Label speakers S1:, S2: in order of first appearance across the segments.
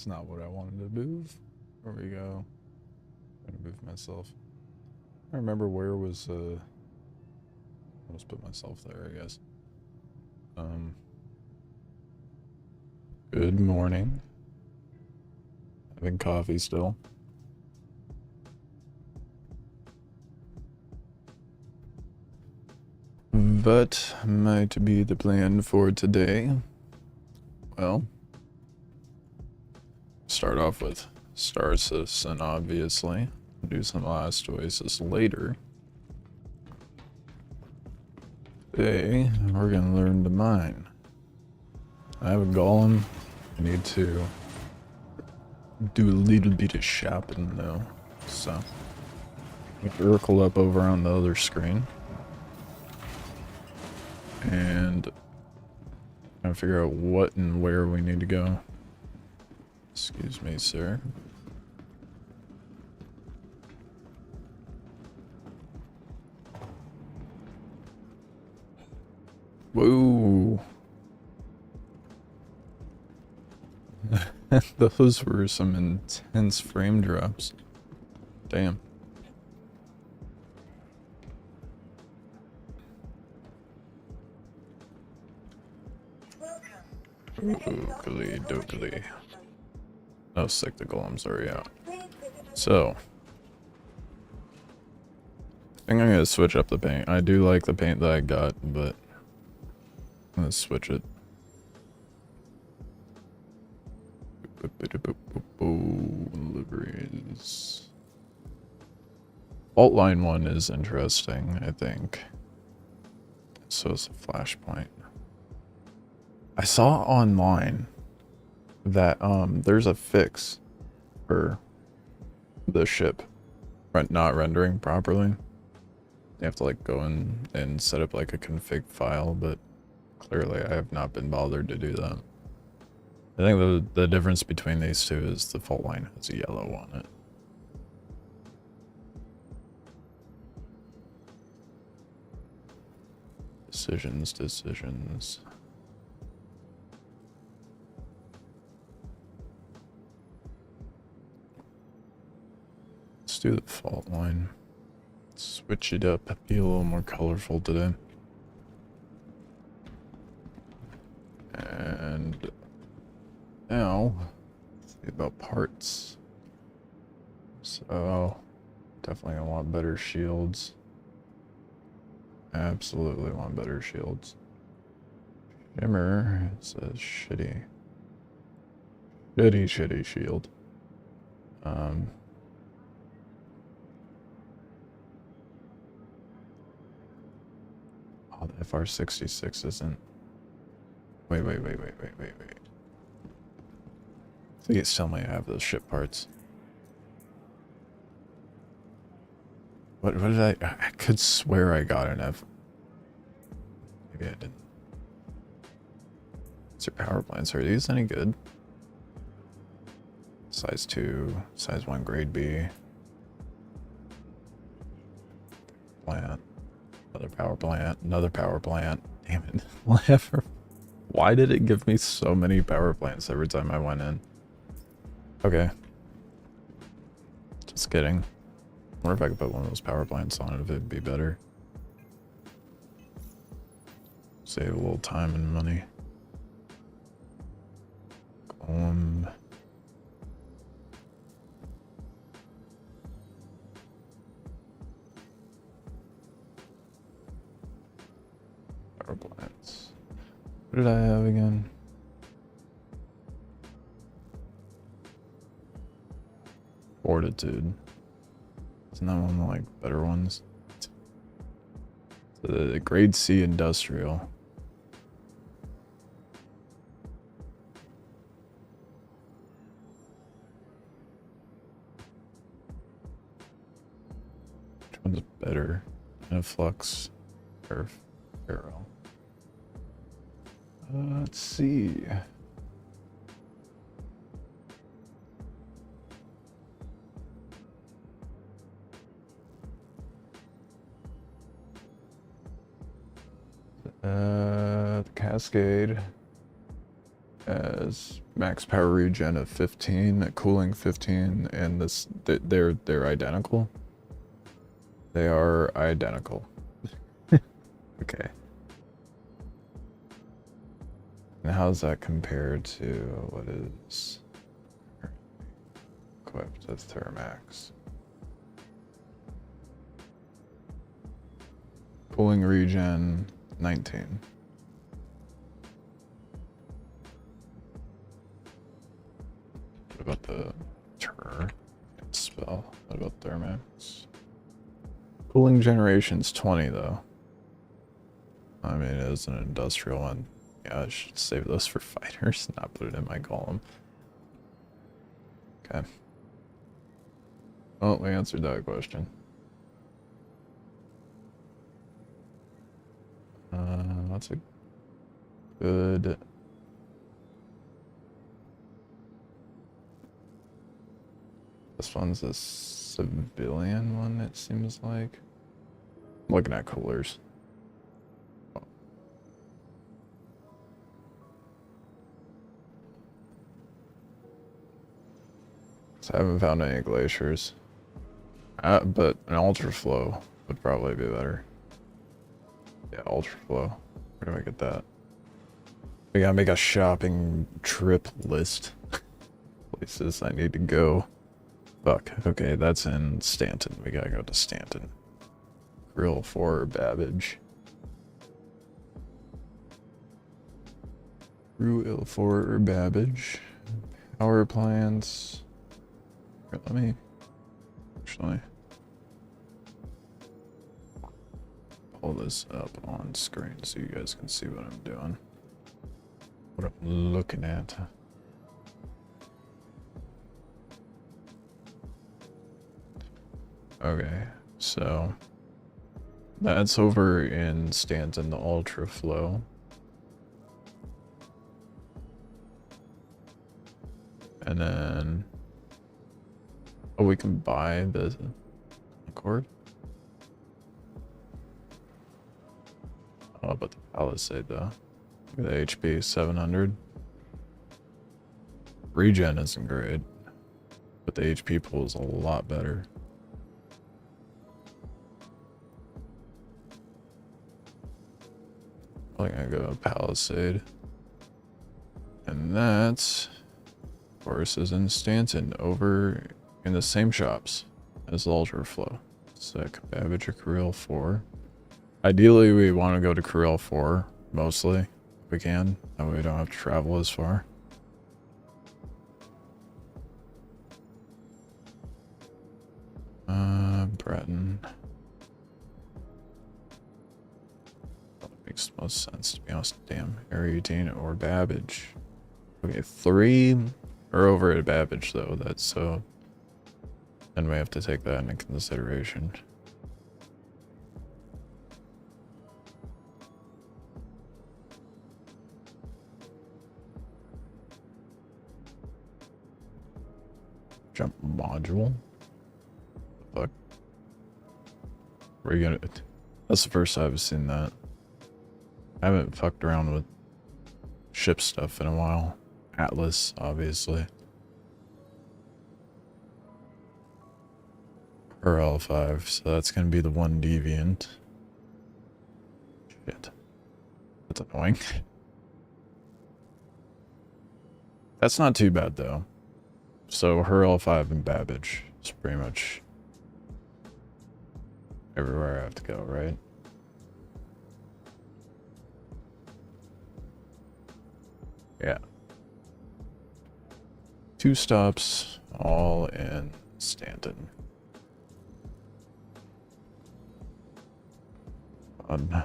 S1: That's not what I wanted to move. There we go. I'm gonna move myself. I remember where was I'll just put myself there, I guess. Good morning. Having coffee still. But might be the plan for today. Well, start off with Star Citizen, obviously. Do some Last Oasis later. Today, we're gonna learn to mine. I have a golem. I need to do a little bit of shopping though. So, Oracle up over on the other screen. And trying to figure out what and where we need to go. Excuse me, sir. Whoa. Those were some intense frame drops. Damn. Oogly doogly. Oh, sick, the golem's already out. So, I think I'm gonna switch up the paint. I do like the paint that I got, but I'm gonna switch it. Liveries. Alt line 1 is interesting, I think. So is a flashpoint. I saw online that there's a fix for the ship not rendering properly. You have to like go in and set up like a config file, but clearly I have not been bothered to do that. I think the difference between these two is the fault line has a yellow on it. Decisions. Let's do the fault line. Switch it up, be a little more colorful today. And now, let's see about parts. So, definitely gonna want better shields. Absolutely want better shields. Shimmer says shitty shield. Oh, the FR66 isn't. Wait. Please tell me I have those ship parts. What did I could swear I got an F. Maybe I didn't. What's your power plants? Are these any good? Size 2, size 1, grade B. Plant. Another power plant. Damn it. Why did it give me so many power plants every time I went in? Okay. Just kidding. I wonder if I could put one of those power plants on it, if it'd be better. Save a little time and money. Power plants. What did I have again? Fortitude. Isn't that one of the like better ones? The grade C industrial. Which one's better? Influx or Arrow? Let's see. The Cascade as max power regen of 15, cooling 15, and this they're identical. They are identical. Okay. And how does that compare to what is equipped with Thermax? Cooling regen 19. What about the Tur spell? What about Thermax? Cooling generation's 20 though. I mean, it is an industrial one. Yeah, I should save those for fighters, not put it in my golem. Okay. Well, we answered that question. That's a good... This one's a civilian one, it seems like. I'm looking at coolers. So I haven't found any glaciers. But an ultra flow would probably be better. Yeah, ultra flow. Where do I get that? We gotta make a shopping trip list. Places I need to go. Fuck. Okay, that's in Stanton. We gotta go to Stanton. Grill for Babbage. Grill for Babbage. Power plants. Here, let me actually pull this up on screen so you guys can see what I'm doing. What I'm looking at. Okay, so that's over in Stanton, the Ultra Flow. And then, oh, we can buy the cord. Oh, but the Palisade though. Look at the HP 700. Regen isn't great, but the HP pool is a lot better. I'm gonna go Palisade. And that, of course, is in Stanton, over in the same shops as the Ultra Flow. Sick. Babbage or Kuriel 4. Ideally, we want to go to Kuriel 4, mostly, if we can. That way we don't have to travel as far. Breton. Makes the most sense, to be honest. Damn, Area 18 or Babbage. Okay, 3 are over at Babbage, though. That's so... Then we have to take that into consideration. Jump module? Fuck. Where are you gonna... That's the first time I've seen that. I haven't fucked around with ship stuff in a while. Atlas, obviously. Or L5, so that's gonna be the one deviant. Shit. That's annoying. That's not too bad, though. So, her L5 and Babbage is pretty much everywhere I have to go, right? Yeah. 2 stops, all in Stanton. Fun.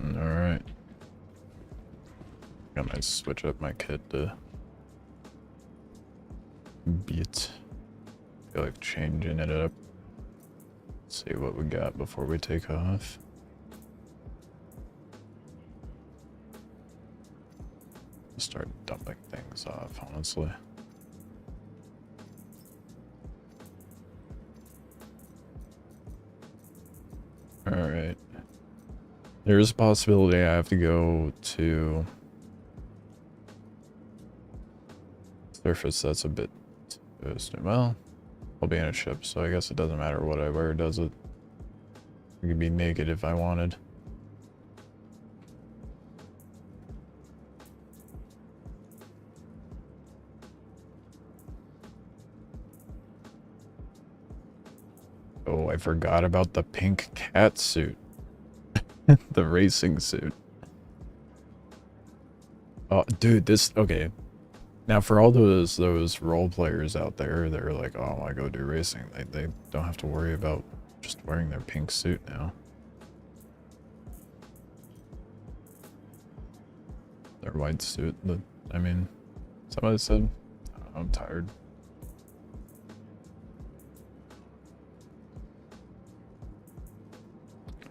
S1: Alright. I might switch up my kit to beat. I feel like changing it up. See what we got before we take off. Start dumping things off, honestly. Alright. There's a possibility I have to go to surface that's a bit well, I'll be in a ship, so I guess it doesn't matter what I wear, does it? I could be naked if I wanted. Oh, I forgot about the pink cat suit. The racing suit. Oh, dude, this... Okay. Now, for all those role players out there that are like, oh, I go do racing, they don't have to worry about just wearing their pink suit now. Their white suit. I mean, somebody said, I'm tired.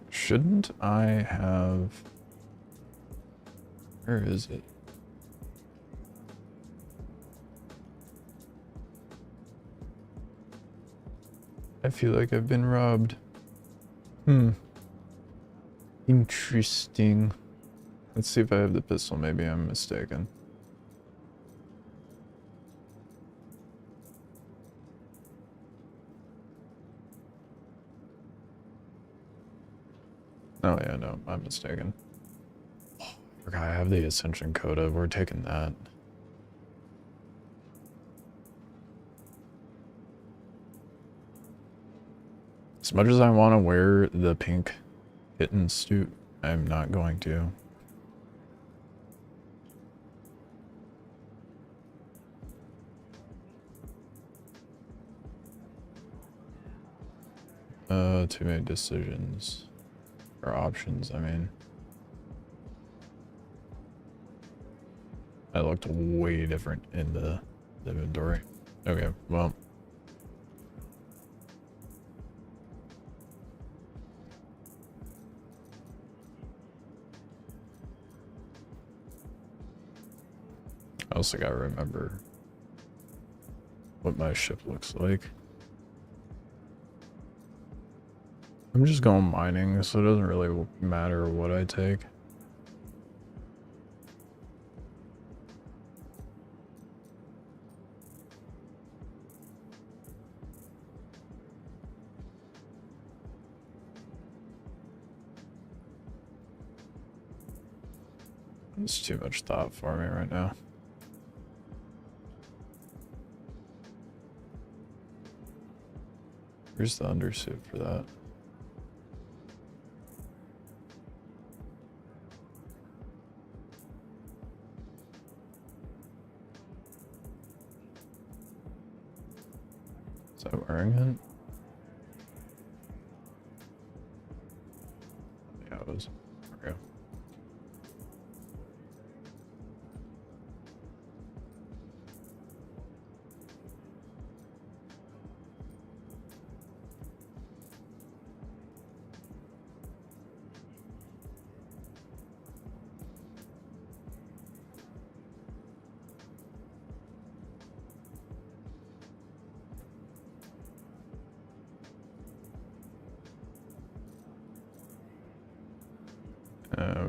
S1: Shouldn't I have... Where is it? I feel like I've been robbed. Interesting. Let's see if I have the pistol. Maybe I'm mistaken. Oh yeah, no, I'm mistaken. Oh, I forgot I have the Ascension Coda. We're taking that. As much as I want to wear the pink kitten suit, I'm not going to. Too many decisions. Or options, I mean. I looked way different in the inventory. Okay, well. I also gotta remember what my ship looks like. I'm just going mining, so it doesn't really matter what I take. It's too much thought for me right now. Here's the undersuit for that. Is that wearing it? Yeah, it was. There we go.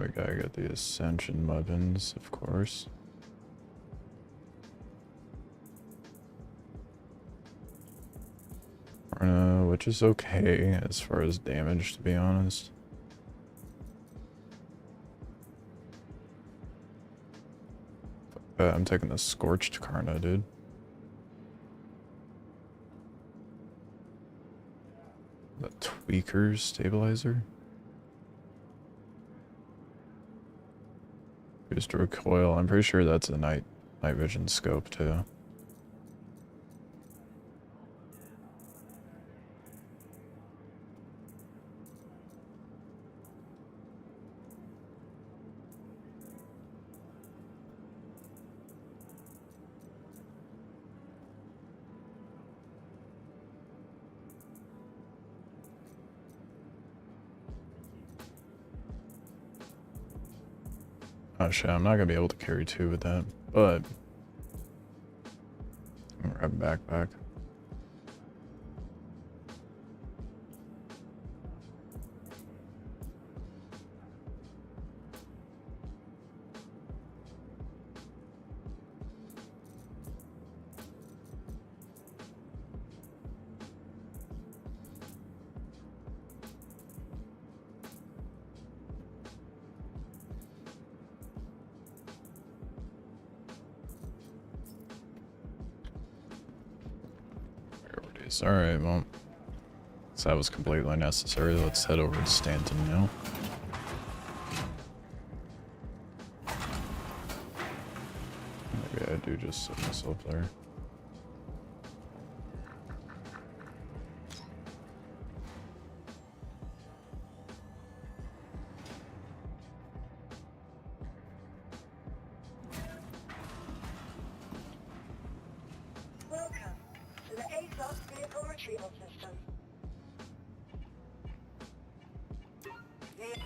S1: We gotta get the Ascension weapons, of course. Which is okay as far as damage, to be honest. I'm taking the Scorched Karna, dude. The Tweaker's stabilizer. Just recoil. I'm pretty sure that's a night vision scope too. Oh shit, I'm not gonna be able to carry two with that, but I'm gonna grab a backpack. Nice. Alright, well. So that was completely necessary. Let's head over to Stanton now. Maybe I do just set myself there.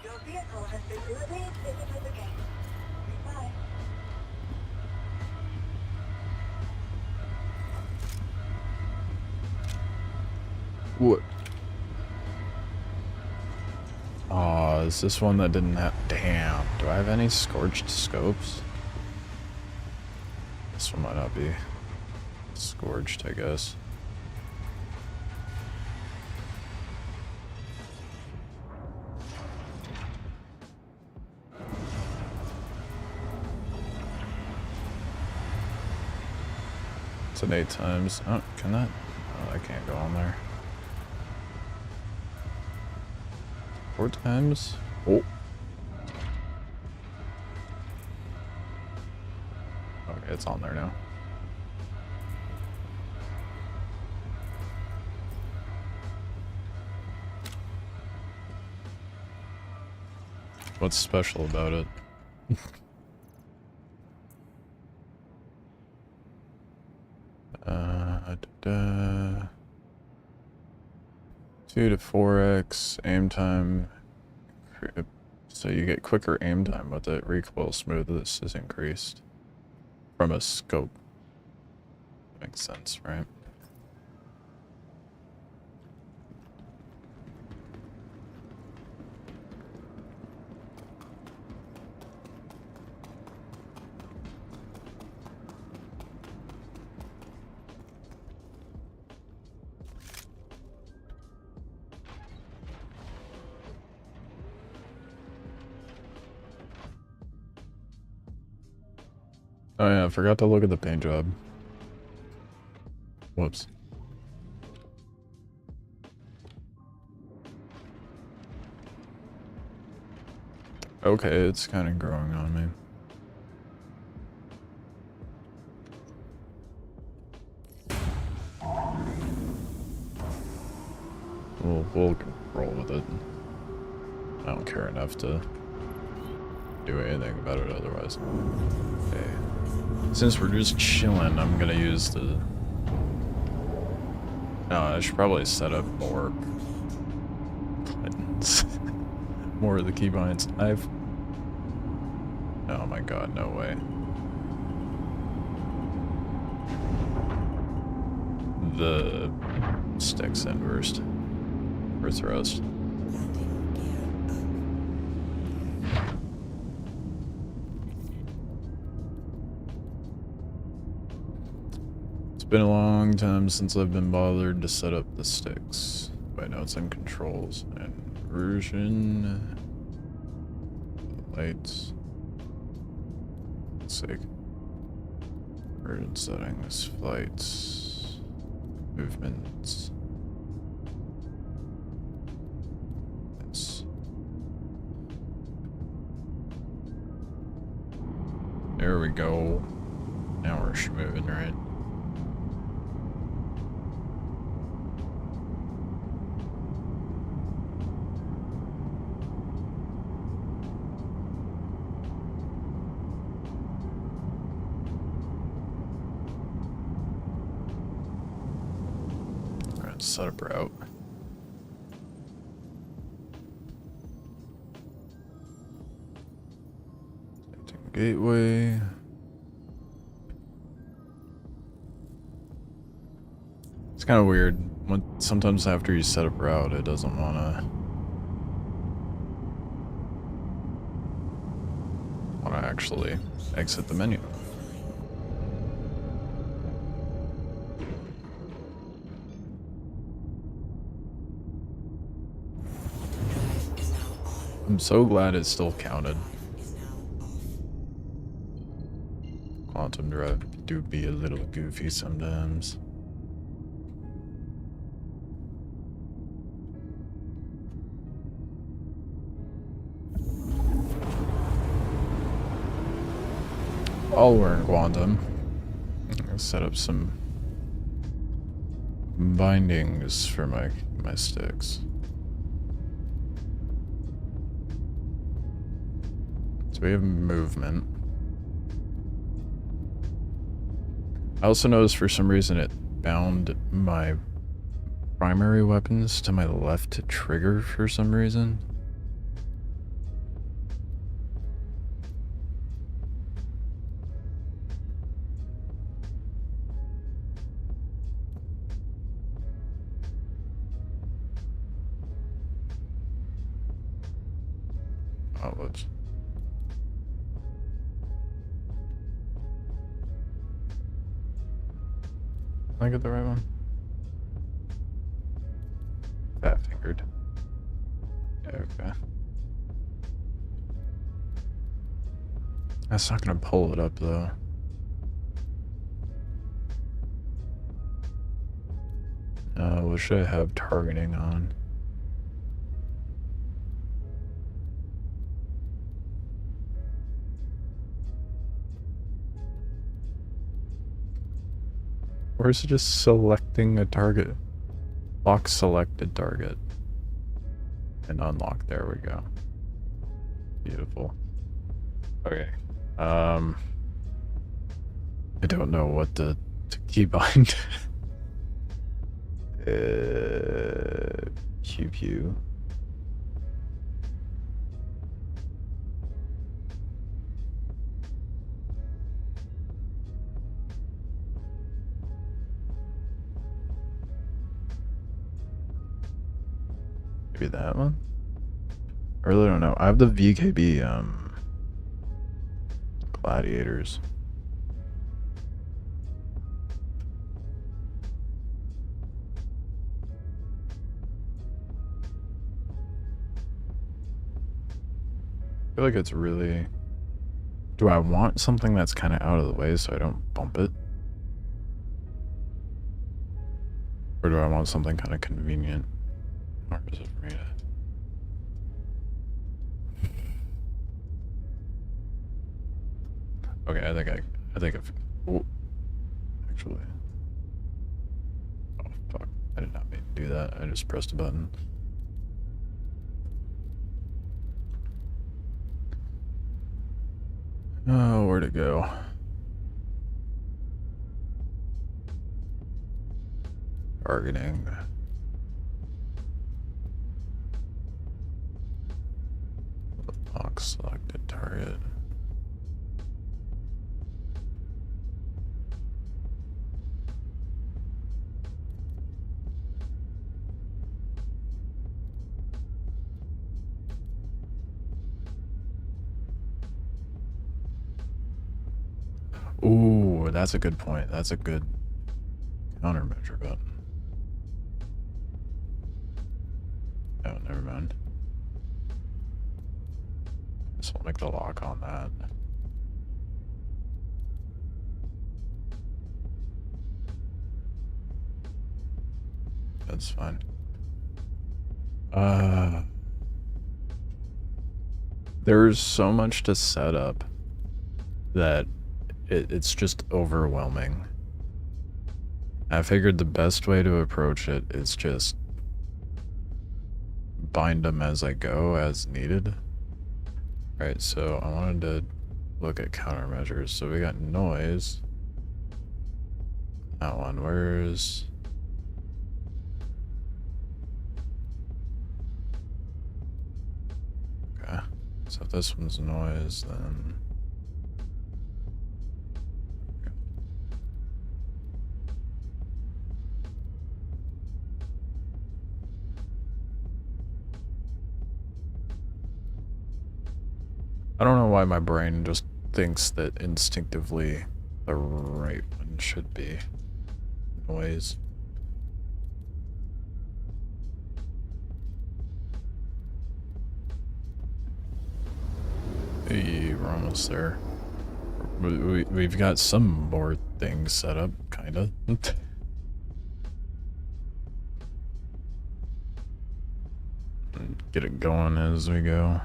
S2: Your vehicle has been reinstated to the game. Goodbye.
S1: What? Oh, is this one that didn't have... Damn. Do I have any scorched scopes? This one might not be scorched, I guess. It's an 8 times. Oh, can that? Oh, I can't go on there. 4 times? Oh. Okay, it's on there now. What's special about it? Da. 2 to 4x aim time. So you get quicker aim time, but the recoil smoothness is increased from a scope. Makes sense, right? Oh yeah, I forgot to look at the paint job. Whoops. Okay, it's kind of growing on me. We'll roll with it. I don't care enough to do anything about it otherwise. Okay. Since we're just chilling, I'm gonna use the... No, I should probably set up more buttons. More of the keybinds. Oh my god, no way. The sticks inversed. For thrust. It's been a long time since I've been bothered to set up the sticks. By notes and controls. Inversion. Lights. Let's see. Inversion settings. Flights. Movements. There we go. Now we're moving, right? Alright, set up route. Gateway. It's kind of weird. Sometimes after you set up route, it doesn't wanna actually exit the menu. I'm so glad it still counted. Quantum drive do be a little goofy sometimes. I'll learn quantum. I'll set up some bindings for my sticks. So we have movement. I also noticed for some reason it bound my primary weapons to my left to trigger for some reason. Oh, whoops. Did I get the right one? Fat fingered. Yeah, okay. That's not gonna pull it up though. What should I have targeting on? Or is it just selecting a target? Lock selected target. And unlock, there we go. Beautiful. Okay. I don't know what to keybind. QQ. Maybe that one? I really don't know. I have the VKB gladiators. I feel like it's really... Do I want something that's kind of out of the way so I don't bump it? Or do I want something kind of convenient? Or is it for me to... Okay, I think I've... Oh, actually... Oh, fuck. I did not mean to do that. I just pressed a button. Oh, where'd it go? Targeting. Lock selected target. Ooh, that's a good point. That's a good countermeasure button. Oh, never mind. Guess we'll make the lock on that. That's fine. There's so much to set up that it's just overwhelming. I figured the best way to approach it is just bind them as I go, as needed. Right, so I wanted to look at countermeasures. So we got noise. That one, where's... Okay, so if this one's noise, then... I don't know why my brain just thinks that instinctively the right one should be noise. Hey, we're almost there. We've got some more things set up, kinda. Get it going as we go.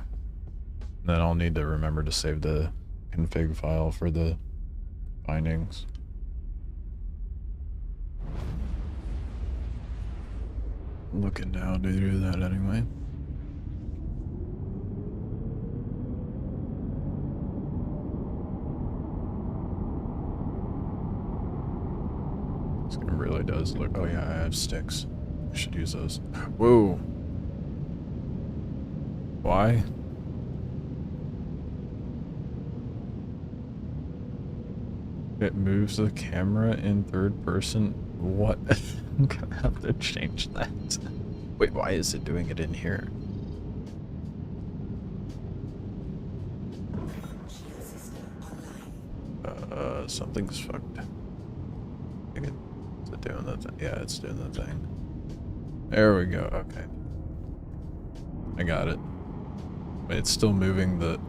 S1: Then I'll need to remember to save the config file for the Findings. Looking now to do that anyway. This game really does look. Oh yeah, I have sticks. I should use those. Whoa. Why? It moves the camera in third person. What? I'm gonna have to change that. Wait, why is it doing it in here? Something's fucked. Is it doing the thing? Yeah, it's doing the thing. There we go. Okay. I got it. Wait, it's still moving the...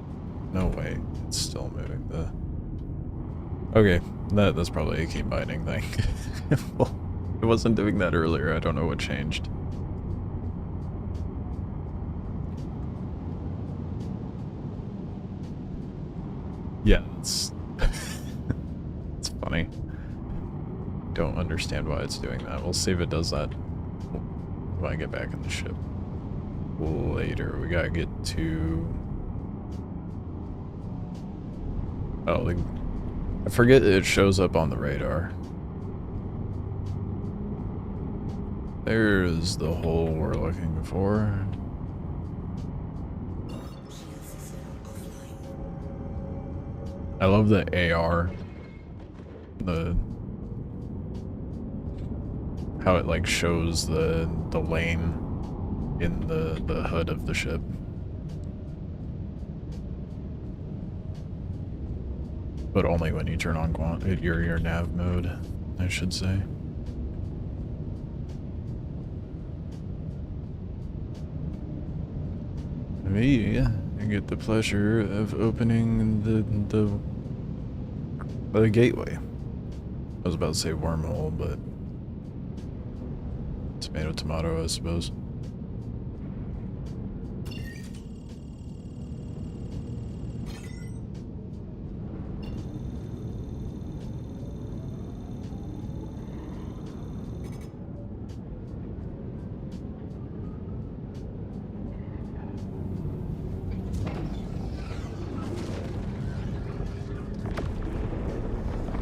S1: No way. It's still moving the... Okay, that's probably a key binding thing. Well, it wasn't doing that earlier. I don't know what changed. Yeah, it's... it's funny. Don't understand why it's doing that. We'll see if it does that when I get back in the ship. Later, we gotta get to... Oh, I forget it shows up on the radar. There's the hole we're looking for. I love the AR. How it like shows the lane in the hood of the ship. But only when you turn on your nav mode, I should say. Me, I get the pleasure of opening the gateway. I was about to say wormhole, but tomato, tomato, I suppose.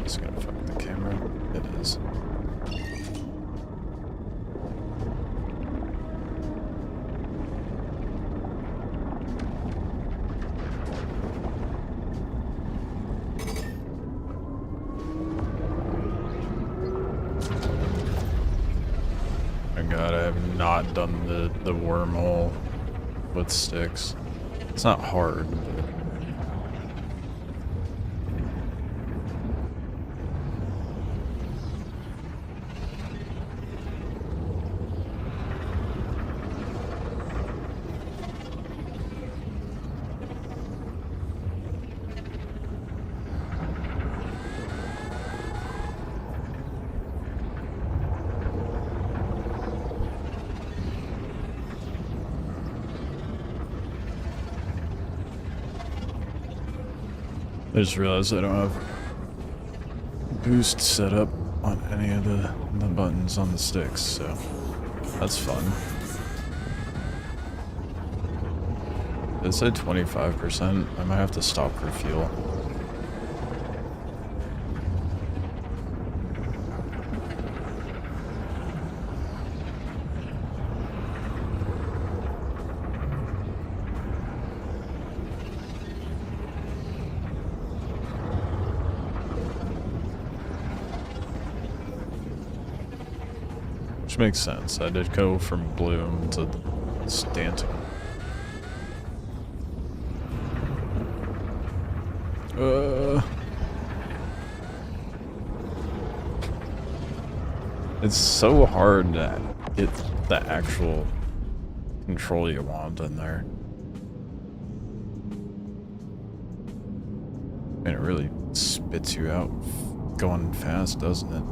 S1: It's gonna fuck the camera. It is. My god, I have not done the wormhole with sticks. It's not hard, but... I just realized I don't have boost set up on any of the buttons on the sticks, so that's fun. It said 25%. I might have to stop for fuel. Which makes sense. I did go from Bloom to Stanton. It's so hard to get the actual control you want in there. And it really spits you out going fast, doesn't it?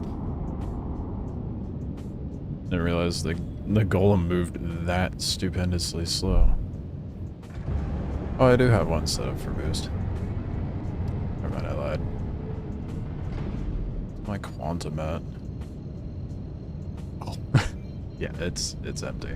S1: I didn't realize the golem moved that stupendously slow. Oh, I do have one set up for boost. Never mind, I lied. My quantum at? Oh, yeah, it's empty.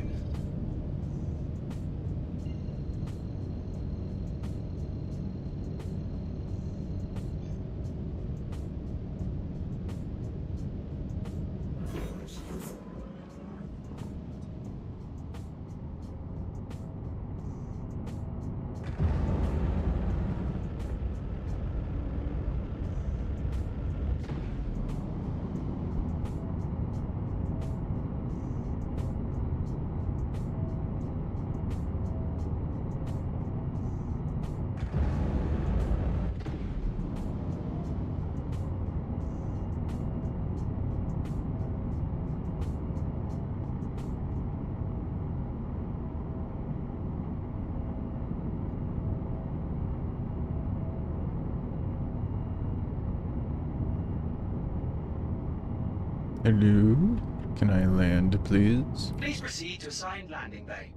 S1: Hello? Can I land, please?
S3: Please proceed to assigned landing bay.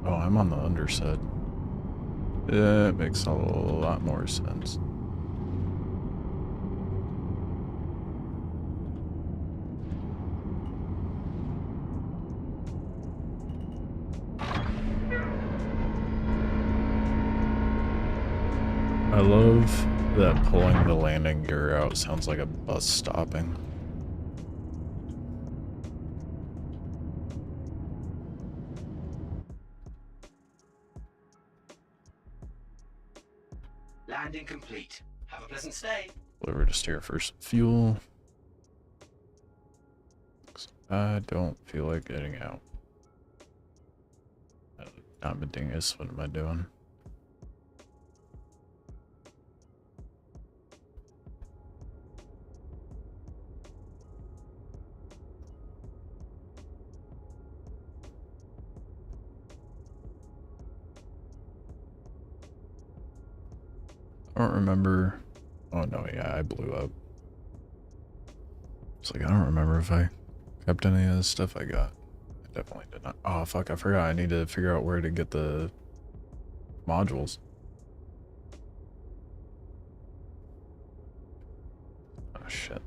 S1: Oh, I'm on the underside. It makes a lot more sense. I love that pulling the landing gear out sounds like a bus stopping.
S3: Landing complete. Have a pleasant stay.
S1: Deliver to steer for some fuel. I don't feel like getting out. I'm a dingus. What am I doing? I don't remember. Oh no, yeah, I blew up. It's like I don't remember if I kept any of the stuff I got. I definitely did not. Oh fuck, I forgot. I need to figure out where to get the modules. Oh shit.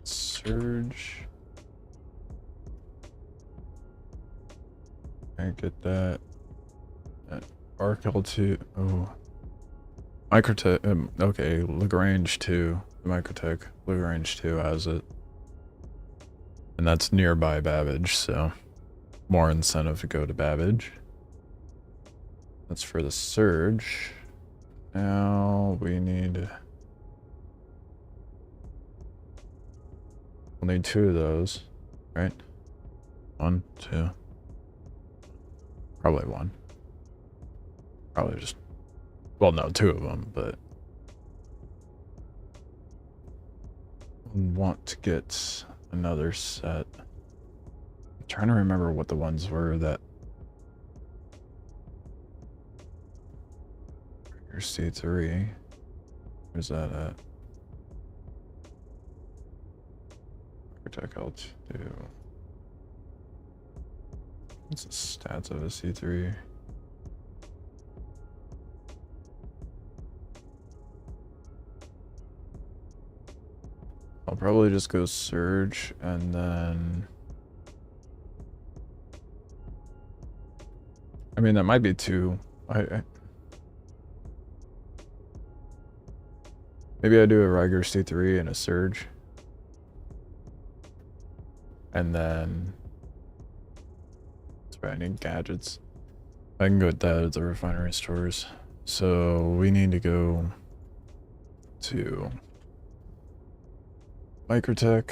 S1: Surge. I get that. Arc L2. Oh. Microtech. Okay, Lagrange 2. Microtech. Lagrange 2 has it. And that's nearby Babbage, so more incentive to go to Babbage. That's for the Surge. Now we need... We'll need 2 of those, right? 1, 2. Probably 1. Probably just... Well, no, 2 of them, but... Want to get another set. I'm trying to remember what the ones were that... Your C3. Where's that at? Protect L2. What's the stats of a C3? I'll probably just go Surge and then... I mean, that might be 2. Maybe I do a Riger C3 and a Surge. And then... That's right, I need gadgets. I can go with that at the refinery stores. So we need to go to Microtech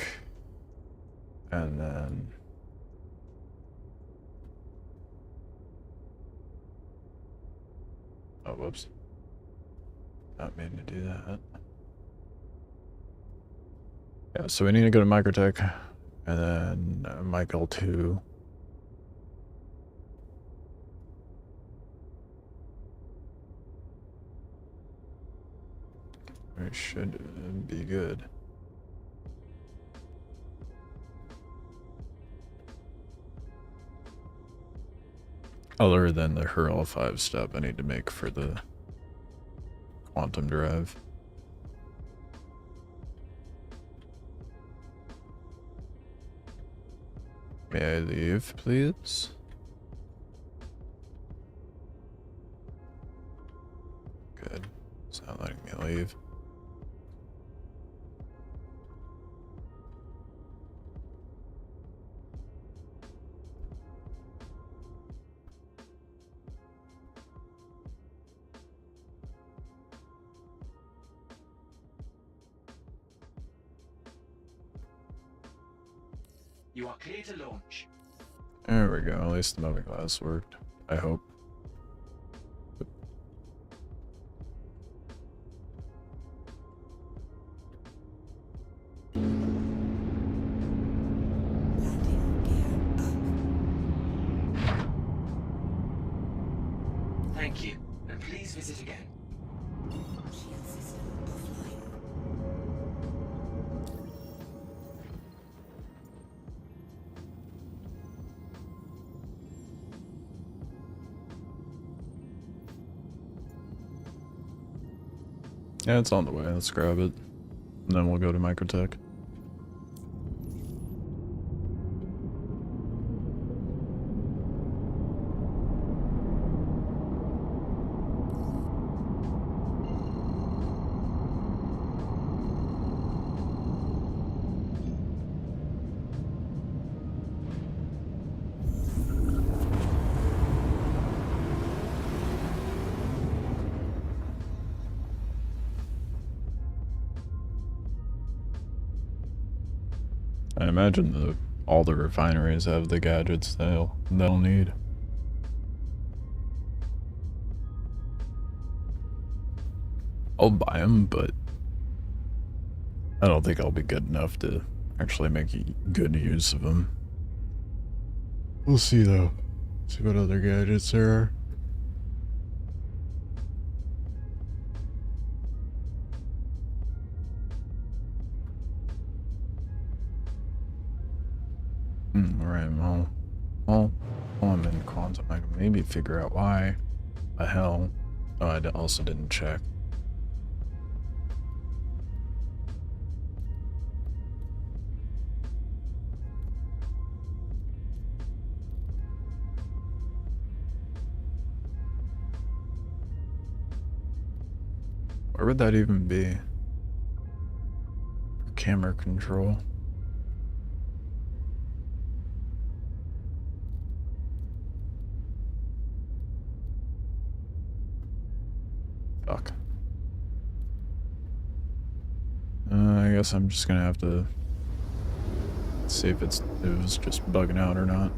S1: and then oh whoops, not meaning to do that. Yeah, so we need to go to Microtech And then Michael 2. We should be good. Other than the hurl 5 step I need to make for the quantum drive. May I leave, please? Good. It's not letting me leave.
S3: You are clear to launch.
S1: There we go. At least the moving glass worked. I hope.
S3: Thank you, and please visit again.
S2: Shield system offline.
S1: Yeah, it's on the way. Let's grab it. And then we'll go to Microtech. I imagine all the refineries have the gadgets they'll need. I'll buy them, but I don't think I'll be good enough to actually make good use of them. We'll see though. See what other gadgets there are. Alright, well, I'm in quantum. I can maybe figure out why the hell. Oh, I also didn't check. Where would that even be? Camera control. Fuck. I guess I'm just gonna have to see if it was just bugging out or not.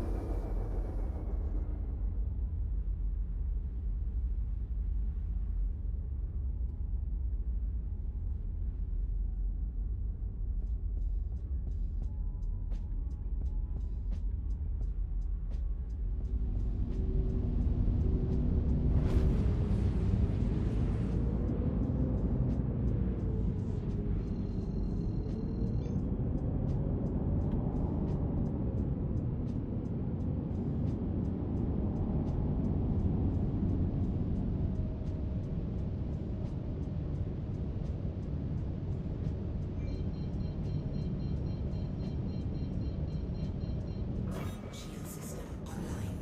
S2: Shield system online.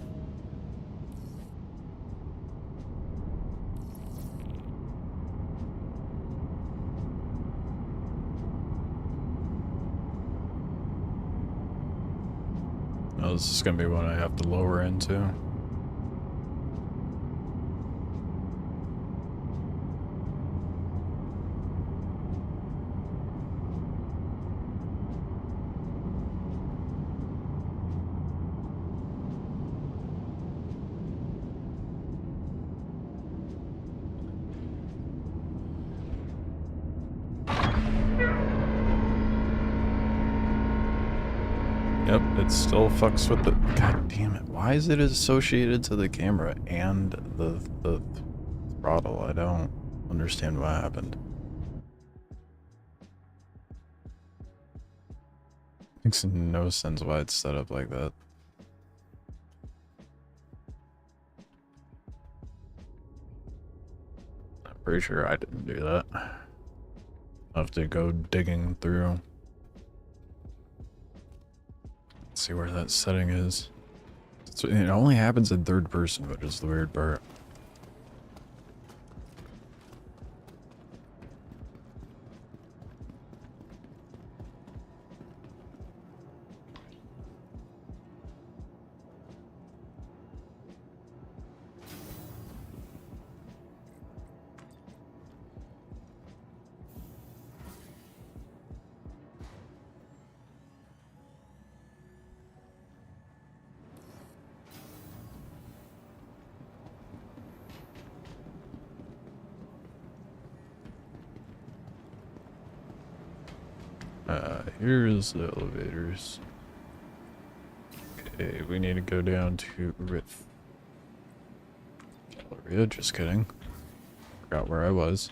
S1: Oh, this is gonna be what I have to lower into. Yep, it still fucks with the... God damn it. Why is it associated to the camera and the throttle? I don't understand what happened. Makes no sense why it's set up like that. I'm pretty sure I didn't do that. I'll have to go digging through. See where that setting is. It only happens in third person, which is the weird part. Here's the elevators. Okay, we need to go down to Riff Galleria. Just kidding. Forgot where I was.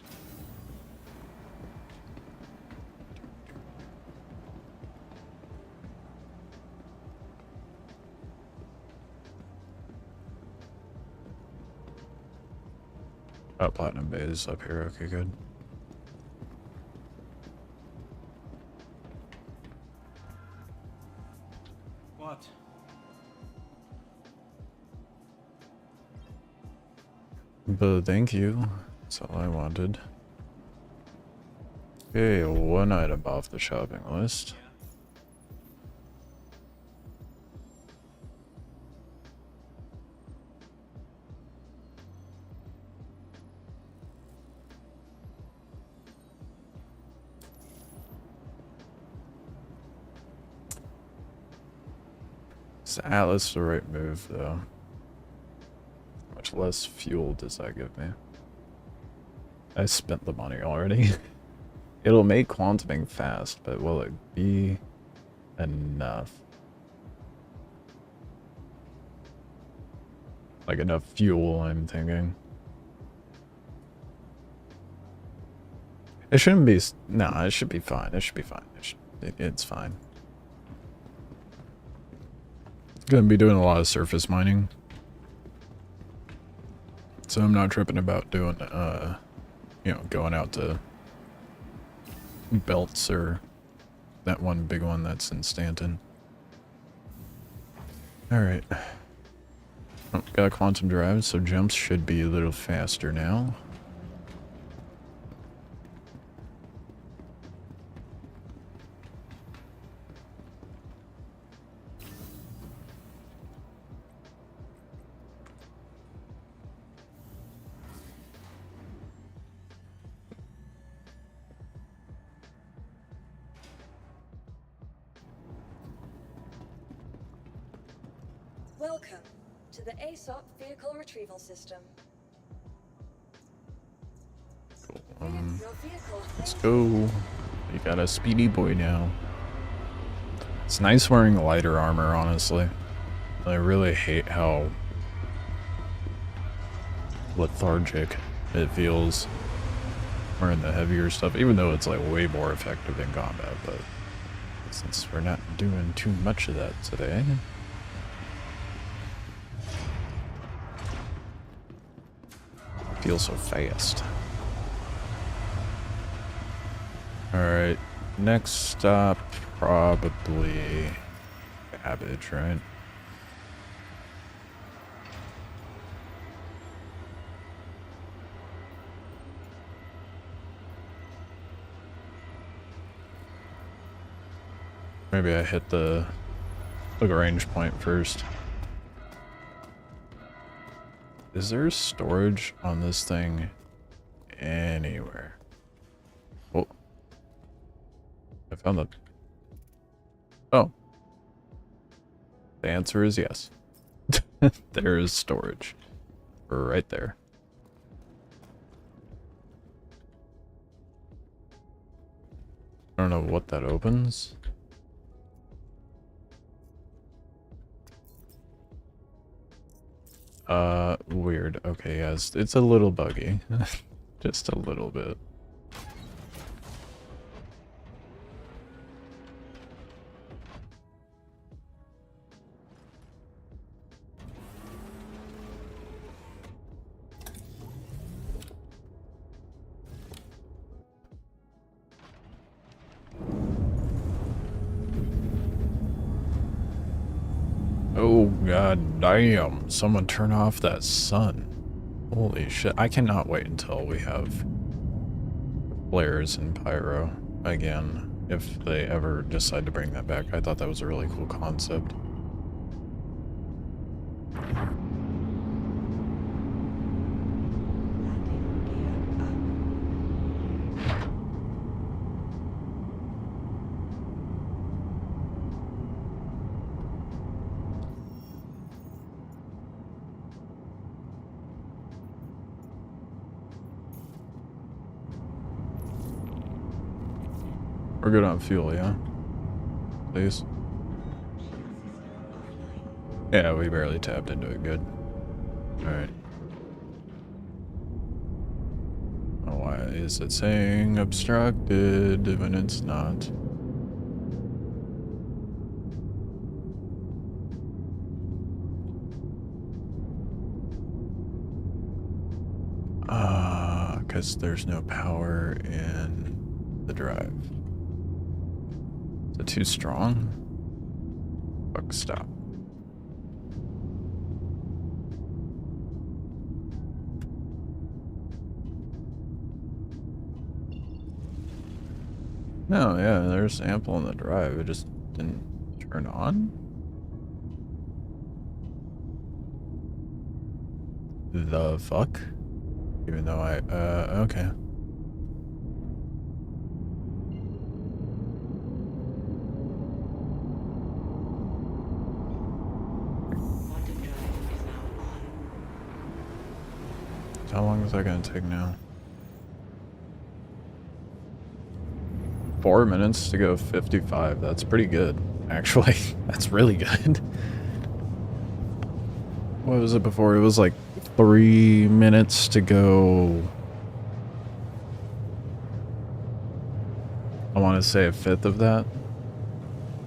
S1: Oh, Platinum Bay is up here. Okay, good.
S4: What?
S1: But thank you. That's all I wanted. Okay, one item off the shopping list. Is Atlas the right move, though? How much less fuel does that give me? I spent the money already. It'll make quantuming fast, but will it be enough? Like enough fuel, I'm thinking. It shouldn't be... No, it should be fine. It should be fine. It's fine. Gonna be doing a lot of surface mining. So I'm not tripping about doing, you know, going out to belts or that one big one that's in Stanton. Alright. Oh, got a quantum drive, so jumps should be a little faster now.
S2: Welcome to the ASOP Vehicle Retrieval System.
S1: Cool.
S2: Your vehicle
S1: Let's go. You got a speedy boy now. It's nice wearing lighter armor, honestly. I really hate how lethargic it feels wearing the heavier stuff, even though it's like way more effective in combat, but since we're not doing too much of that today. Feels so fast. Alright, next stop, probably Babbage, right? Maybe I hit the range point first. Is there storage on this thing anywhere? Oh. I found the... Oh. The answer is yes. There is storage. Right there. I don't know what that opens. Weird. Okay, yes, it's a little buggy. Just a little bit. Oh god damn, someone turn off that sun. Holy shit, I cannot wait until we have flares and pyro again, if they ever decide to bring that back. I thought that was a really cool concept. We're good on fuel, yeah? Please? Yeah, we barely tapped into it, good. Alright. Oh, why is it saying obstructed when it's not? Because there's no power in the drive. Is it too strong? Fuck, stop. No, yeah, there's ample in the drive. It just didn't turn on? The fuck? Even though okay. How long is that gonna take now? 4 minutes to go 55. That's pretty good, actually. That's really good. What was it before? It was like 3 minutes to go. I want to say a fifth of that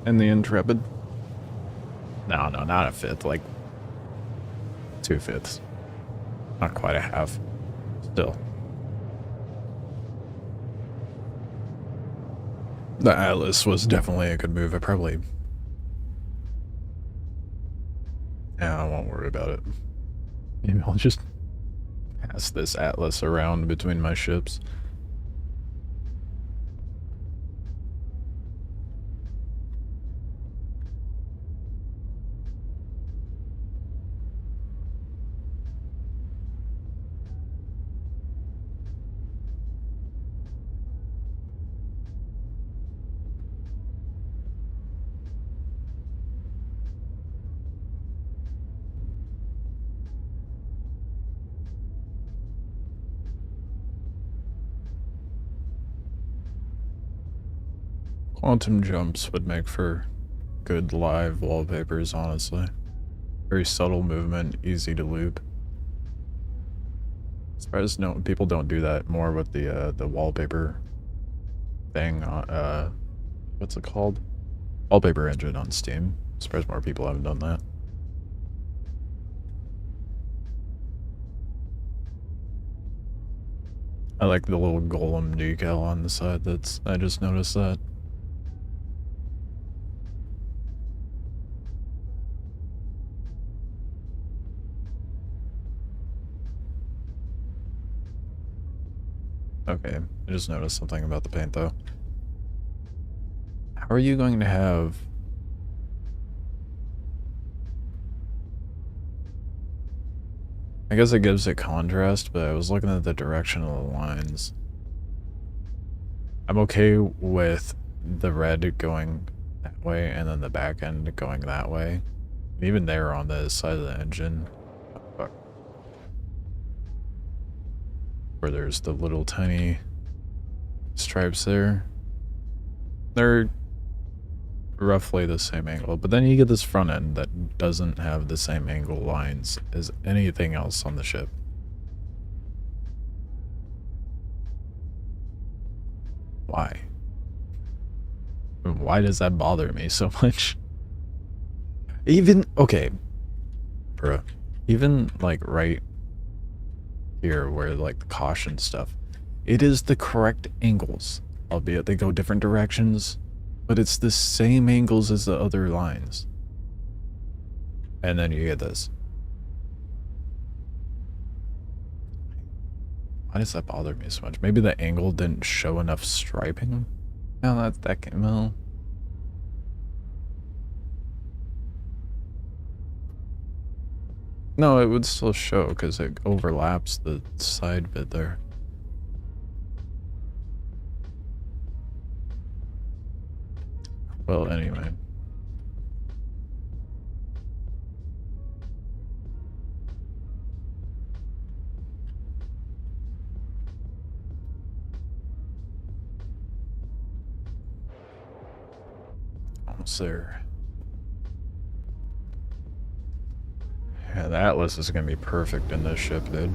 S1: in the Intrepid. No, not a fifth, like 2/5. Not quite a half. Still. The Atlas was definitely a good move. I probably... Yeah, I won't worry about it. Maybe I'll just pass this Atlas around between my ships. Quantum jumps would make for good live wallpapers, honestly. Very subtle movement, easy to loop. Surprised no people don't do that more with the wallpaper thing. What's it called? Wallpaper engine on Steam. Surprised more people haven't done that. I like the little golem decal on the side. I just noticed that. Okay, I just noticed something about the paint though. How are you going to have... I guess it gives it contrast, but I was looking at the direction of the lines. I'm okay with the red going that way and then the back end going that way. Even there on the side of the engine. Oh, fuck. Where there's the little tiny stripes there. They're roughly the same angle, but then you get this front end that doesn't have the same angle lines as anything else on the ship. Why? Why does that bother me so much? Even, okay, bruh, even like right here where like the caution stuff, it is the correct angles, albeit they go different directions, but it's the same angles as the other lines. And then you get this. Why does that bother me so much? Maybe the angle didn't show enough striping? No, that can, well... No, it would still show because it overlaps the side bit there. Well, anyway. Almost there. Yeah, the Atlas is gonna be perfect in this ship, dude.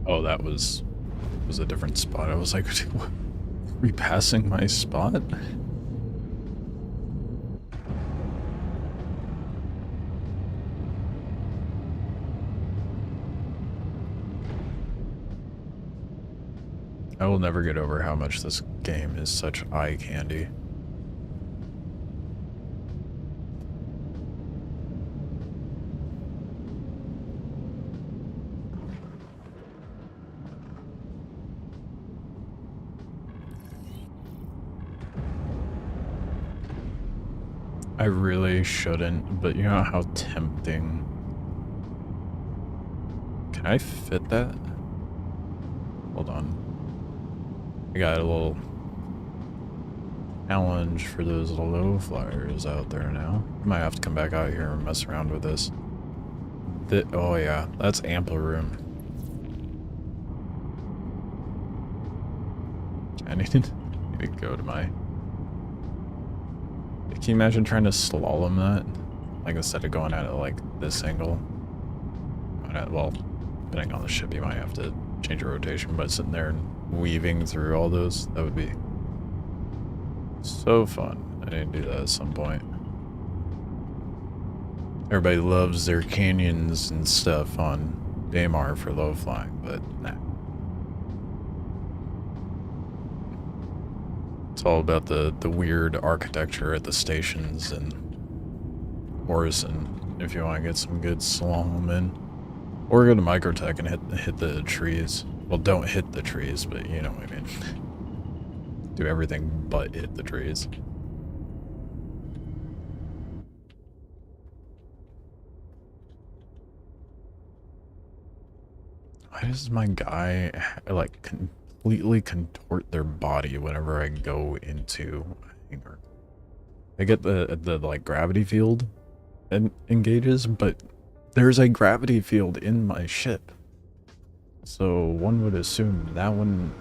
S1: Oh, that was a different spot. I was like, what? Repassing my spot? I will never get over how much this game is such eye candy. I really shouldn't, but you know how tempting. Can I fit that? Hold on. I got a little challenge for those low flyers out there now. Might have to come back out here and mess around with this. Oh yeah, that's ample room. I need to go to my... Can you imagine trying to slalom that? Like, instead of going at it like this angle. Well, depending on the ship, you might have to change your rotation, but sitting there and weaving through all those, that would be so fun. I need to do that at some point. Everybody loves their canyons and stuff on Daymar for low flying, but nah. It's all about the weird architecture at the stations and Morrison, if you want to get some good slalom in. Or go to Microtech and hit the trees. Well, don't hit the trees, but you know what I mean. Do everything but hit the trees. Why does my guy, like, completely contort their body whenever I go into a hangar? I get the like gravity field and engages, but there's a gravity field in my ship, so one would assume that wouldn't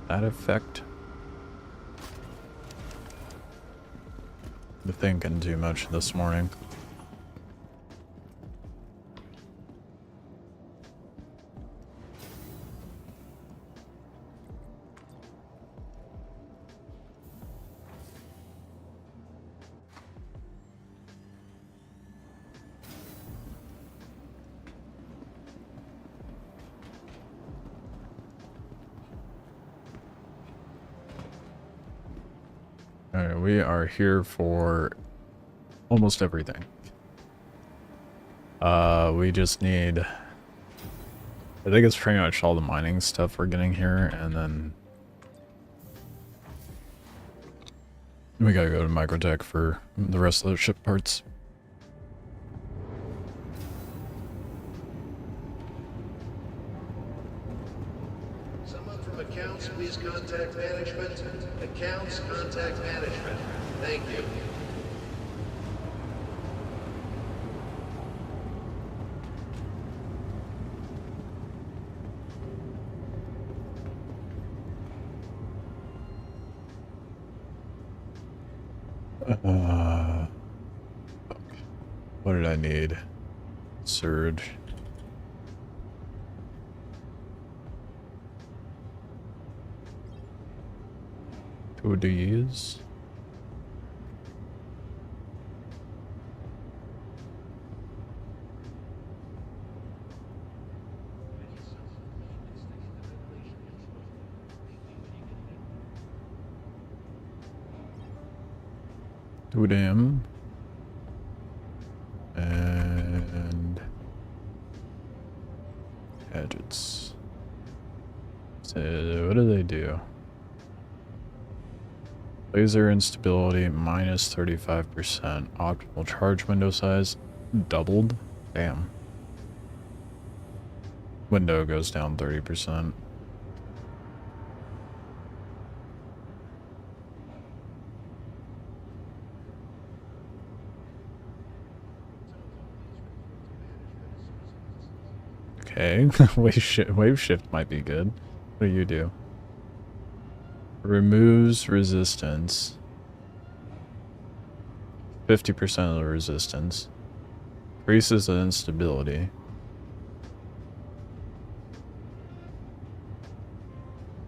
S1: that affect the thinking too much this morning. Alright, we are here for almost everything. We just need... I think it's pretty much all the mining stuff we're getting here, and then... we gotta go to Microtech for the rest of the ship parts.
S4: Someone from accounts, please contact management. Accounts, contact management. Thank you.
S1: What did I need? Surge. Two of these. Two of them. And gadgets. So what do they do? Laser instability minus 35%. Optimal charge window size doubled. Damn. Window goes down 30%. Okay, wave shift might be good. What do you do? Removes resistance. 50% of the resistance. Increases the instability.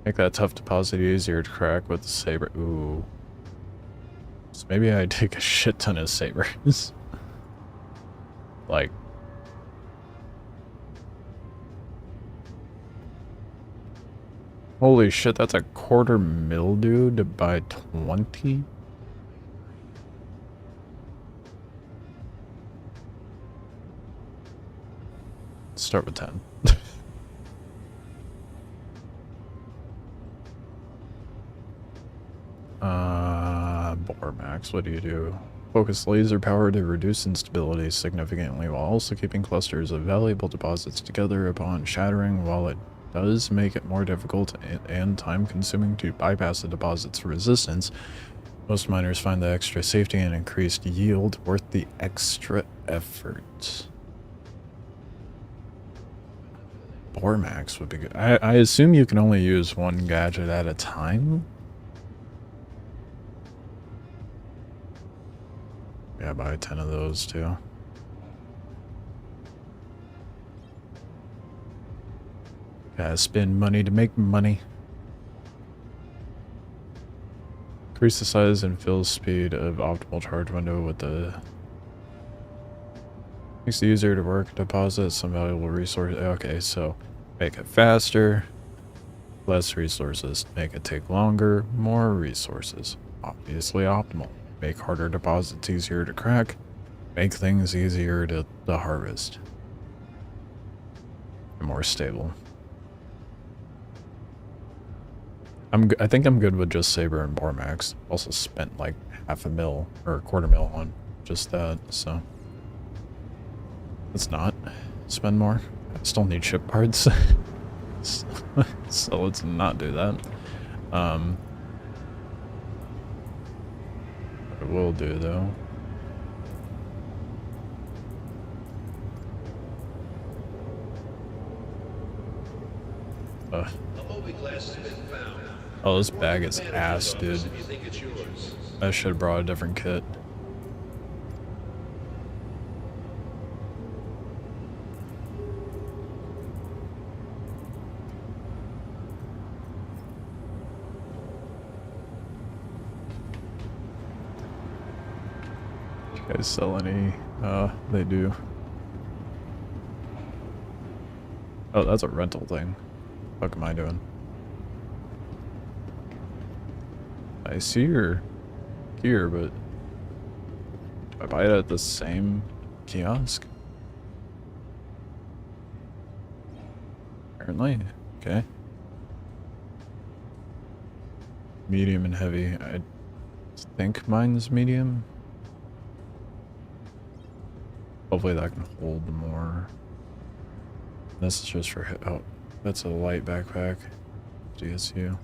S1: Make that tough deposit easier to crack with the saber. Ooh. So maybe I take a shit ton of sabers. Like. Holy shit, that's a $250,000, dude, to buy 20? Start with 10. Bore max, what do you do? Focus laser power to reduce instability significantly while also keeping clusters of valuable deposits together upon shattering. While it does make it more difficult and time-consuming to bypass the deposit's resistance, most miners find the extra safety and increased yield worth the extra effort. Bore max would be good. I assume you can only use one gadget at a time? Yeah, buy 10 of those too. Gotta spend money to make money. Increase the size and fill speed of optimal charge window with the... Makes it easier to work, deposit some valuable resource. Okay, so make it faster, less resources. Make it take longer, more resources. Obviously optimal. Make harder deposits easier to crack. Make things easier to harvest. And more stable. I think I'm good with just Saber and Bore Max. Also spent like $500,000 or $250,000 on just that, so let's not spend more. I still need ship parts. So let's not do that. What I will do though.
S4: A movie glass has been found.
S1: Oh, this bag is ass, dude.
S4: If you think it's yours.
S1: I should have brought a different kit. You guys sell any? They do. Oh, that's a rental thing. What am I doing? I see your gear, but do I buy it at the same kiosk? Apparently. Okay. Medium and heavy. I think mine's medium. Hopefully that can hold more. This is just for... Oh, that's a light backpack. DSU.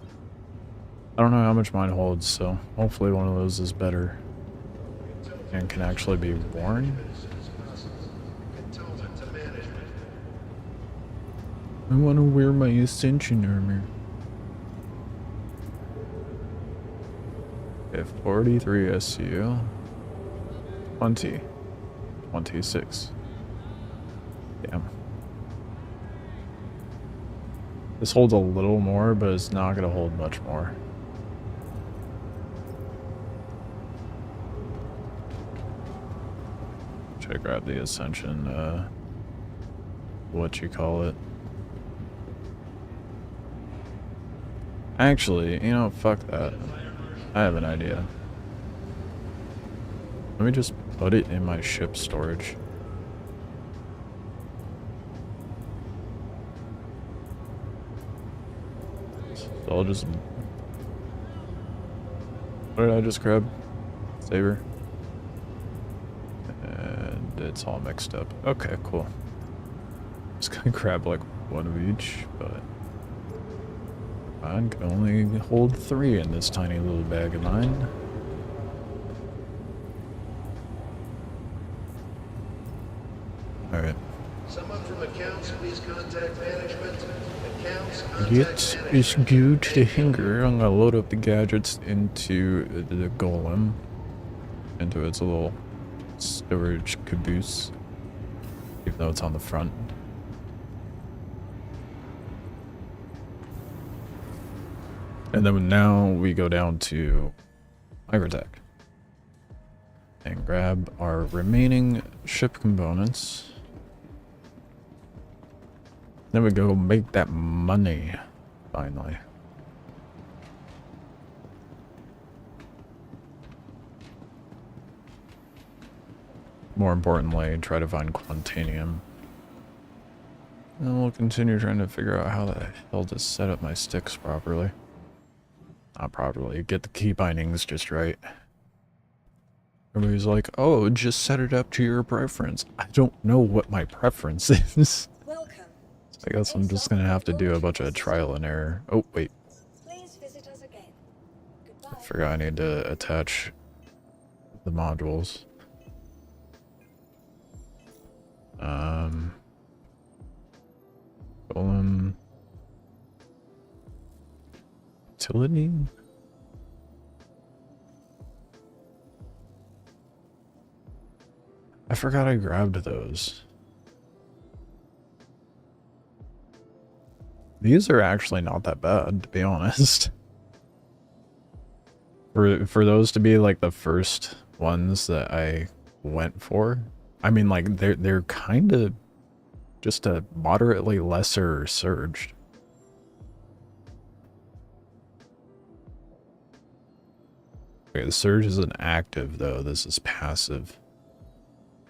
S1: I don't know how much mine holds, so hopefully one of those is better and can actually be worn. I want to wear my ascension armor. Okay, 43 SU. 20. 26. Damn. This holds a little more, but it's not going to hold much more. Should I grab the Ascension, what you call it? Actually, you know, fuck that. I have an idea. Let me just put it in my ship storage. So I'll just... What did I just grab? Saber. And it's all mixed up. Okay, cool. Just gonna grab like one of each, but... I can only hold 3 in this tiny little bag of mine. Alright.
S4: Someone from accounts, please contact management. Accounts, contact
S1: It
S4: management.
S1: is due to the hangar. I'm gonna load up the gadgets into the golem. Into its little storage caboose. Even though it's on the front. And then now we go down to Microtech. And grab our remaining ship components. Then we go make that money, finally. More importantly, try to find Quantanium. And we'll continue trying to figure out how the hell to set up my sticks properly. Not properly, get the key bindings just right. Everybody's like, oh, just set it up to your preference. I don't know what my preference is.
S2: Welcome.
S1: I guess I'm just gonna have to do a bunch of trial and error. Oh, wait.
S2: Please visit us again. Goodbye.
S1: I forgot I need to attach the modules. Golem. Utility? I forgot I grabbed those. These are actually not that bad, to be honest. For those to be like the first ones that I went for, I mean, like they're kind of just a moderately lesser surged. Okay, the surge isn't active though. This is passive.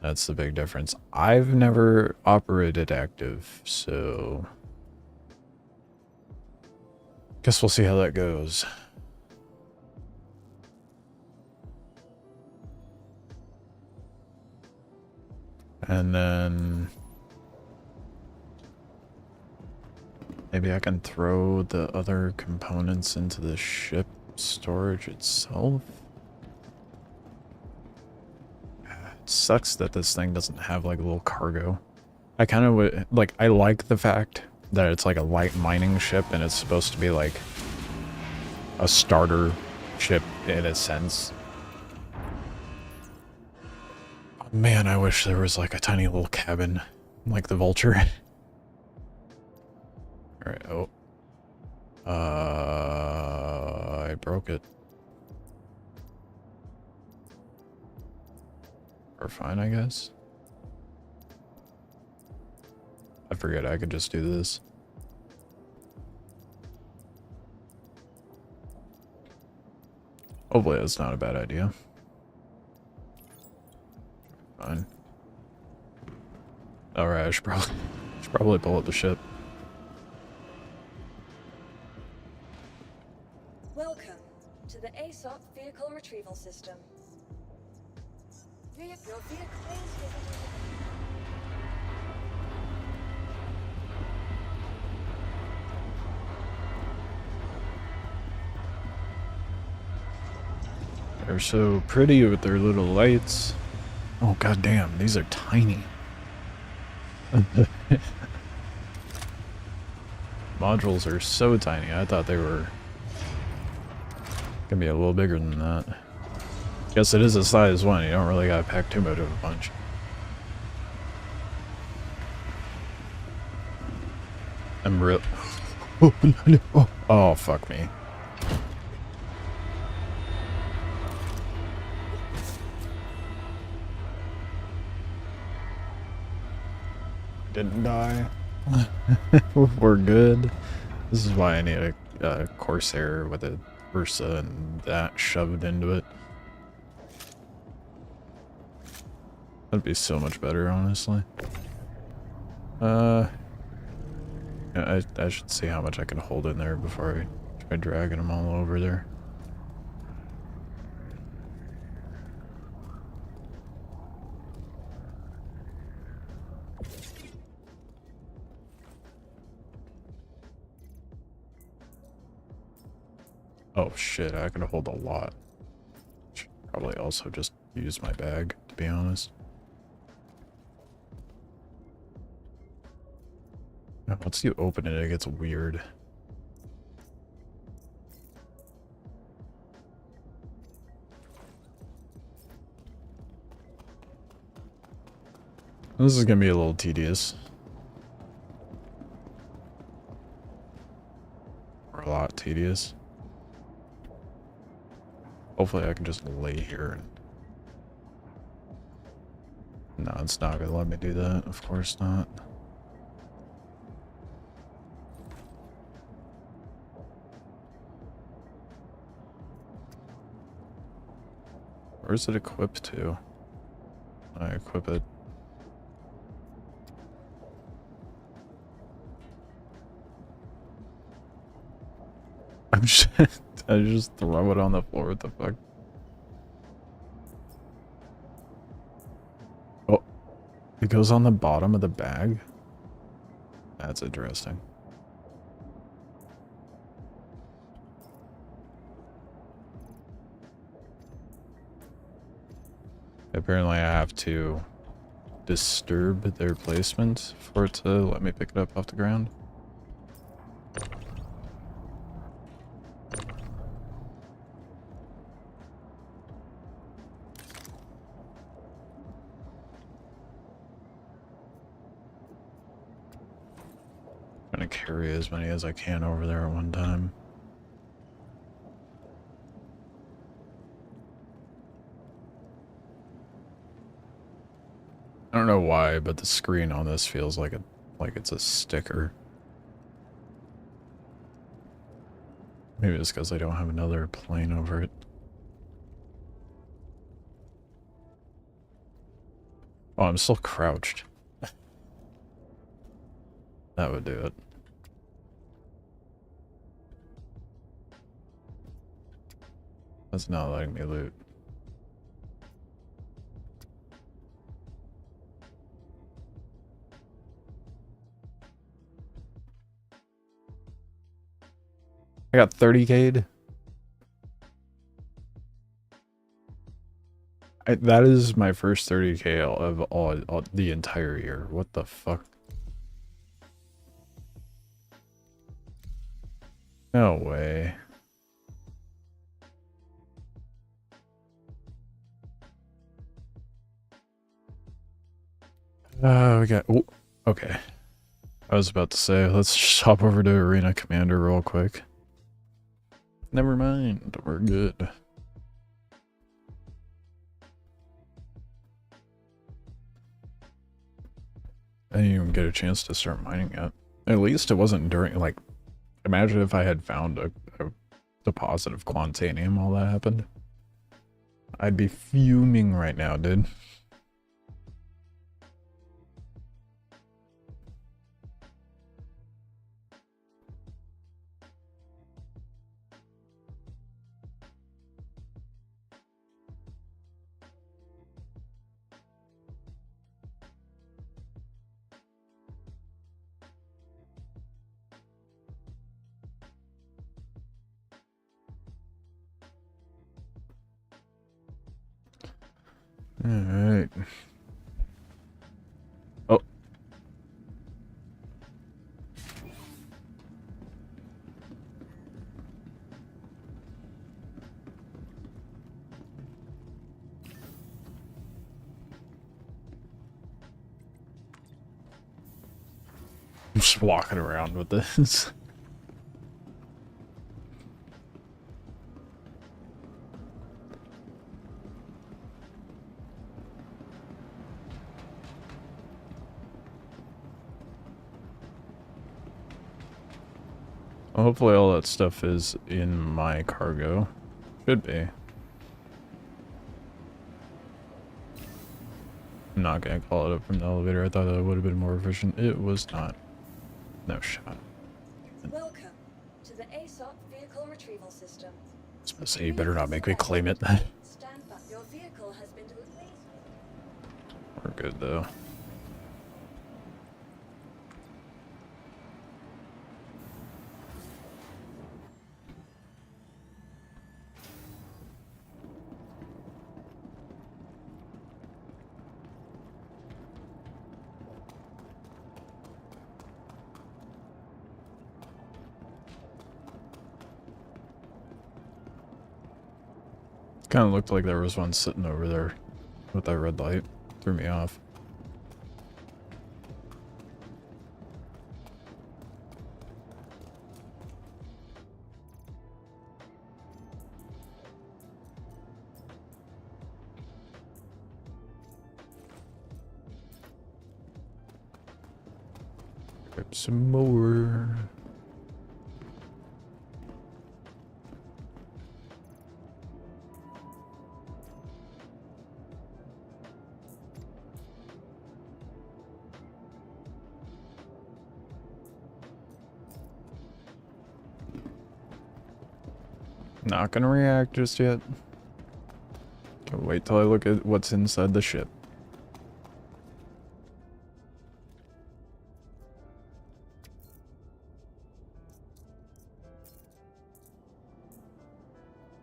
S1: That's the big difference. I've never operated active, so guess we'll see how that goes. And then maybe I can throw the other components into the ship storage itself. It sucks that this thing doesn't have like a little cargo. I kind of would like, I like the fact that it's like a light mining ship and it's supposed to be like a starter ship in a sense. Man, I wish there was like a tiny little cabin like the Vulture. Alright, oh. I broke it. We're fine, I guess. I forget I could just do this. Hopefully that's not a bad idea. Fine. Alright, I should probably pull up the ship.
S2: Welcome to the ASOP Vehicle Retrieval System. Your vehicle is visited.
S1: They're so pretty with their little lights. Oh god damn, these are tiny. Modules are so tiny. I thought they were gonna be a little bigger than that. Guess it is a size 1. You don't really gotta pack too much of a bunch. I'm real. Oh, no. Oh, fuck me. Didn't die. We're good. This is why I need a Corsair with a Ursa and that shoved into it. That'd be so much better, honestly. Yeah, I should see how much I can hold in there before I try dragging them all over there. Oh shit, I can hold a lot. Should probably also just use my bag, to be honest. Once you open it, it gets weird. This is gonna be a little tedious. Or a lot tedious. Hopefully I can just lay here and... No, it's not gonna let me do that. Of course not. Where's it equipped to? I equip it. I'm just, I just throw it on the floor. What the fuck? Oh, it goes on the bottom of the bag? That's interesting. Apparently I have to disturb their placement for it to let me pick it up off the ground. I'm gonna carry as many as I can over there at one time. I don't know why, but the screen on this feels like it's a sticker. Maybe it's because I don't have another plane over it. Oh, I'm still crouched. That would do it. That's not letting me loot. I got 30K'd. That is my first 30K of all the entire year. What the fuck? No way. We got... Oh, okay. I was about to say, let's just hop over to Arena Commander real quick. Never mind, we're good. I didn't even get a chance to start mining yet. At least it wasn't during, like... Imagine if I had found a deposit of Quantanium while that happened. I'd be fuming right now, dude. Alright. Oh. just walking around with this. Well, hopefully all that stuff is in my cargo. Should be. I'm not gonna call it up from the elevator. I thought that would have been more efficient. It was not. No shot.
S2: Welcome to the ASOP vehicle retrieval system.
S1: I was gonna say, you better not make me claim it.
S2: Stand by. Your vehicle has been delivered.
S1: We're good though. Kind of looked like there was one sitting over there with that red light. Threw me off. Grab some more. Not gonna react just yet. Gonna wait till I look at what's inside the ship.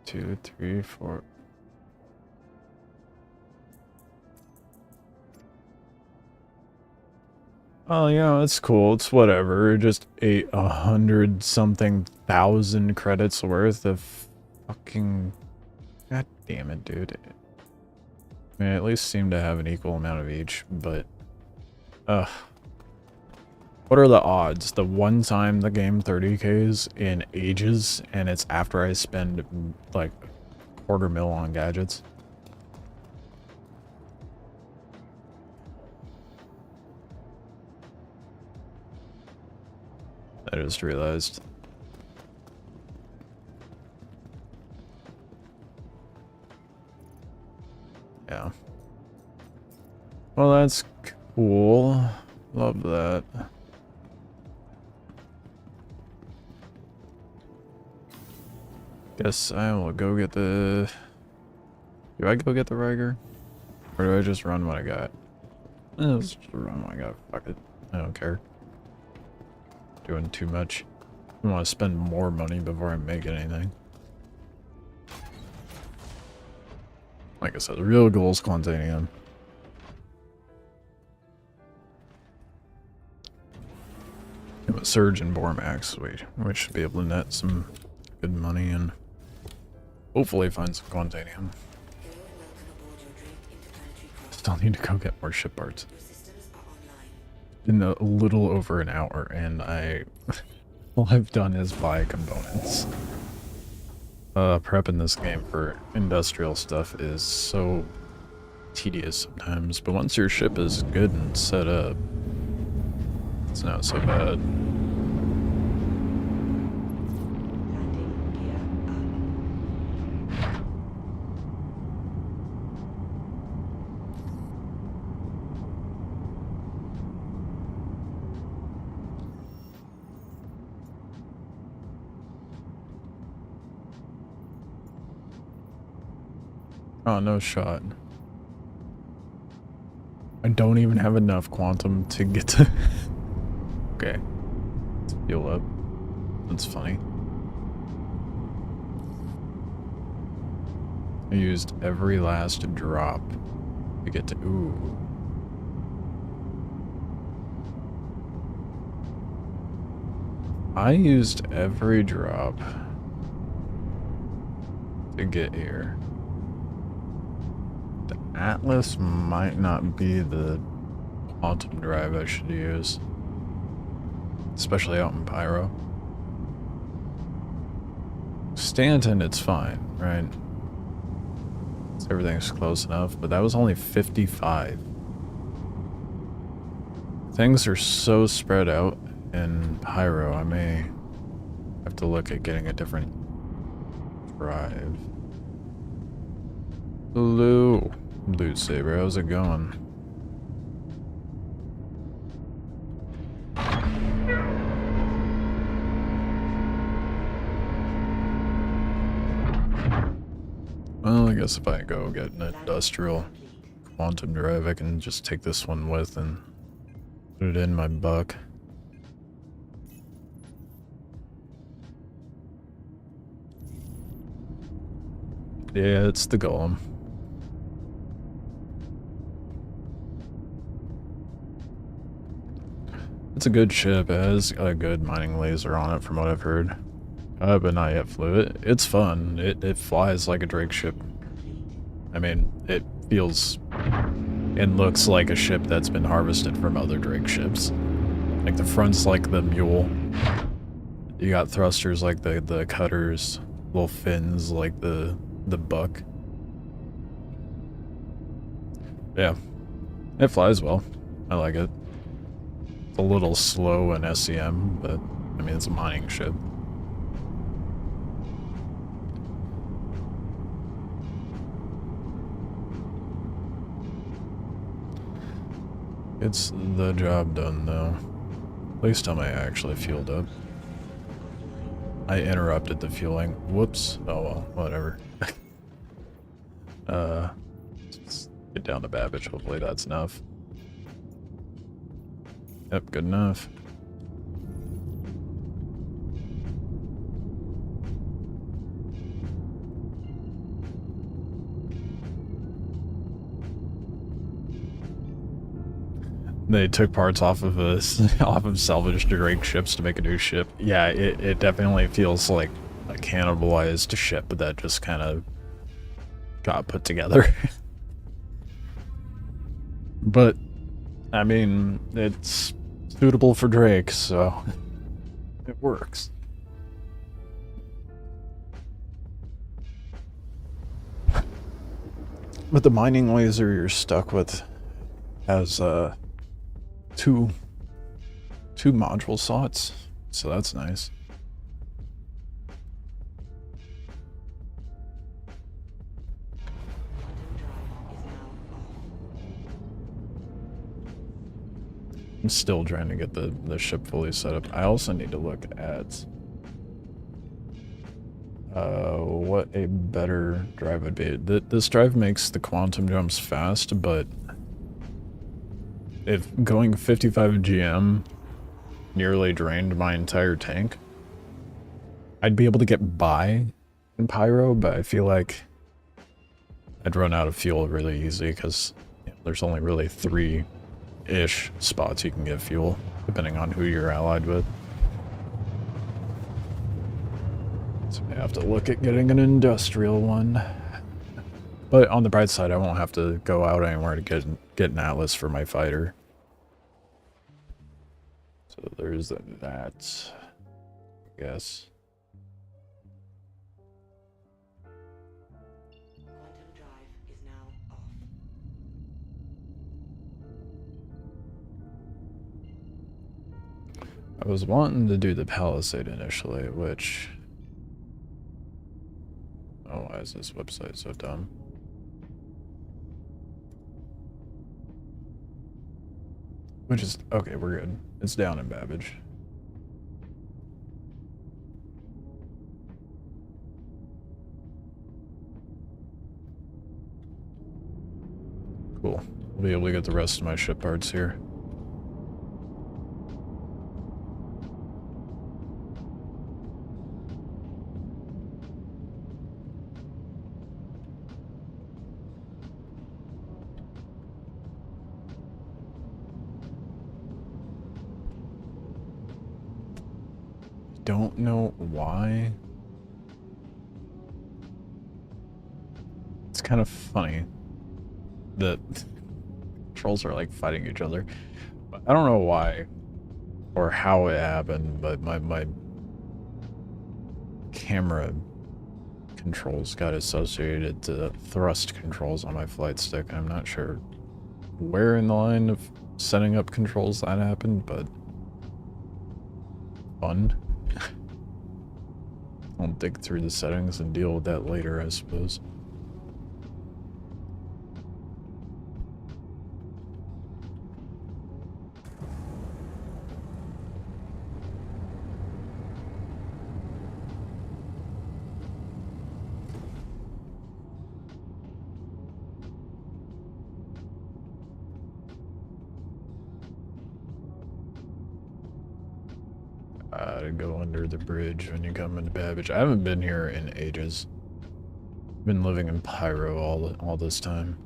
S1: Two, three, four. Oh, you know, it's cool. It's whatever. It just ate 100-something thousand credits worth of fucking... God damn it, dude. I mean, at least seem to have an equal amount of each, but... Ugh. What are the odds? The one time the game 30Ks in ages, and it's after I spend, like, $250,000 on gadgets? I just realized. Yeah. Well, that's cool. Love that. Guess I will go get the... Do I go get the Riker? Or do I just run what I got? Let's just run what I got. Fuck it. I don't care. Doing too much. I want to spend more money before I make anything. Like I said, the real goal is Quantanium. With Surge and Bormax, we should be able to net some good money and hopefully find some Quantanium. Still need to go get more ship parts. In a little over an hour, and all I've done is buy components. Prepping this game for industrial stuff is so tedious sometimes, but once your ship is good and set up, it's not so bad. Oh, no shot. I don't even have enough quantum to get to... Okay. Let's fuel up. That's funny. I used every last drop to get to... Ooh. I used every drop to get here. Atlas might not be the quantum drive I should use. especially out in Pyro. Stanton, it's fine, right? So everything's close enough, but that was only 55. Things are so spread out in Pyro, I may have to look at getting a different drive. Hello, Loot Saber, how's it going? Well, I guess if I go get an industrial quantum drive, I can just take this one with and put it in my buck. Yeah, it's the Golem. It's a good ship. It has a good mining laser on it from what I've heard. But not yet flew it. It's fun. It flies like a Drake ship. I mean, it feels and looks like a ship that's been harvested from other Drake ships. Like the front's like the mule. You got thrusters like the cutters, little fins like the buck. Yeah, it flies well. I like it. It's a little slow in SEM, but I mean it's a mining ship. It's the job done, though. At least I'm actually fueled up. I interrupted the fueling. Whoops. Oh well, whatever. Let's get down to Babbage. Hopefully that's enough. Yep, good enough. They took parts off of salvaged Drake ships to make a new ship. Yeah, it definitely feels like a cannibalized ship that just kind of got put together. But, I mean, it's suitable for Drake, so it works. But the mining laser you're stuck with has, two module slots, so that's nice. I'm still trying to get the ship fully set up. I also need to look at what a better drive would be. This drive makes the quantum jumps fast, but if going 55 GM nearly drained my entire tank, I'd be able to get by in Pyro, but I feel like I'd run out of fuel really easy because there's only really 3-ish spots you can get fuel, depending on who you're allied with. So I have to look at getting an industrial one. But on the bright side, I won't have to go out anywhere to get an Atlas for my fighter. So there's that, I guess.
S5: Quantum drive is now off.
S1: I was wanting to do the Palisade initially, which... Oh, why is this website so dumb? Which is... Okay, we're good. It's down in Babbage. Cool. I'll be able to get the rest of my ship parts here. Don't know why. It's kind of funny that trolls are like fighting each other. But I don't know why or how it happened, but my camera controls got associated to thrust controls on my flight stick. I'm not sure where in the line of setting up controls that happened, but fun. I'll dig through the settings and deal with that later, I suppose. To go under the bridge when you come into Babbage. I haven't been here in ages. Been living in Pyro all this time.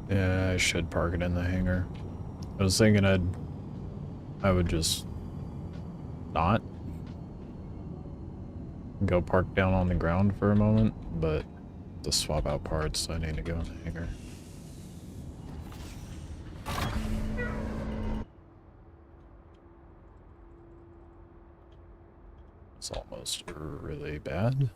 S1: Yeah, I should park it in the hangar. I was thinking I would just not go park down on the ground for a moment, but to swap out parts, so I need to go in the hangar. It's almost really bad.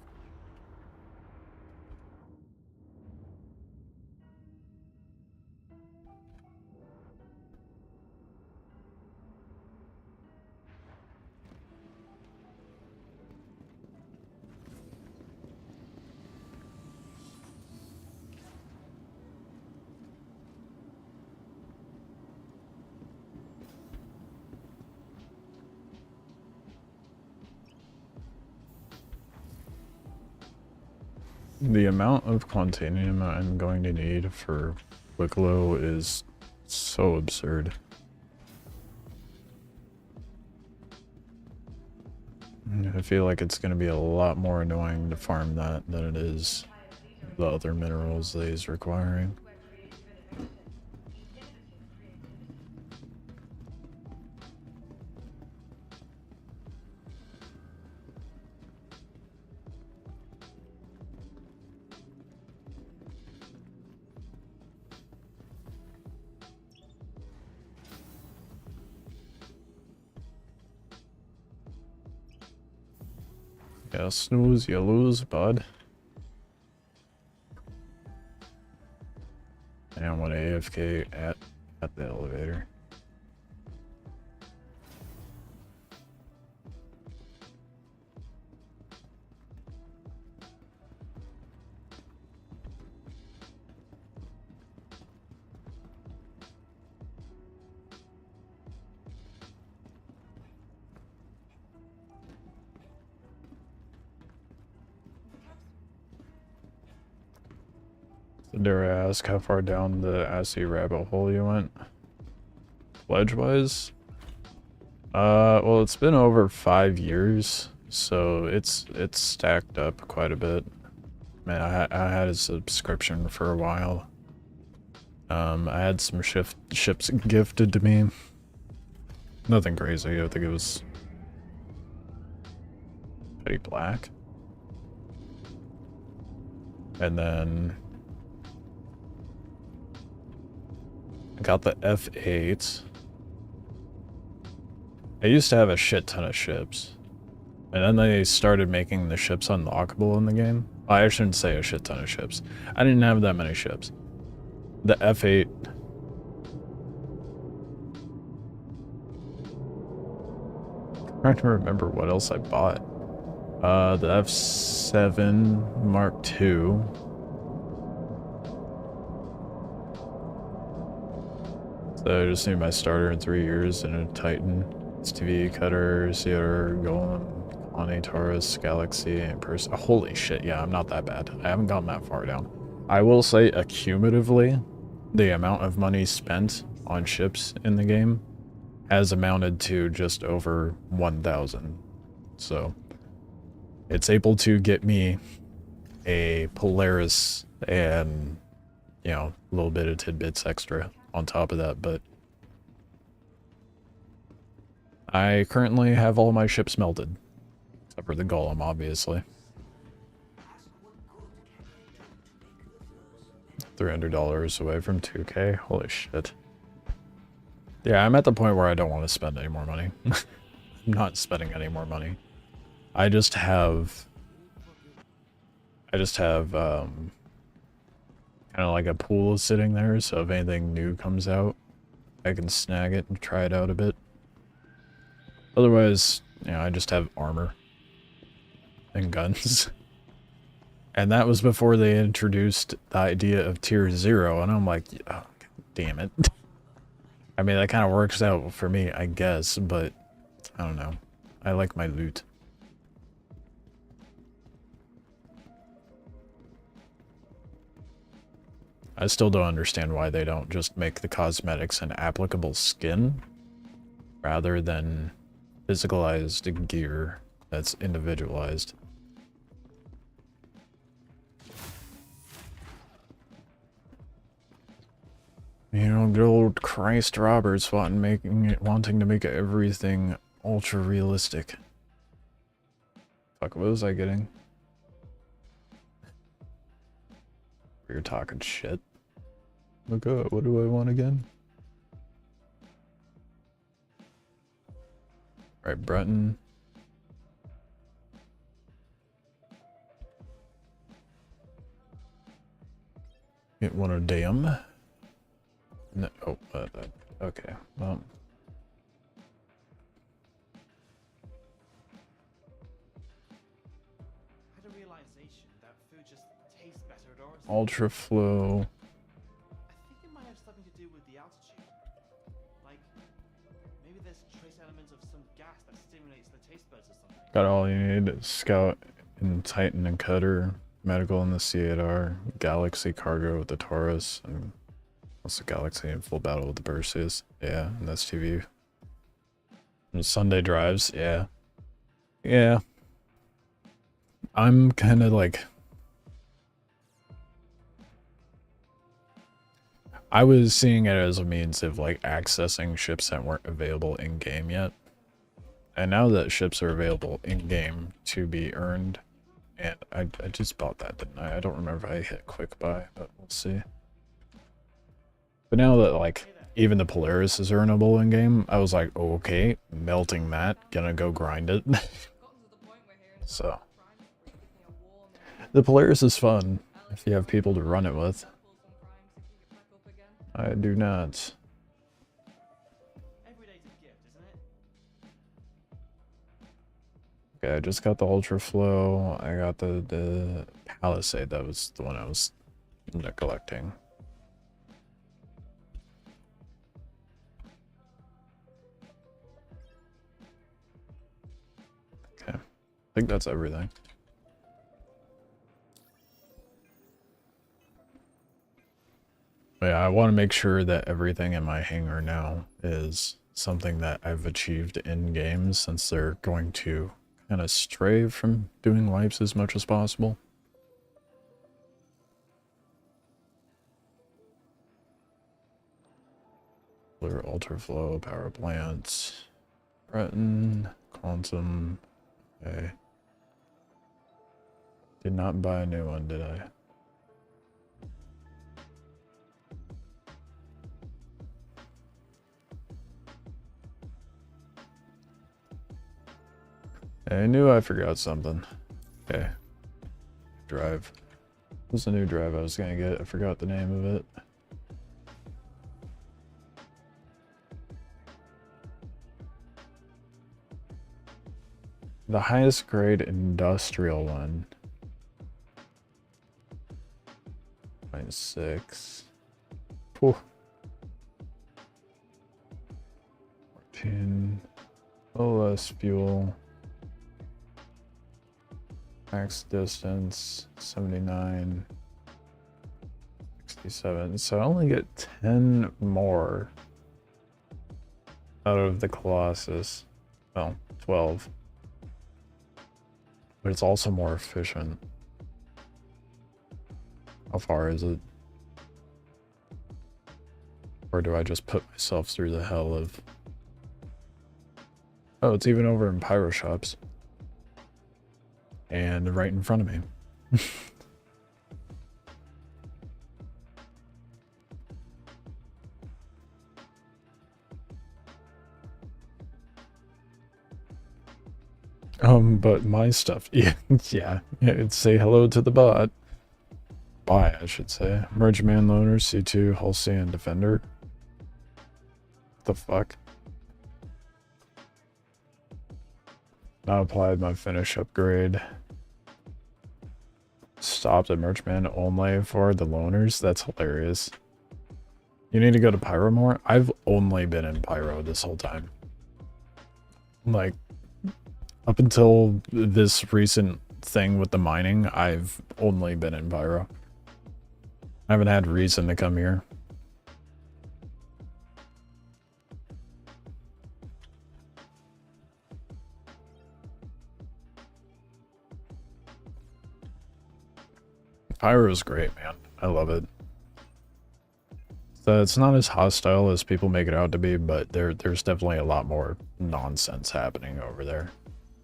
S1: The amount of quantanium I'm going to need for Wicklow is so absurd. I feel like it's going to be a lot more annoying to farm that than it is the other minerals that he's requiring. Yeah, snooze, you lose, bud. And I want AFK at the elevator. So dare I ask how far down the assy rabbit hole you went? Pledge-wise? Well, it's been over 5 years, so it's stacked up quite a bit. Man, I had a subscription for a while. I had some ships gifted to me. Nothing crazy. I think it was Petty Black. And then I got the F8. I used to have a shit ton of ships. And then they started making the ships unlockable in the game. I shouldn't say a shit ton of ships. I didn't have that many ships. The F8. I'm trying to remember what else I bought. The F7 Mark II. So I just need my starter in 3 years and a Titan. It's TV Cutter, Seater, Golem, Ani, Taurus, Galaxy, and Person. Holy shit, yeah, I'm not that bad. I haven't gone that far down. I will say, accumulatively, the amount of money spent on ships in the game has amounted to just over 1,000. So it's able to get me a Polaris and, you know, a little bit of tidbits extra on top of that, but I currently have all my ships melted. Except for the Golem, obviously. $300 away from 2K. Holy shit. Yeah, I'm at the point where I don't want to spend any more money. I'm not spending any more money. I just have kind of like a pool sitting there, so if anything new comes out, I can snag it and try it out a bit. Otherwise, you know, I just have armor and guns. And that was before they introduced the idea of tier 0, and I'm like, oh, damn it. I mean, that kind of works out for me, I guess, but I don't know. I like my loot. I still don't understand why they don't just make the cosmetics an applicable skin rather than physicalized gear that's individualized. You know, good old Christ Roberts wanting to make everything ultra realistic. Fuck, what was I getting? You're talking shit. Look up, what do I want again? Right, Breton. Get one of them. No, oh, okay, well.
S6: I had a realization that food just tastes better at Origin.
S1: Ultra flow.
S6: I think it might have something to do with the altitude. Like, maybe there's trace elements of some gas that stimulates the taste buds or something.
S1: Got all you need. Scout in Titan and Cutter. Medical in the C8R. Galaxy cargo with the Taurus. And also Galaxy in full battle with the Perseus. Yeah, and that's TV. And Sunday drives, yeah. Yeah. I'm kind of like... I was seeing it as a means of like accessing ships that weren't available in-game yet. And now that ships are available in-game to be earned, and I just bought that, didn't I? I don't remember if I hit quick buy, but we'll see. But now that like even the Polaris is earnable in-game, I was like, oh, okay, melting that, gonna go grind it. So the Polaris is fun if you have people to run it with. I do not.
S6: Every day's a gift, isn't it?
S1: Okay, I just got the Ultra Flow. I got the Palisade. That was the one I was neglecting. Okay, I think that's everything. Yeah, I want to make sure that everything in my hangar now is something that I've achieved in games, since they're going to kind of stray from doing wipes as much as possible. Ultra Flow, power plants, Breton, quantum. Okay. Did not buy a new one, did I? I knew I forgot something. Okay. Drive. What's the new drive I was gonna get? I forgot the name of it. The highest grade industrial one. -6. Whew. 14. A little less fuel. Max distance 79. 67. So I only get 10 more out of the Colossus. Well, 12. But it's also more efficient. How far is it? Or do I just put myself through the hell of... Oh, it's even over in Pyro Shops. And right in front of me. But my stuff, yeah, it'd say hello to the bot. Bye, I should say. Merge Man Loner, C2, Halcyon Defender. What the fuck? Not applied my finish upgrade. Stopped at Merchman only for the loners? That's hilarious. You need to go to Pyro more? I've only been in Pyro this whole time. Like, up until this recent thing with the mining, I've only been in Pyro. I haven't had reason to come here. Pyro is great, man. I love it. So it's not as hostile as people make it out to be, but there's definitely a lot more nonsense happening over there.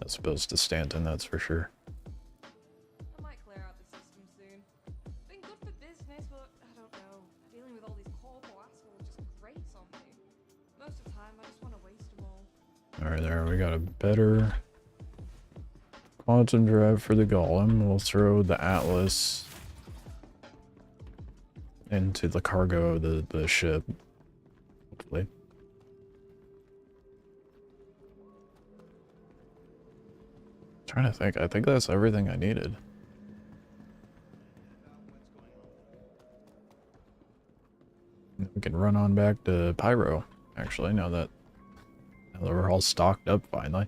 S1: As opposed to Stanton, that's for sure.
S7: I might clear out the system soon. Been good for business, but I don't know. Dealing with all these corpo assholes just grates on me. Most of the time, I just want to waste them all.
S1: Alright, there, we got a better quantum drive for the golem. We'll throw the Atlas into the cargo of the ship. Hopefully. Trying to think. I think that's everything I needed. We can run on back to Pyro, actually, now that we're all stocked up finally.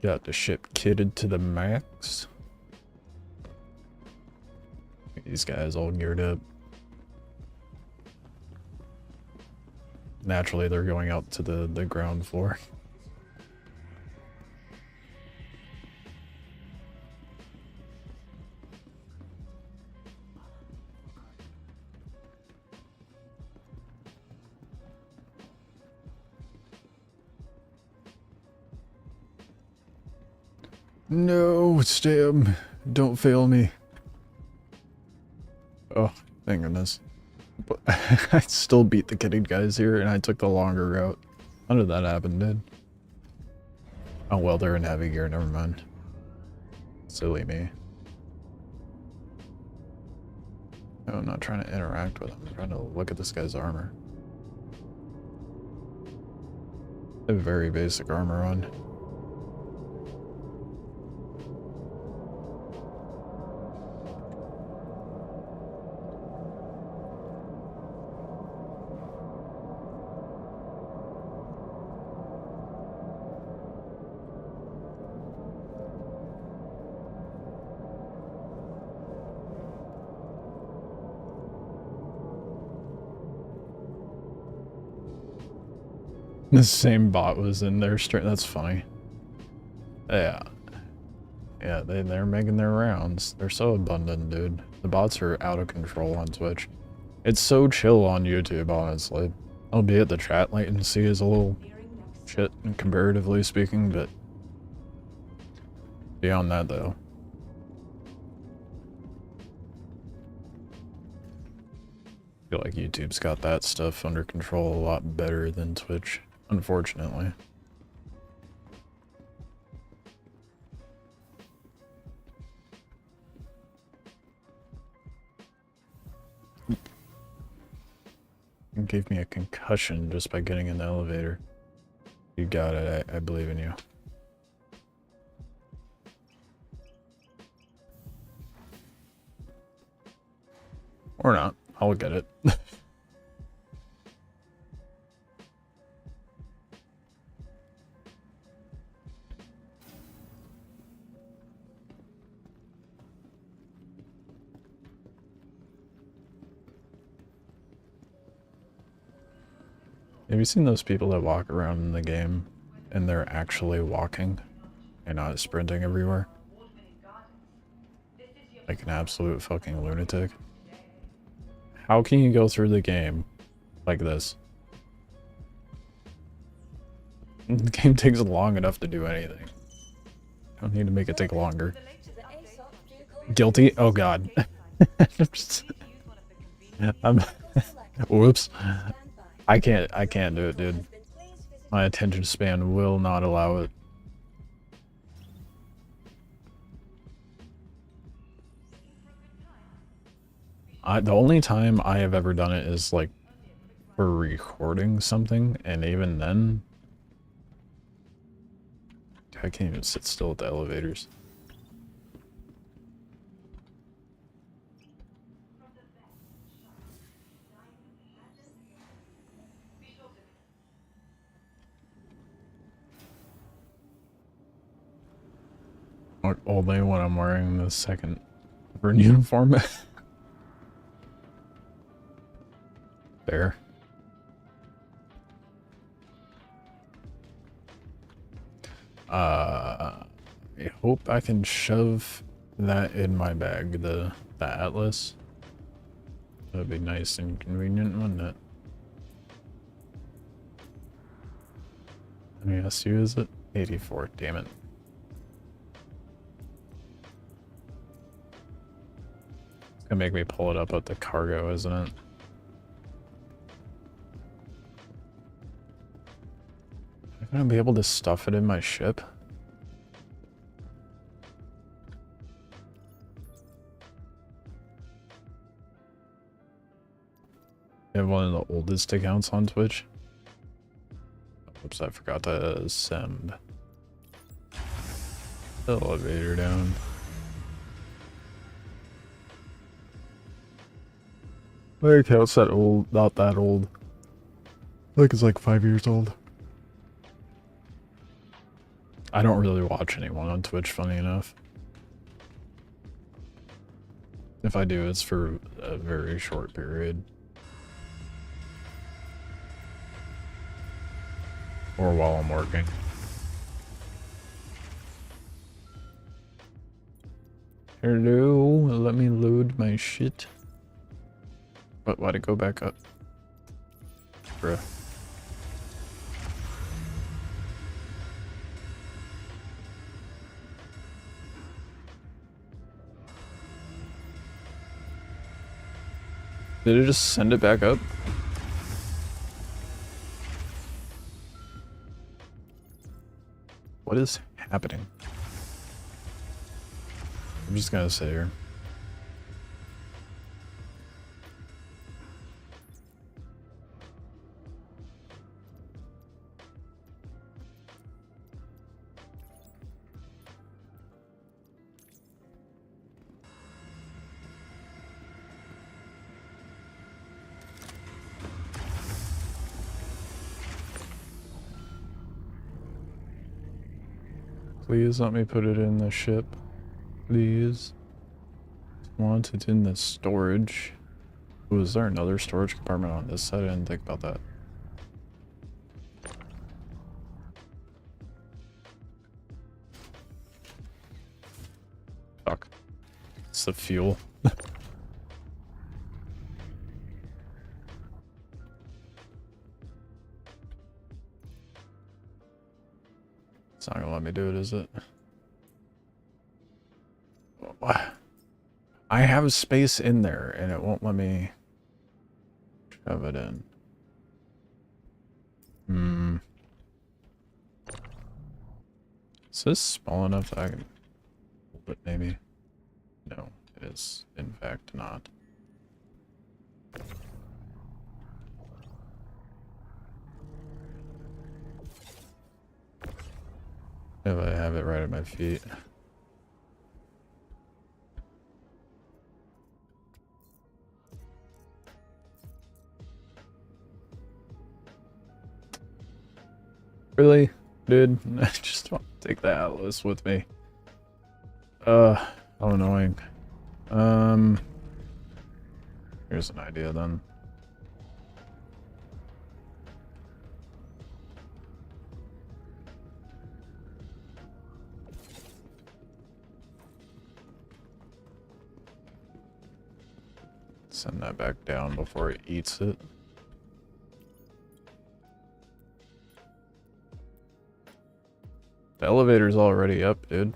S1: Got the ship kitted to the max. These guys all geared up. Naturally, they're going out to the ground floor. No, Stam, don't fail me. Oh, thank goodness. But I still beat the kitted guys here, and I took the longer route. How did that happen, dude? Oh, well, they're in heavy gear, never mind. Silly me. No, I'm not trying to interact with him. I'm trying to look at this guy's armor. They have very basic armor on. The same bot was in there straight. That's funny. Yeah. Yeah, they're making their rounds. They're so abundant, dude. The bots are out of control on Twitch. It's so chill on YouTube, honestly. Albeit the chat latency is a little shit, comparatively speaking, but beyond that, though. I feel like YouTube's got that stuff under control a lot better than Twitch, unfortunately. It gave me a concussion just by getting in the elevator. You got it, I believe in you. Or not, I'll get it. Have you seen those people that walk around in the game and they're actually walking and not sprinting everywhere? Like an absolute fucking lunatic. How can you go through the game like this? The game takes long enough to do anything. I don't need to make it take longer. Guilty? Oh god. I'm whoops. I can't do it, dude. My attention span will not allow it. The only time I have ever done it is like for recording something, and even then I can't even sit still at the elevators. Only when I'm wearing the second burn uniform. There. I hope I can shove that in my bag, the atlas. That'd be nice and convenient, wouldn't it? How many SU is it? 84, damn it. It's gonna make me pull it up at the cargo, isn't it? Am I gonna be able to stuff it in my ship? I have one of the oldest accounts on Twitch. Oops, I forgot to send the elevator down. My account's that old, not that old. I think it's like 5 years old. I don't really watch anyone on Twitch, funny enough. If I do, it's for a very short period. Or while I'm working. Hello, let me load my shit. But why'd it go back up? Bruh. Did it just send it back up? What is happening? I'm just gonna sit here. Please let me put it in the ship. Please. Want it in the storage. Ooh, is there another storage compartment on this side? I didn't think about that. Fuck. It's the fuel. It's not gonna let me do it, is it? I have space in there and it won't let me shove it in. Is this small enough that I can hold it maybe? No, it is in fact not. If I have it right at my feet. Really? Dude, I just want to take the Atlas with me. How annoying. Here's an idea then. Send that back down before it eats it. The elevator's already up, dude.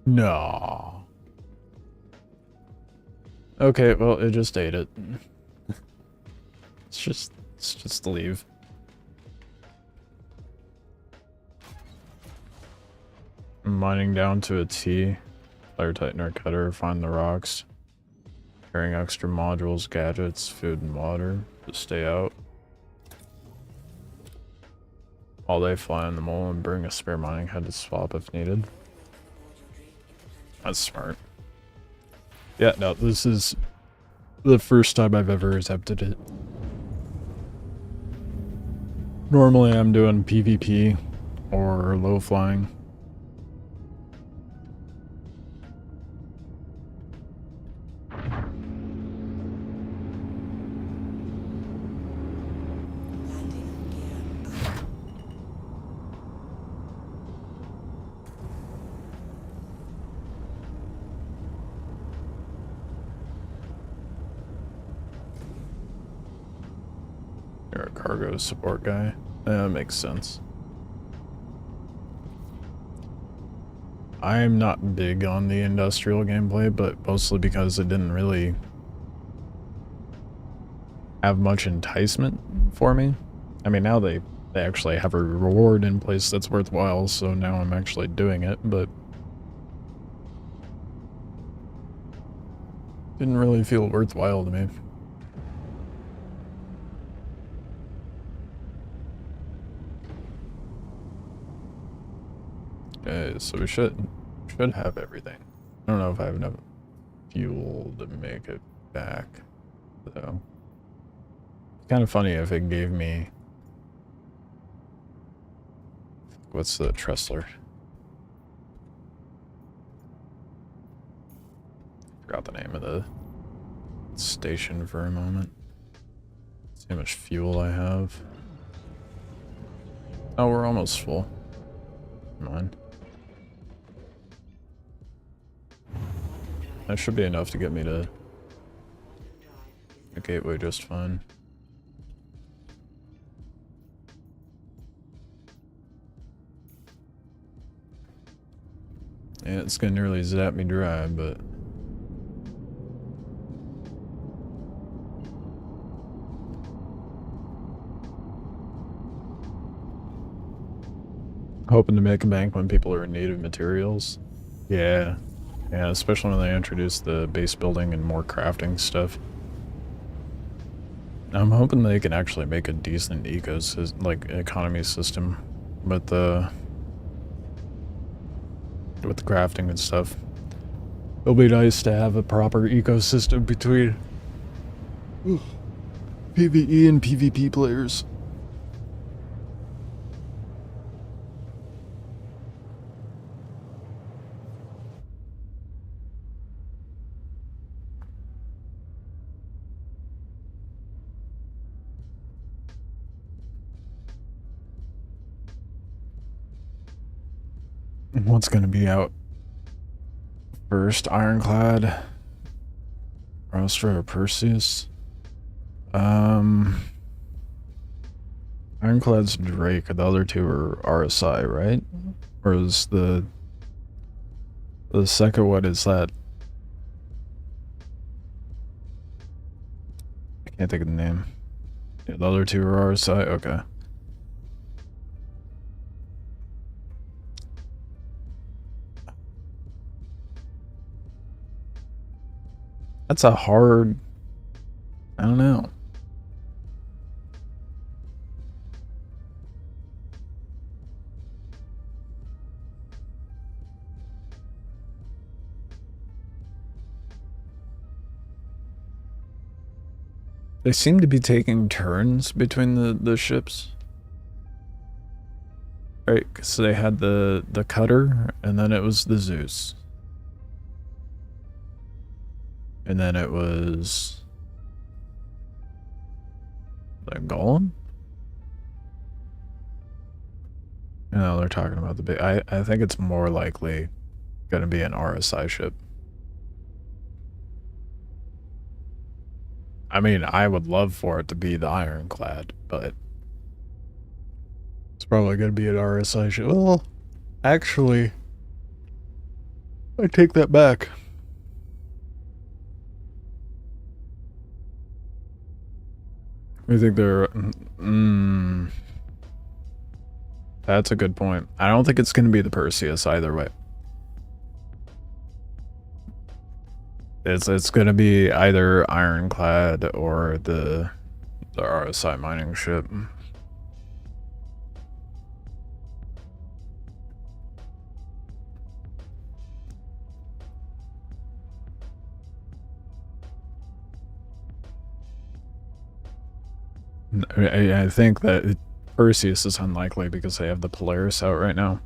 S1: No. Okay, well, it just ate it. Let's just leave. Mining down to a T. Player tightener cutter, find the rocks. Carrying extra modules, gadgets, food and water. Just stay out. While they fly on the mole and bring a spare mining head to swap if needed. That's smart. Yeah, no, this is the first time I've ever attempted it. Normally I'm doing PvP or low flying. You're a cargo support guy. That makes sense. I'm not big on the industrial gameplay, but mostly because it didn't really have much enticement for me. I mean, now they actually have a reward in place that's worthwhile, so now I'm actually doing it, but didn't really feel worthwhile to me. Okay, so we should have everything. I don't know if I have enough fuel to make it back, though. It's kind of funny if it gave me... What's the Tressler? Forgot the name of the station for a moment. See how much fuel I have. Oh, we're almost full. Come on. That should be enough to get me to the gateway just fine. Yeah, it's gonna nearly zap me dry, but... Hoping to make a bank when people are in need of materials. Yeah. Yeah, especially when they introduce the base building and more crafting stuff. I'm hoping they can actually make a decent economy system with the crafting and stuff. It'll be nice to have a proper ecosystem between PvE and PvP players. What's gonna be out first? Ironclad, Rostra, or Perseus? Ironclad's Drake. The other two are RSI, right? Or is the second one is that? I can't think of the name. Yeah, the other two are RSI. Okay. That's a hard... I don't know. They seem to be taking turns between the ships. Right, so they had the cutter, and then it was the Zeus. And then it was... the Golem? No, they're talking about the big. I think it's more likely going to be an RSI ship. I mean, I would love for it to be the Ironclad, but it's probably going to be an RSI ship. Well, actually, I take that back. I think they're... That's a good point. I don't think it's going to be the Perseus either way. It's going to be either Ironclad or the RSI mining ship. I think that Perseus is unlikely because they have the Polaris out right now.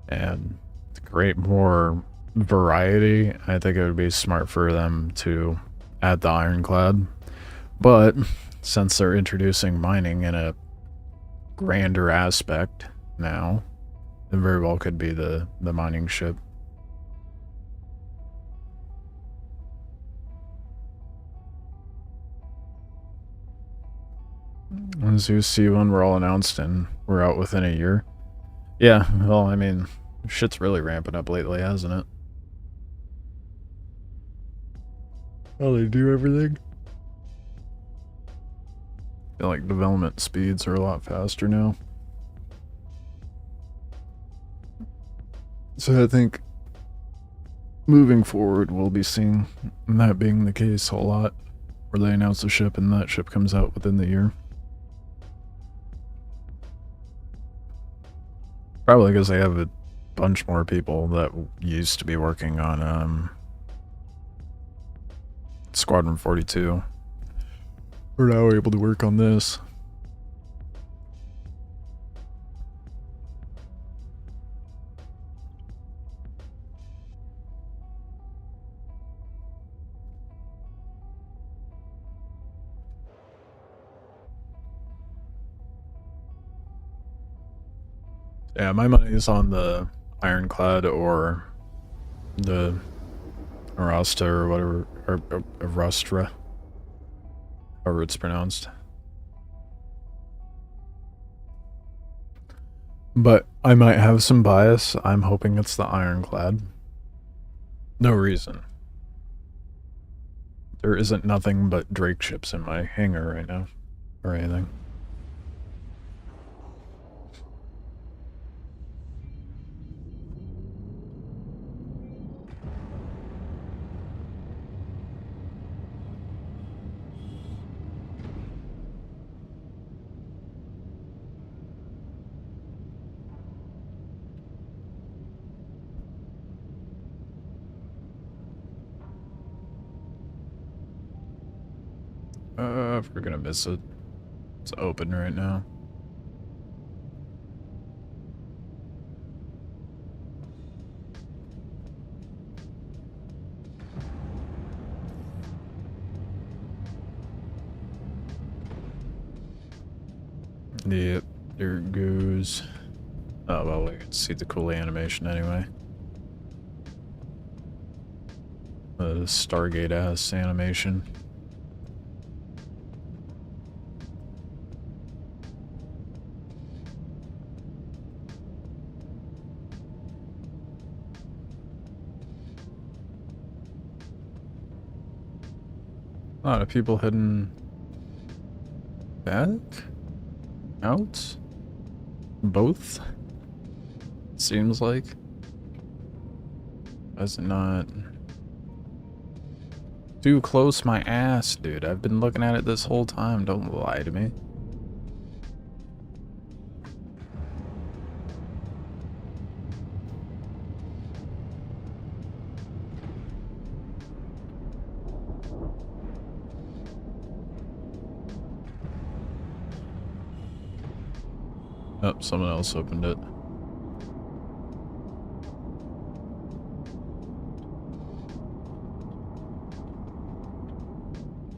S1: And to create more variety, I think it would be smart for them to add the Ironclad. But since they're introducing mining in a grander aspect now, it very well could be the mining ship. Zeus C1 were all announced and we're out within a year. Yeah, well, I mean, shit's really ramping up lately, hasn't it? How they do everything? I feel like development speeds are a lot faster now. So I think moving forward, we'll be seeing that being the case a lot, where they announce a ship and that ship comes out within the year. Probably because they have a bunch more people that used to be working on Squadron 42. We're now able to work on this. Yeah, my money is on the Ironclad or the Arasta or whatever, or Arustra, however it's pronounced. But I might have some bias. I'm hoping it's the Ironclad. No reason. There isn't nothing but Drake ships in my hangar right now, or anything. If we're gonna miss it, it's open right now. Yep, there it goes. Oh, well, we can see the cool animation anyway. The Stargate-ass animation. A lot of people heading back? Out? Both? Seems like. Does it not? Too close my ass, dude. I've been looking at it this whole time. Don't lie to me. Oh, someone else opened it.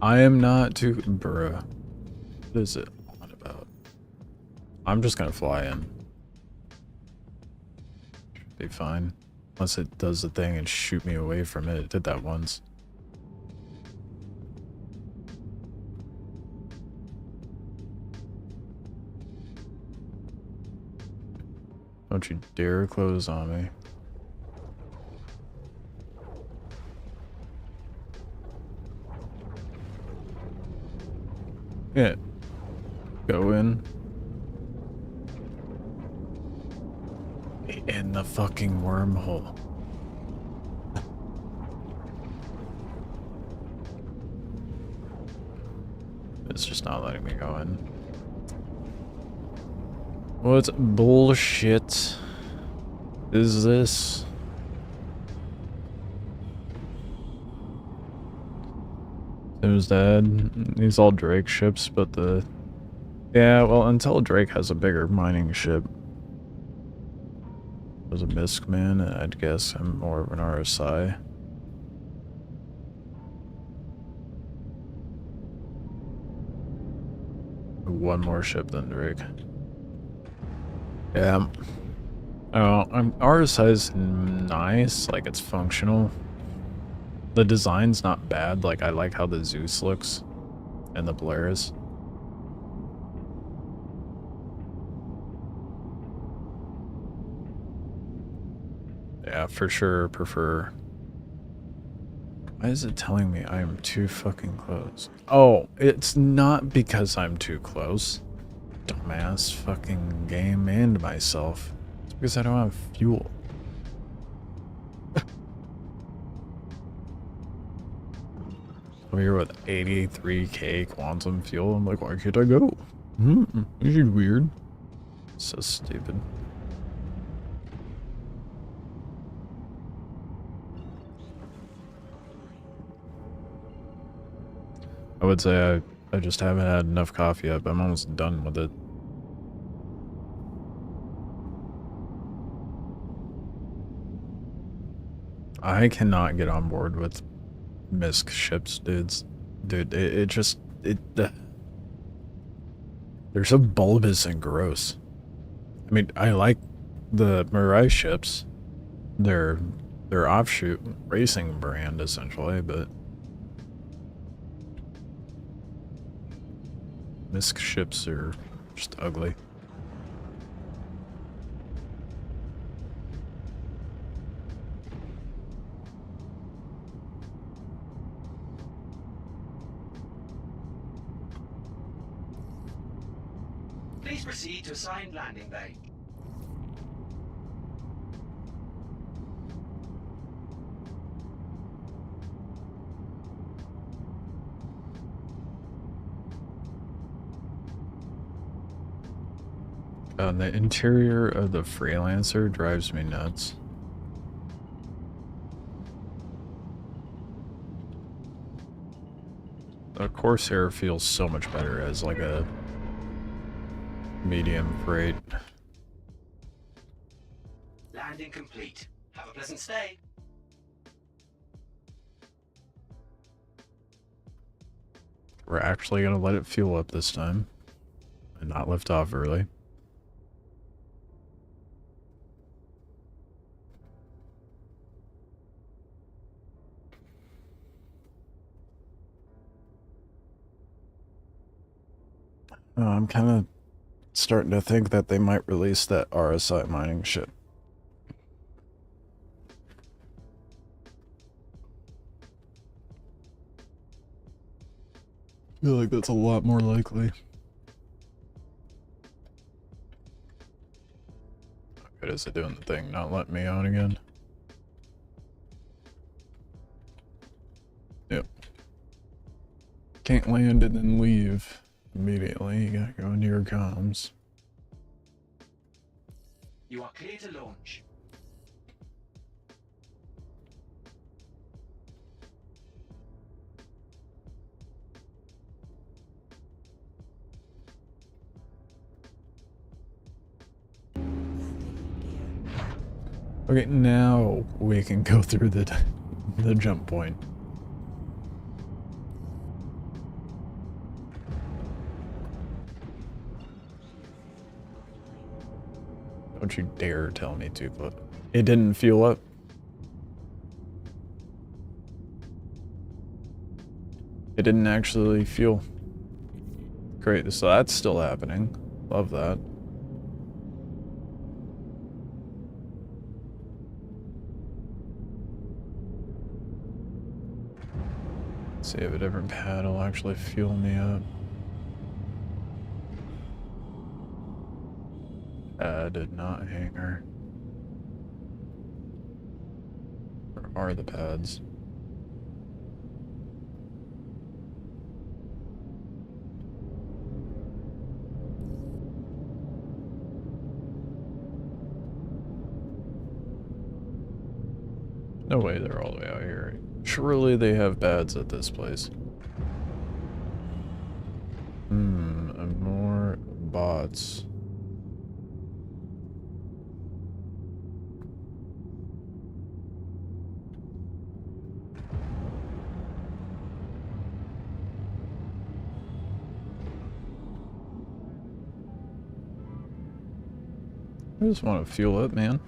S1: I am not too... Bruh. What is it all about? I'm just gonna fly in. Be fine. Unless it does the thing and shoot me away from it. It did that once. Don't you dare close on me. Yeah. Go in. In the fucking wormhole. It's just not letting me go in. What bullshit is this? Tim's dead. These all Drake ships, but the... Yeah, well, until Drake has a bigger mining ship. Was a Misk man, I'd guess I'm more of an RSI. One more ship than Drake. Yeah. Oh, RSI's nice, like it's functional. The design's not bad, like I like how the Zeus looks and the Polaris. Yeah, for sure prefer. Why is it telling me I am too fucking close? Oh, it's not because I'm too close. Dumbass fucking game and myself. It's because I don't have fuel. I'm here with 83k quantum fuel. I'm like, why can't I go? This is weird. So stupid. I would say I just haven't had enough coffee yet, but I'm almost done with it. I cannot get on board with Misk ships, dudes. Dude, it just... they're so bulbous and gross. I mean, I like the Mirai ships. They're offshoot racing brand, essentially, but... Misk ships are just ugly.
S3: Please proceed to assigned landing bay.
S1: The interior of the Freelancer drives me nuts. The Corsair feels so much better as like a medium freight.
S3: Landing complete. Have a pleasant stay.
S1: We're actually gonna let it fuel up this time and not lift off early. I'm kind of starting to think that they might release that RSI mining ship. I feel like that's a lot more likely. How good is it doing the thing? Not letting me on again? Yep. Can't land and then leave immediately. You gotta go into your comms.
S3: You are clear to launch.
S1: Okay, now we can go through the jump point. Don't you dare tell me to, but It didn't fuel up. It didn't actually fuel. Great, so that's still happening. Love that. Let's see if a different pad will actually fuel me up. Did not hangar. Where are the pads? No way they're all the way out here. Surely they have pads at this place. More bots. I just want to fuel up, man.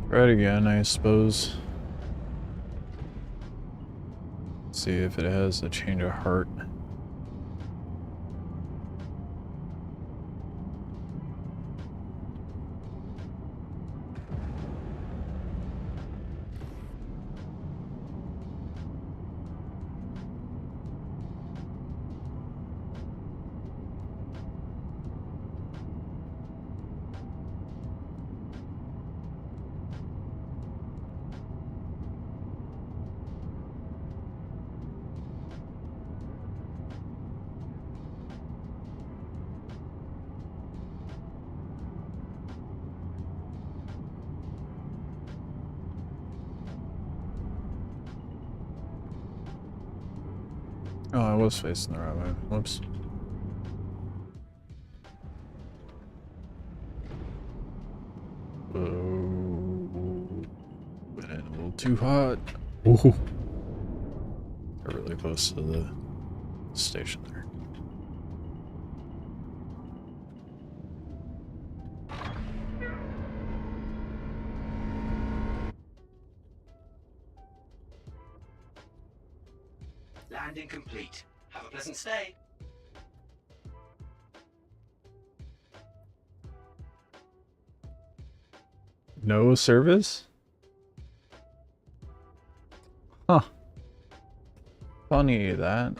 S1: Try it again, I suppose. See if it has a change of heart. Oh, I was facing the right way. Whoops. Oh, went in a little too hot. Ooh. They're really close to the station there.
S3: Landing complete. Have a pleasant stay.
S1: No service? Huh. Funny that.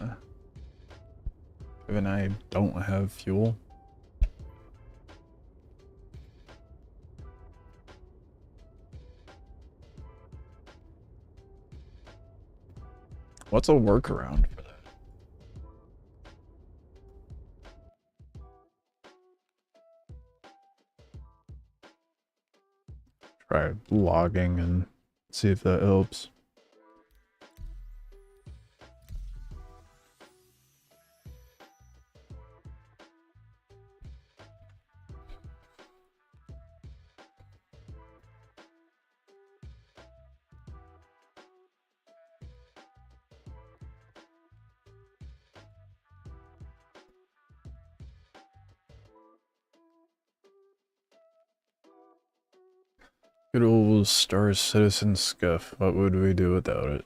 S1: Given I don't have fuel. What's a workaround for that? Try logging and see if that helps. Good old Star Citizen scuff. What would we do without it?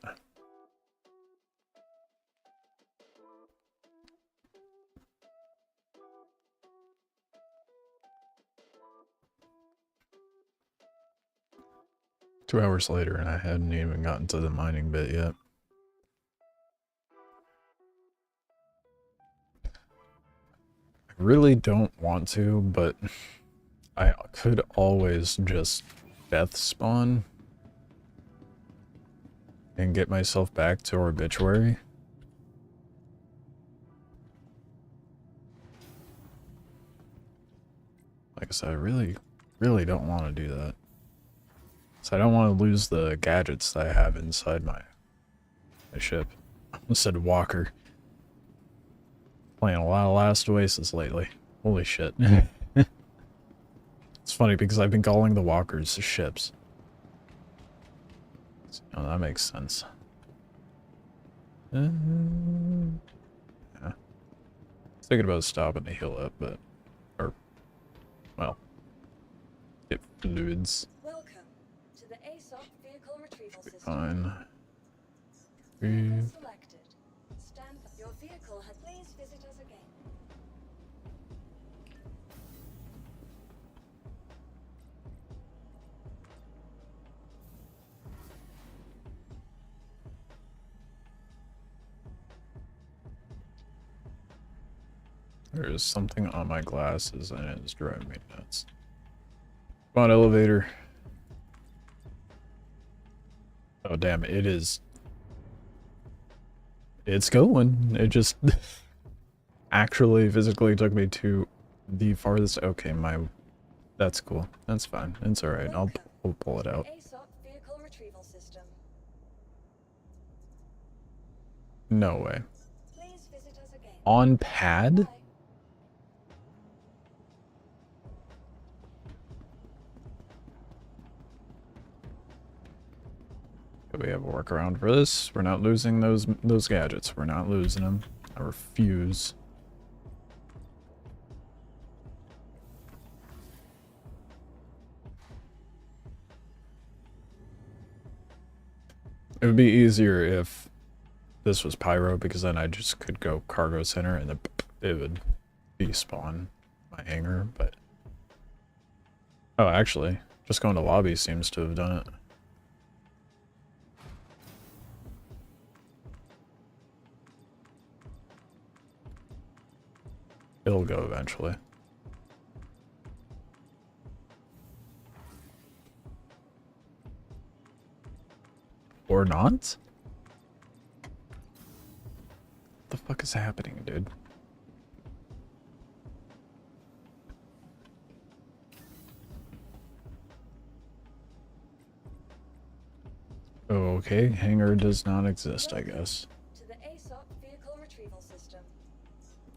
S1: Two hours later and I hadn't even gotten to the mining bit yet. I really don't want to, but I could always just death spawn and get myself back to Obituary. Like I said, I really don't want to do that. So I don't want to lose the gadgets that I have inside my ship. I almost said walker. Playing a lot of Last Oasis lately. Holy shit. It's funny because I've been calling the walkers ships. Oh, that makes sense. Yeah. I was thinking about stopping to heal up, but... Or... Well... Get fluids.
S2: Welcome to the ASOP vehicle retrieval system.
S1: Fine.
S2: Vehicle selected. Stand by. Your vehicle has. Please visit us again.
S1: There's something on my glasses and it's driving me nuts. Come on, elevator. Oh, damn, it is. It's going. It just actually physically took me to the farthest. Okay, that's cool. That's fine. It's alright. We'll pull it out.
S2: ASOP vehicle retrieval system.
S1: No way.
S2: Please visit us again.
S1: On pad?
S2: Bye.
S1: We have a workaround for this. We're not losing those gadgets. We're not losing them. I refuse. It would be easier if this was Pyro, because then I just could go cargo center and then it would despawn my hangar, but... Oh, actually, just going to lobby seems to have done it. It'll go eventually. Or not? What the fuck is happening, dude? Okay, hangar does not exist, I guess.
S2: To the ASOP vehicle retrieval system.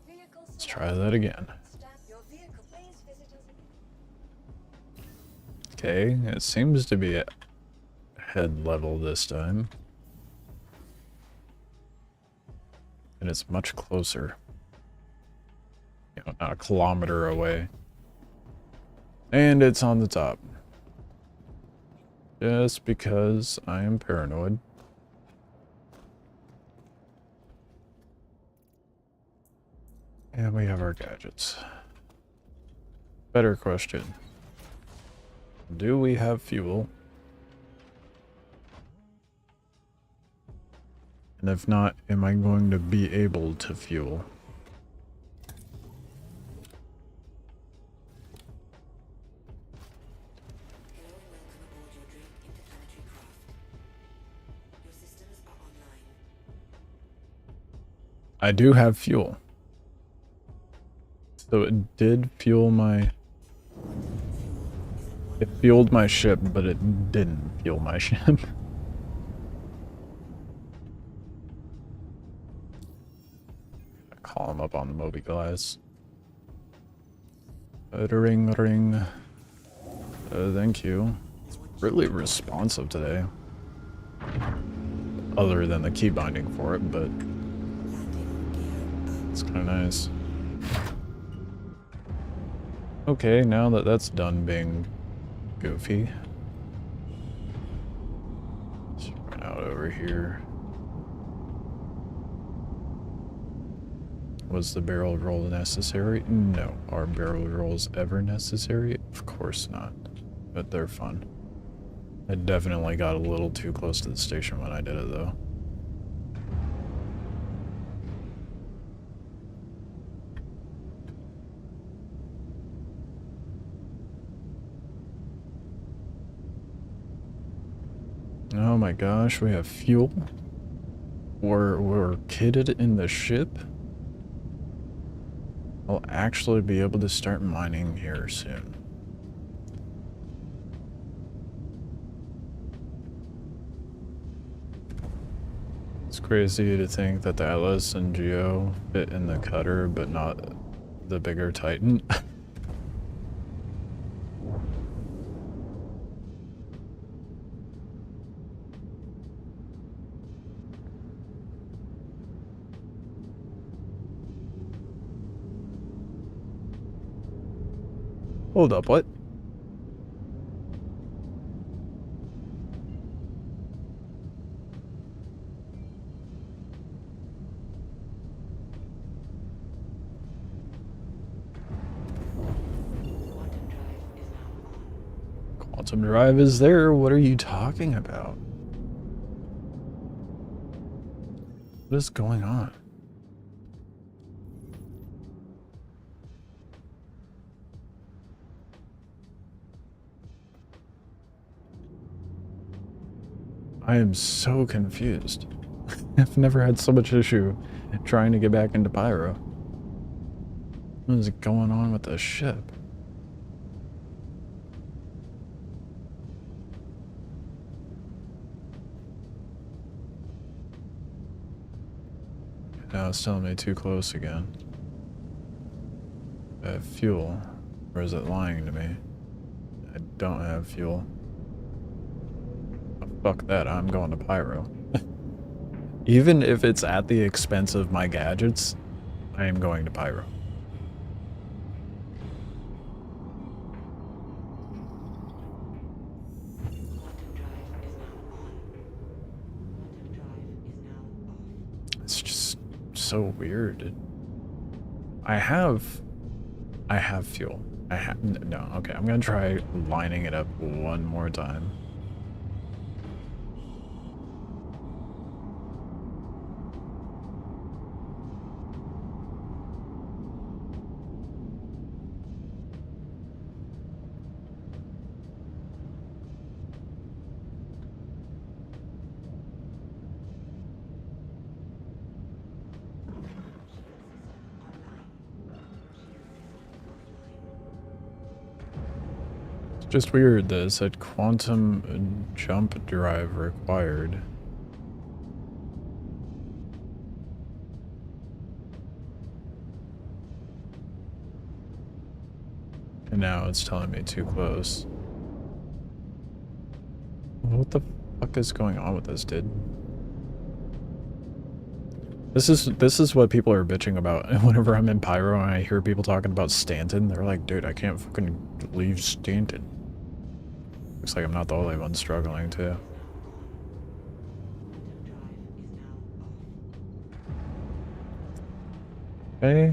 S2: Vehicle
S1: Let's try that again.
S2: Your vehicle. Please visit us.
S1: Okay, it seems to be at head level this time. And it's much closer. You know, not a kilometer away. And it's on the top. Just because I am paranoid. And we have our gadgets. Better question. Do we have fuel? And if not, am I going to be able to fuel?
S5: Hello and welcome aboard your Drake interplanetary craft. Your systems are online.
S1: I do have fuel. So it did fuel my... It fueled my ship, but it didn't fuel my ship. I call him up on the Moby Glass. Ring, ring. Thank you. It's really responsive today. Other than the key binding for it, but it's kind of nice. Okay, now that that's done being goofy. Let's run out over here. Was the barrel roll necessary? No. Are barrel rolls ever necessary? Of course not. But they're fun. I definitely got a little too close to the station when I did it, though. Oh my gosh, we have fuel. We're kitted in the ship. I'll actually be able to start mining here soon. It's crazy to think that the Atlas and Geo fit in the cutter, but not the bigger Titan. Hold up, what? Quantum drive is there. What are you talking about? What is going on? I am so confused. I've never had so much issue trying to get back into Pyro. What is going on with the ship? Now it's telling me too close again. I have fuel. Or is it lying to me? I don't have fuel. Oh, fuck that, I'm going to Pyro. Even if it's at the expense of my gadgets, I am going to Pyro. It's just so weird. I have fuel. No, okay, I'm gonna try lining it up one more time. Just weird that it said quantum jump drive required. And now it's telling me too close. What the fuck is going on with this, dude? This is what people are bitching about whenever I'm in Pyro and I hear people talking about Stanton. They're like, dude, I can't fucking leave Stanton. Looks like I'm not the only one struggling too. Okay,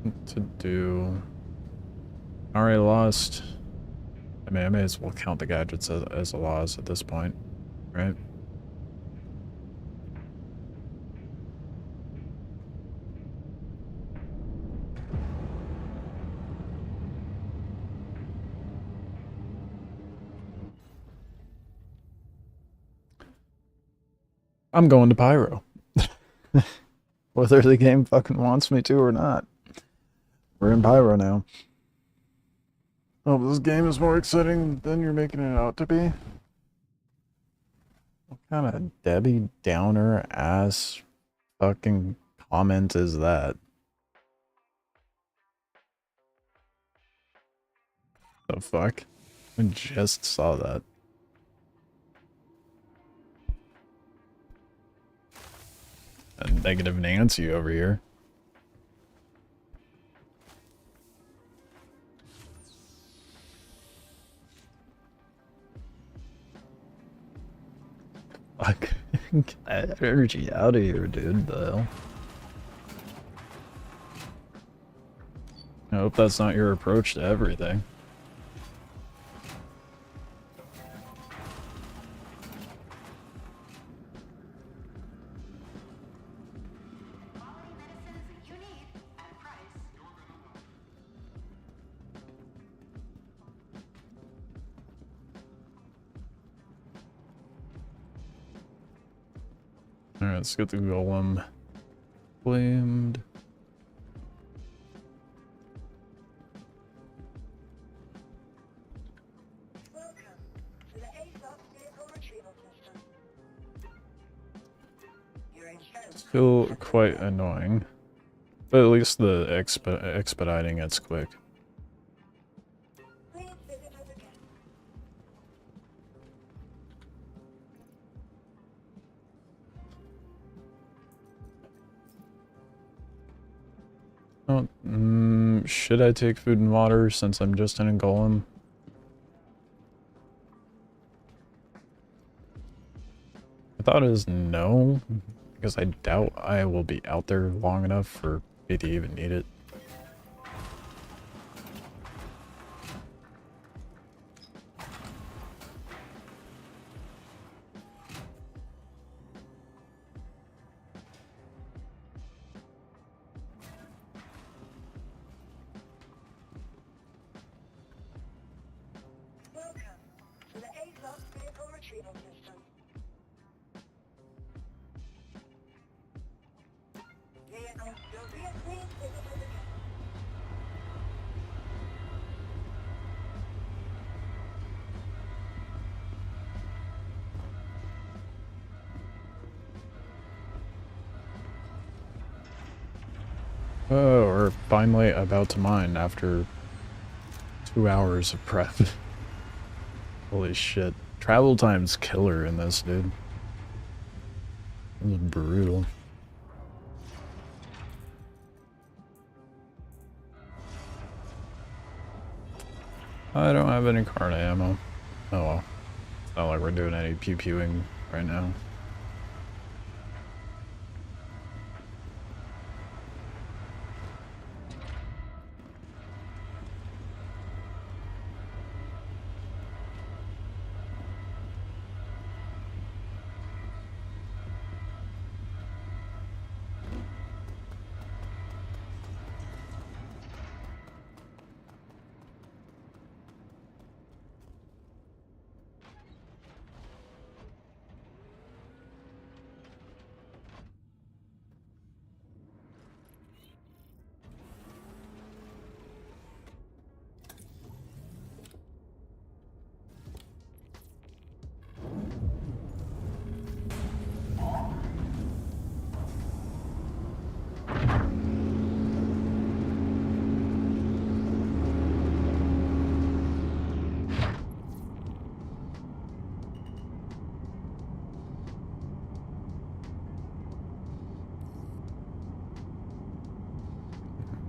S1: what to do? I already lost. I mean, I may as well count the gadgets as a loss at this point, right? I'm going to Pyro. Whether the game fucking wants me to or not. We're in Pyro now. Oh, this game is more exciting than you're making it out to be? What kind of Debbie Downer ass fucking comment is that? The fuck? I just saw that. A negative Nancy over here. Fuck. Get that energy out of here, dude. The hell? I hope that's not your approach to everything. Alright, let's get the golem blamed.
S2: Welcome to the ASOS vehicle retrieval system. You're in charge.
S1: Still quite annoying. But at least the expediting it's quick.
S2: Please visit us again.
S1: Oh, should I take food and water since I'm just in a golem? I thought it is no, because I doubt I will be out there long enough for me to even need it.
S2: Welcome to the A-Lock vehicle retrieval system. Your vehicle is visible again.
S1: Oh, we're finally about to mine after 2 hours of prep. Holy shit. Travel time's killer in this, dude. This is brutal. I don't have any card ammo. Oh well. It's not like we're doing any pew-pewing right now.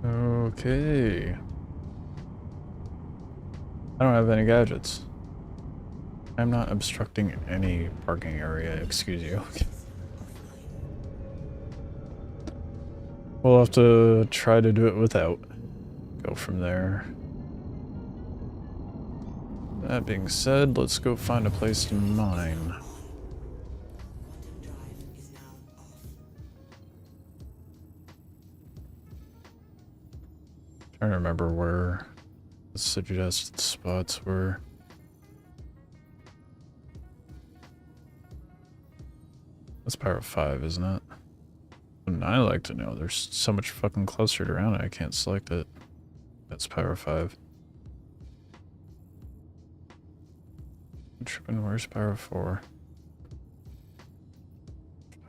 S1: Okay. I don't have any gadgets. I'm not obstructing any parking area, excuse you. We'll have to try to do it without. Go from there. That being said, let's go find a place to mine.
S5: Quantum drive is now off.
S1: Trying to remember where the suggested spots were. That's Pyro 5, isn't it? And I like to know. There's so much fucking clustered around it, I can't select it. That's Pyro 5. Tripping, where's Pyro 4?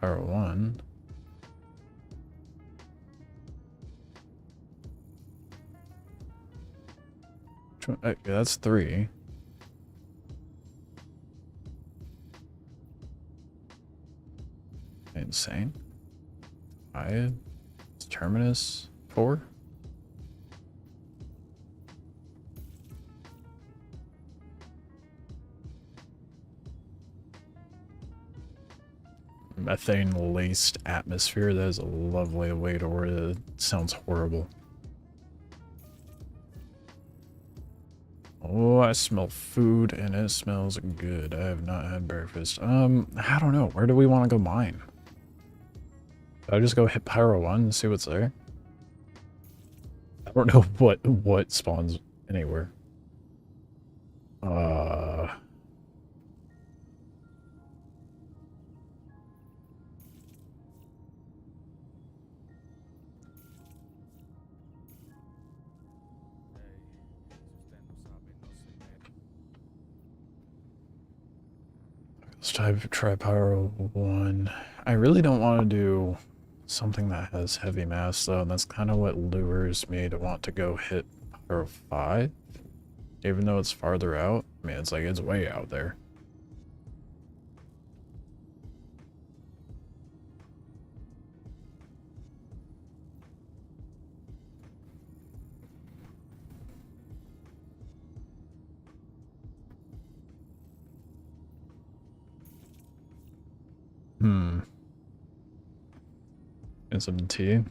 S1: Pyro 1. Yeah, that's 3. Insane. Terminus 4. Methane laced atmosphere. That is a lovely way to word it. It sounds horrible. Oh, I smell food and it smells good. I have not had breakfast. I don't know. Where do we want to go mine? Should I just go hit Pyro 1 and see what's there? I don't know what spawns anywhere. Let's try Pyro 1. I really don't want to do something that has heavy mass though, and that's kind of what lures me to want to go hit Pyro 5. Even though it's farther out. I mean, it's like, it's way out there. And some tea.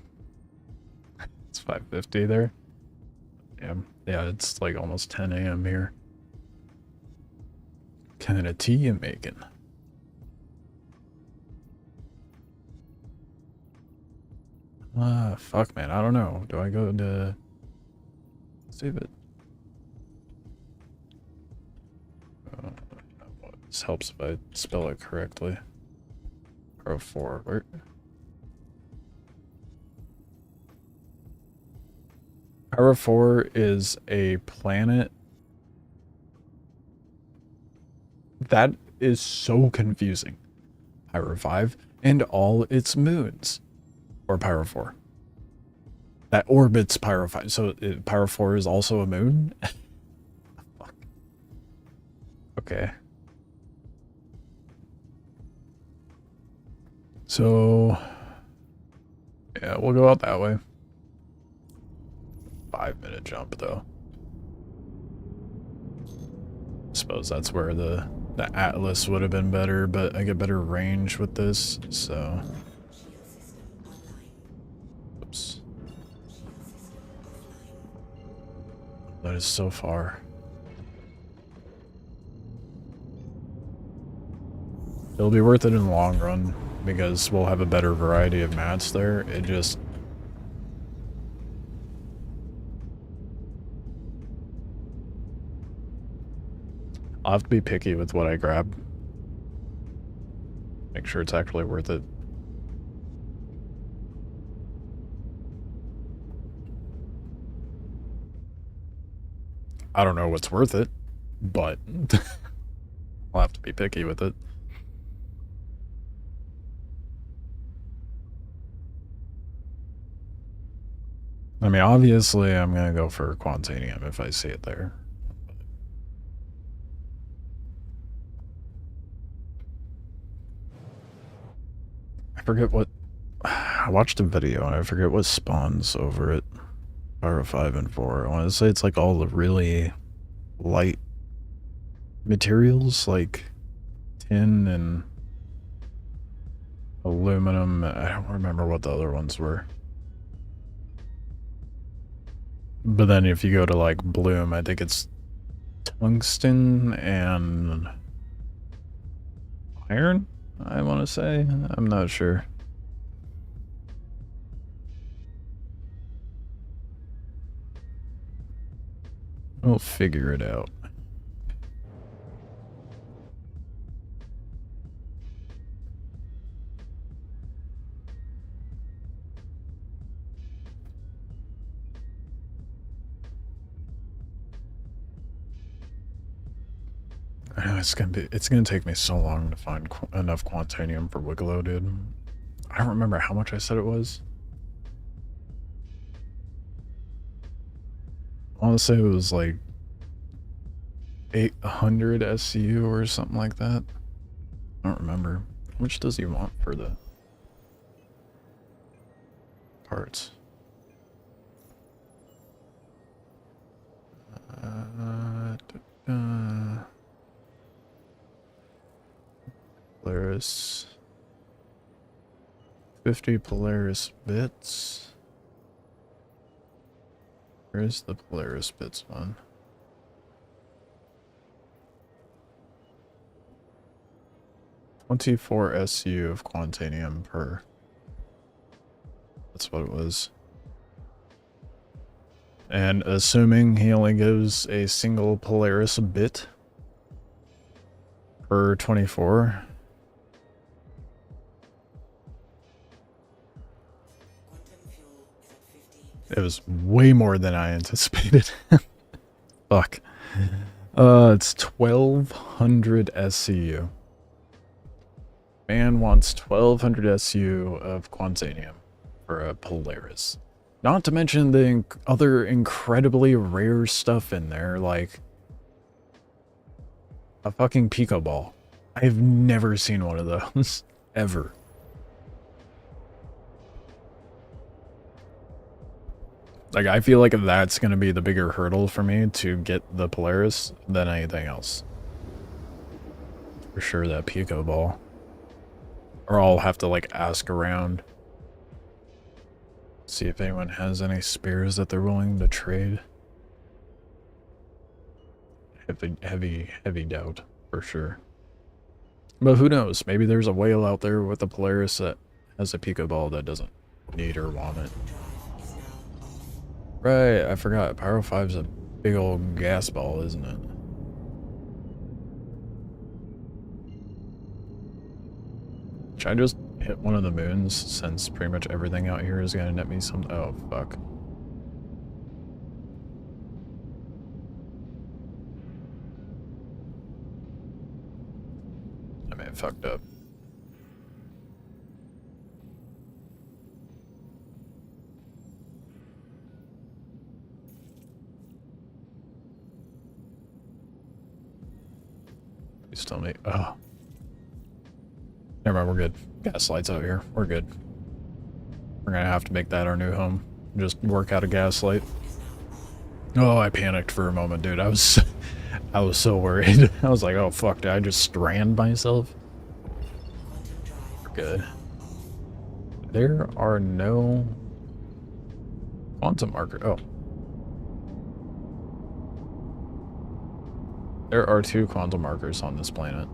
S1: It's 5:50 there. Yeah, it's like almost 10 a.m. here. What kind of tea you making? Fuck, man. I don't know. Do I go to save it? This helps if I spell it correctly. Pro 4. Where? Power 4 is a planet that is so confusing. Power 5 and all its moons. Or Power 4. That orbits Power 5. So Power 4 is also a moon? Fuck. Okay. So, yeah, we'll go out that way. 5-minute jump, though. Suppose that's where the Atlas would have been better, but I get better range with this, so... Oops. That is so far. It'll be worth it in the long run, because we'll have a better variety of mats there. It just... I'll have to be picky with what I grab. Make sure it's actually worth it. I don't know what's worth it, but I'll have to be picky with it. I mean, obviously, I'm gonna go for Quantanium if I see it there. I forget what... I watched a video and I forget what spawns over it. Power 5 and 4. I want to say it's like all the really light materials, like tin and aluminum. I don't remember what the other ones were. But then if you go to like Bloom, I think it's tungsten and iron, I want to say. I'm not sure. We'll figure it out. I know it's gonna take me so long to find enough Quantanium for Wiggalo, dude. I don't remember how much I said it was. I want to say it was like 800 SCU or something like that. I don't remember. How much does he want for the parts? Polaris. 50 Polaris bits. Where's the Polaris bits one? $24 SU of Quantanium per. That's what it was. And assuming he only gives a single Polaris bit per 24. It was way more than I anticipated. Fuck. It's 1200 SCU. Man wants 1200 SU of Quantanium for a Polaris. Not to mention the other incredibly rare stuff in there, like a fucking Pico Ball. I've never seen one of those, ever. Like, I feel like that's going to be the bigger hurdle for me to get the Polaris than anything else. For sure, that Pico Ball. Or I'll have to like ask around. See if anyone has any spares that they're willing to trade. Heavy doubt, for sure. But who knows? Maybe there's a whale out there with a Polaris that has a Pico ball that doesn't need or want it. Right, I forgot. Pyro 5's a big old gas ball, isn't it? Should I just hit one of the moons, since pretty much everything out here is gonna net me some— oh, fuck. I may have fucked up. Please tell me— oh. Never mind, we're good. Gas lights out here. We're good. We're gonna have to make that our new home. Just work out a gas light. Oh, I panicked for a moment, dude. I was so worried. I was like, oh fuck, did I just strand myself? We're good. There are no quantum marker. Oh. There are 2 quantum markers on this planet.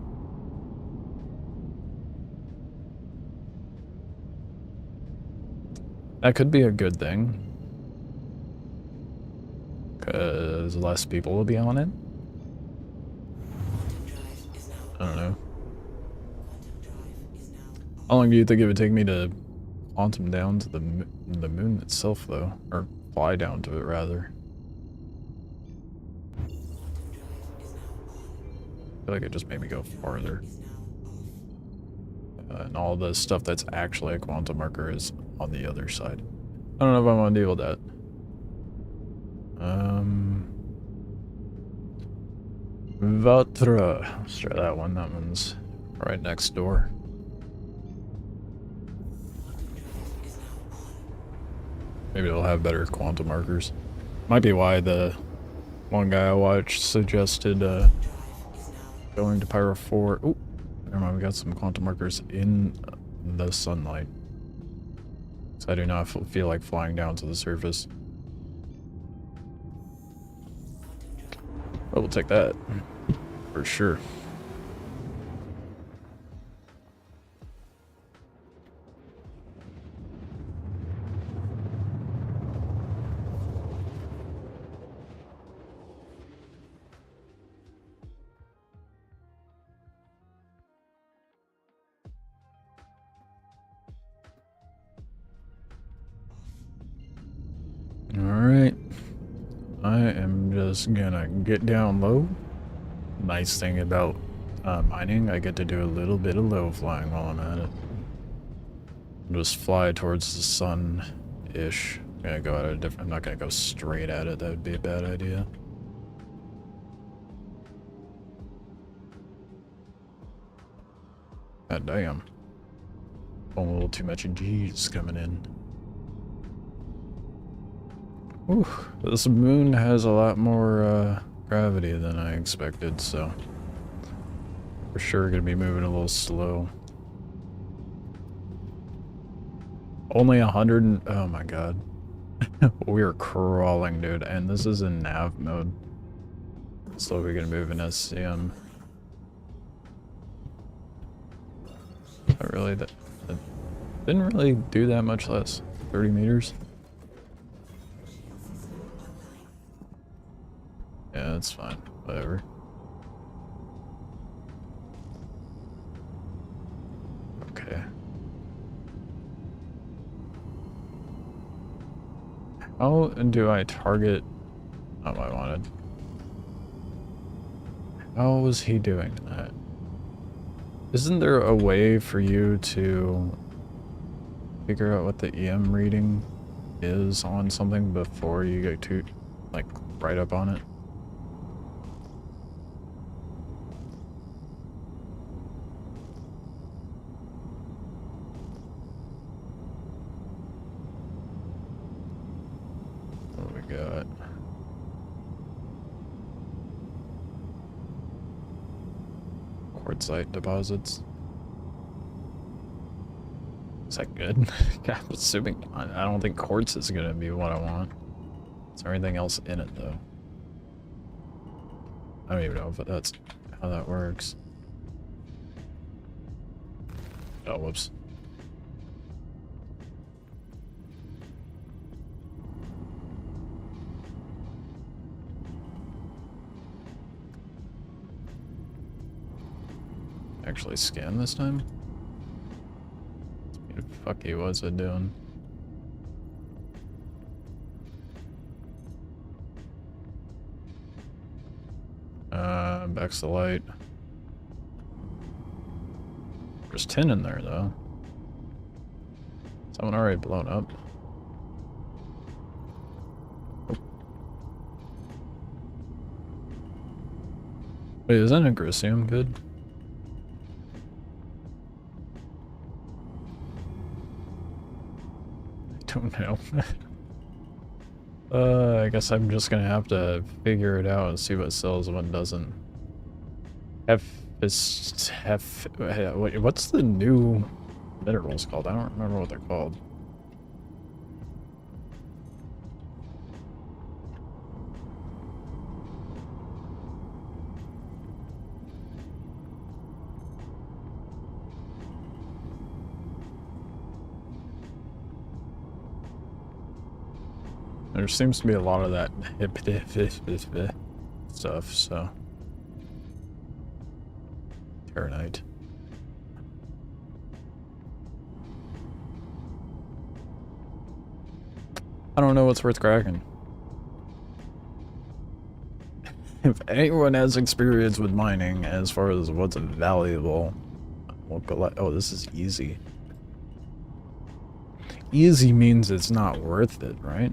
S1: That could be a good thing. Because less people will be on it. I don't know. How long do you think it would take me to quantum down to the moon itself, though? Or fly down to it, rather. I feel like it just made me go farther. And all the stuff that's actually a quantum marker is on the other side. I don't know if I want to deal with that. Vatra. Let's try that one. That one's right next door. Maybe it'll have better quantum markers. Might be why the one guy I watched suggested going to Pyro 4. Ooh, never mind, we got some quantum markers in the sunlight. So I do not feel like flying down to the surface. But we'll take that. For sure. Alright. I am just gonna get down low. Nice thing about mining, I get to do a little bit of low flying while I'm at it. Just fly towards the sun-ish. I'm gonna go at a different— I'm not gonna go straight at it, that would be a bad idea. God damn. A little too much G's coming in. Ooh, this moon has a lot more gravity than I expected, so for sure gonna be moving a little slow. Only 100 and— oh my god. We're crawling, dude, and this is in nav mode. Slowly gonna move in SCM. That didn't really do that much less. 30 meters. Yeah, that's fine. Whatever. Okay. How do I target— not what I wanted. How was he doing that? Isn't there a way for you to figure out what the EM reading is on something before you get to, like, right up on it? What do we got? Quartzite deposits. Is that good? God, I'm assuming not. I don't think quartz is gonna be what I want. Is there anything else in it though? I don't even know if that's how that works. Oh, whoops. Actually scan this time? What the fuck he was it doing? Back to the light. There's 10 in there though. Someone already blown up. Oh. Wait, is that a Grissium good? I don't know. I guess I'm just gonna have to figure it out and see what sells and what doesn't. What's the new minerals called? I don't remember what they're called. There seems to be a lot of that stuff, so. Terranite. I don't know what's worth cracking. If anyone has experience with mining as far as what's valuable, we'll collect. Oh, this is easy. Easy means it's not worth it, right?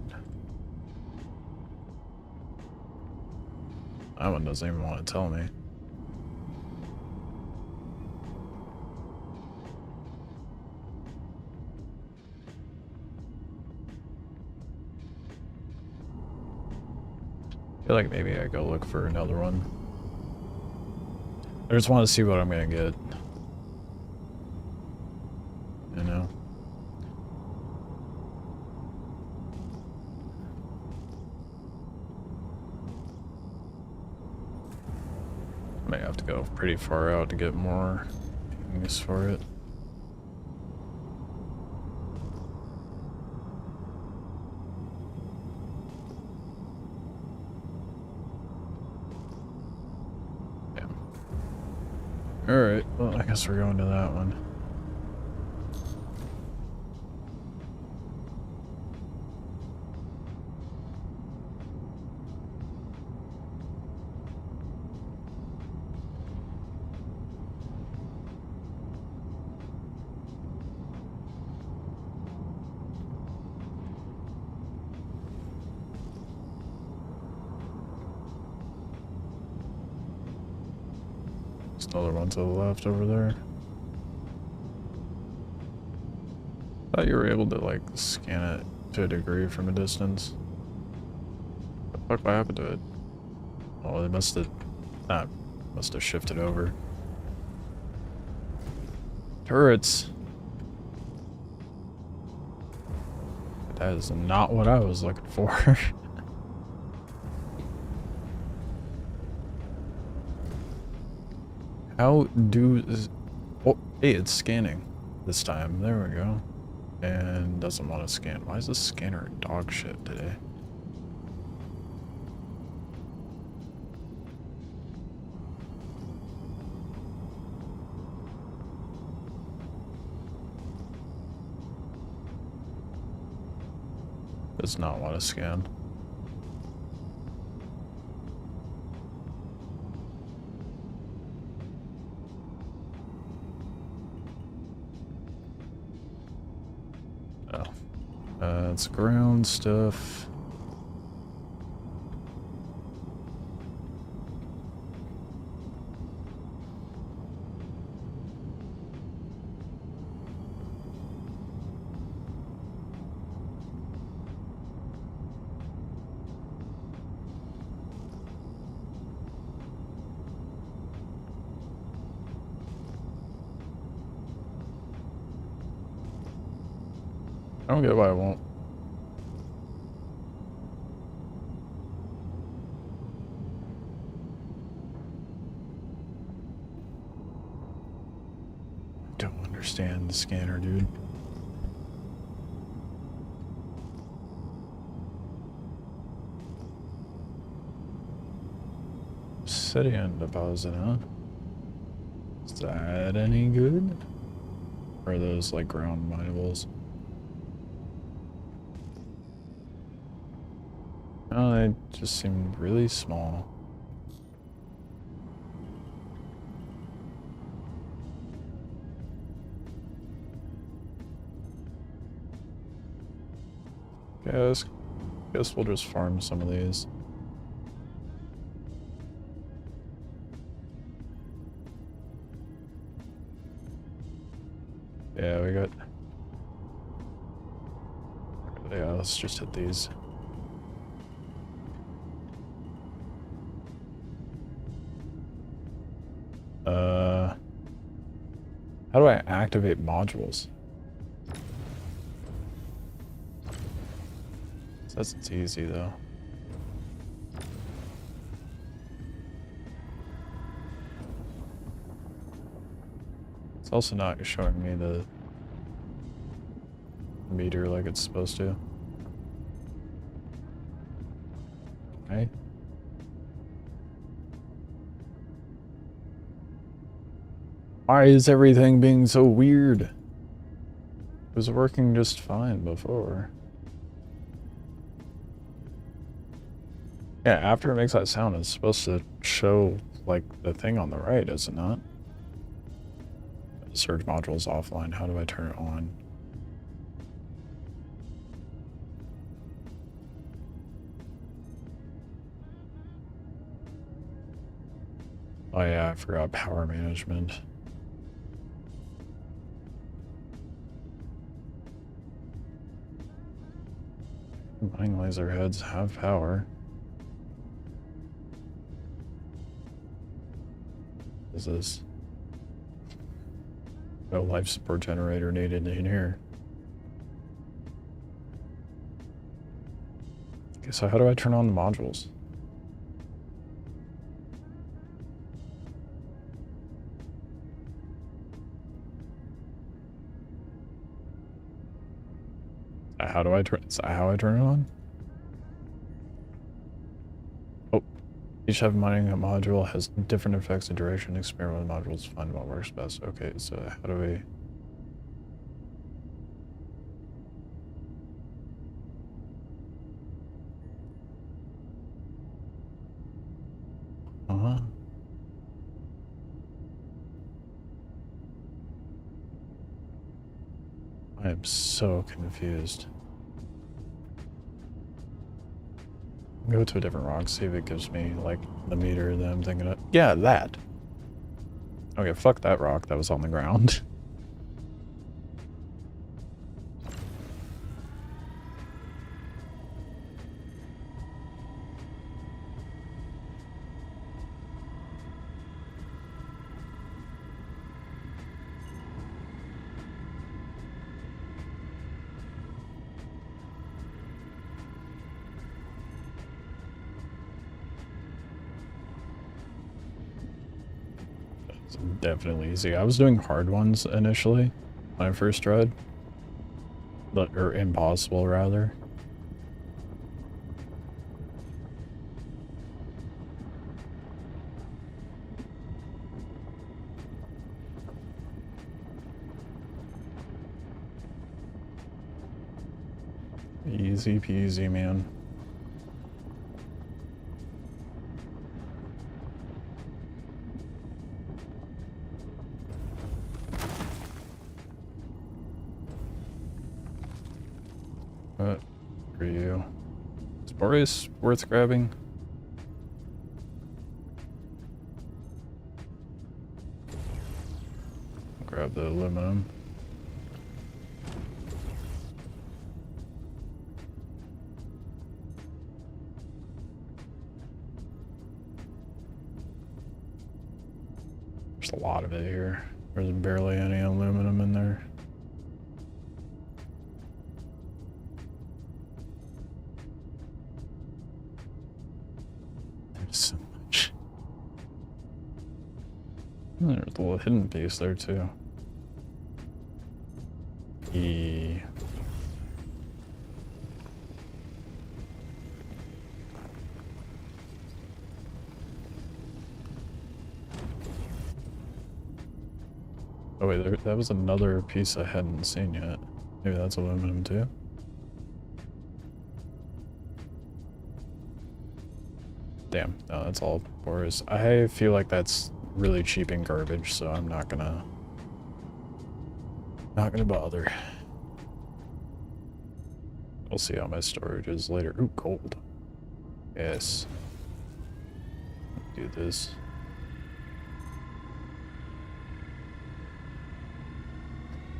S1: That one doesn't even want to tell me. I feel like maybe I go look for another one. I just want to see what I'm gonna get. You know? I may have to go pretty far out to get more things for it. Alright, well, I guess we're going to that one. There's another one to the left over there. Thought you were able to, like, scan it to a degree from a distance. What the fuck happened to it? Oh, it must have... must have shifted over. Turrets! That is not what I was looking for. How do... Oh, hey, it's scanning this time. There we go. And doesn't want to scan. Why is this scanner dog shit today? Does not want to scan. It's ground stuff. I don't get why I won't. Don't understand the scanner, dude. City and deposit, huh? Is that any good? Or are those like ground minables? Oh, they just seem really small. Guess we'll just farm some of these. Yeah, we got... Yeah, let's just hit these. How do I activate modules? Says it's easy though. It's also not showing me the meter like it's supposed to. Okay. Why is everything being so weird? It was working just fine before. Yeah, after it makes that sound, it's supposed to show, like, the thing on the right, is it not? Surge module's offline. How do I turn it on? Oh yeah, I forgot power management. Mining laser heads have power. What is this? No life support generator needed in here. Okay, so how do I turn on the modules? How do I turn? Is that how I turn it on? Oh, each type of mining module has different effects and duration. Experiment with modules to find what works best. Okay, so how do we? I am so confused. Go to a different rock, see if it gives me, like, the meter that I'm thinking of. Yeah, that! Okay, fuck that rock that was on the ground. Definitely easy. I was doing hard ones initially when I first tried. Or impossible, rather. Easy peasy, man. What for you? Is Boreas worth grabbing? Grab the aluminum. There's a lot of it here. There's barely any aluminum in there. There's a little hidden piece there too. E. Oh wait, that was another piece I hadn't seen yet. Maybe that's aluminum too. Damn, no, that's all porous. I feel like that's really cheap and garbage, so I'm not gonna bother. We'll see how my storage is later. Ooh, gold. Yes. Do this.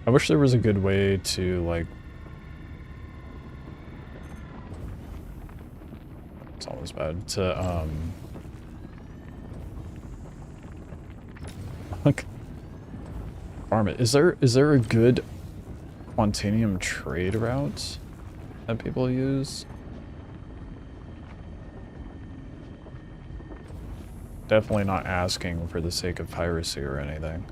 S1: I wish there was a good way to, like... It's almost bad. To, like... farm it. Is there a good Quantanium trade route that people use? Definitely not asking for the sake of piracy or anything.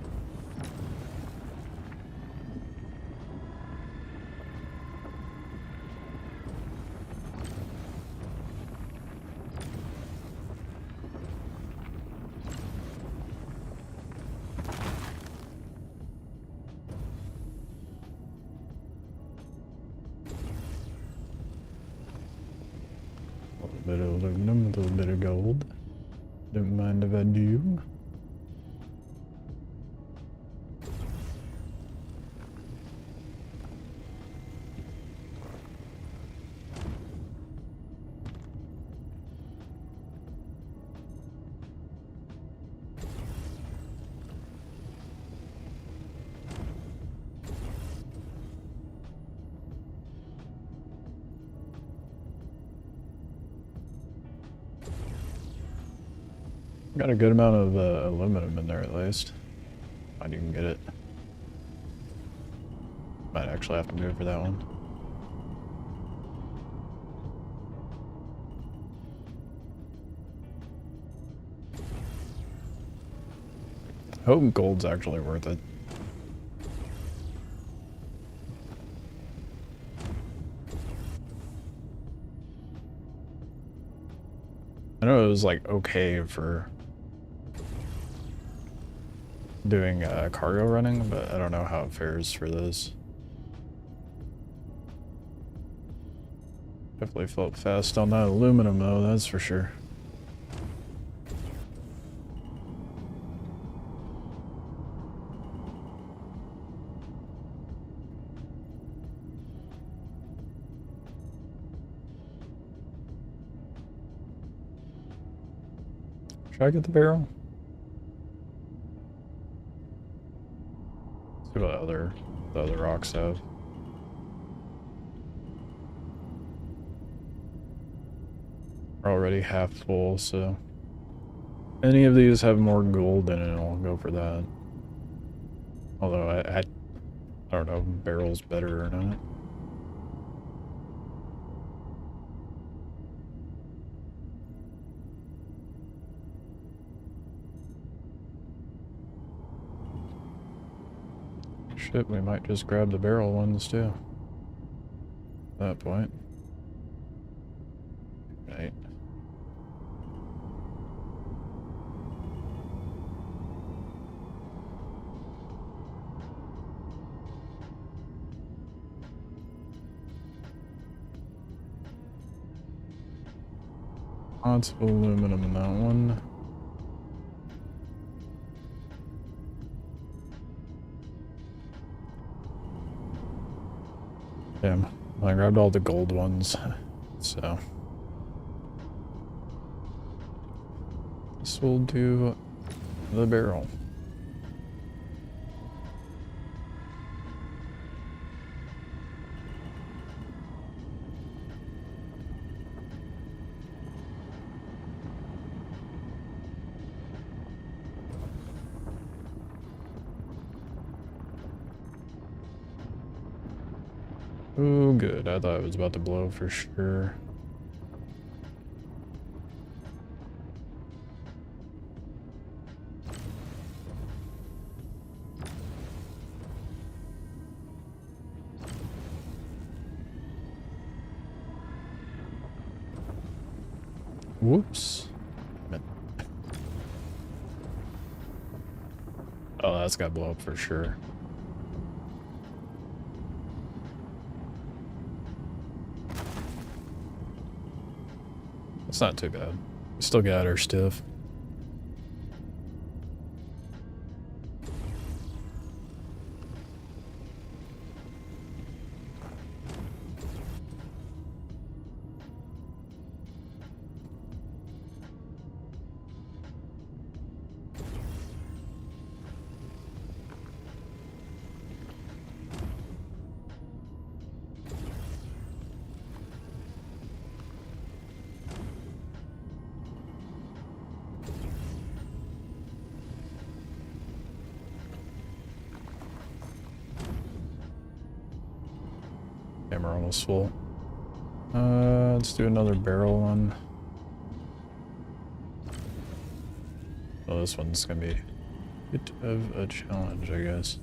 S1: A little bit of aluminum, a little bit of gold. Don't mind if I do. Got a good amount of aluminum in there at least. Might even get it. Might actually have to move for that one. I hope gold's actually worth it. I know it was like okay for doing cargo running, but I don't know how it fares for this. Definitely felt fast on that aluminum though, that's for sure. Should I get the barrel? See what the other rocks have. We're already half full, so any of these have more gold in it, I'll go for that. Although I don't know if barrel's better or not. Shit, we might just grab the barrel ones too. At that point. Right. Lots of aluminum in that one. Damn, I grabbed all the gold ones, so this will do the barrel. Oh, good. I thought it was about to blow for sure. Whoops. Oh, that's gotta blow up for sure. It's not too bad. We still got our stuff. Camera almost full. Let's do another barrel one. Oh, this one's gonna be a bit of a challenge, I guess.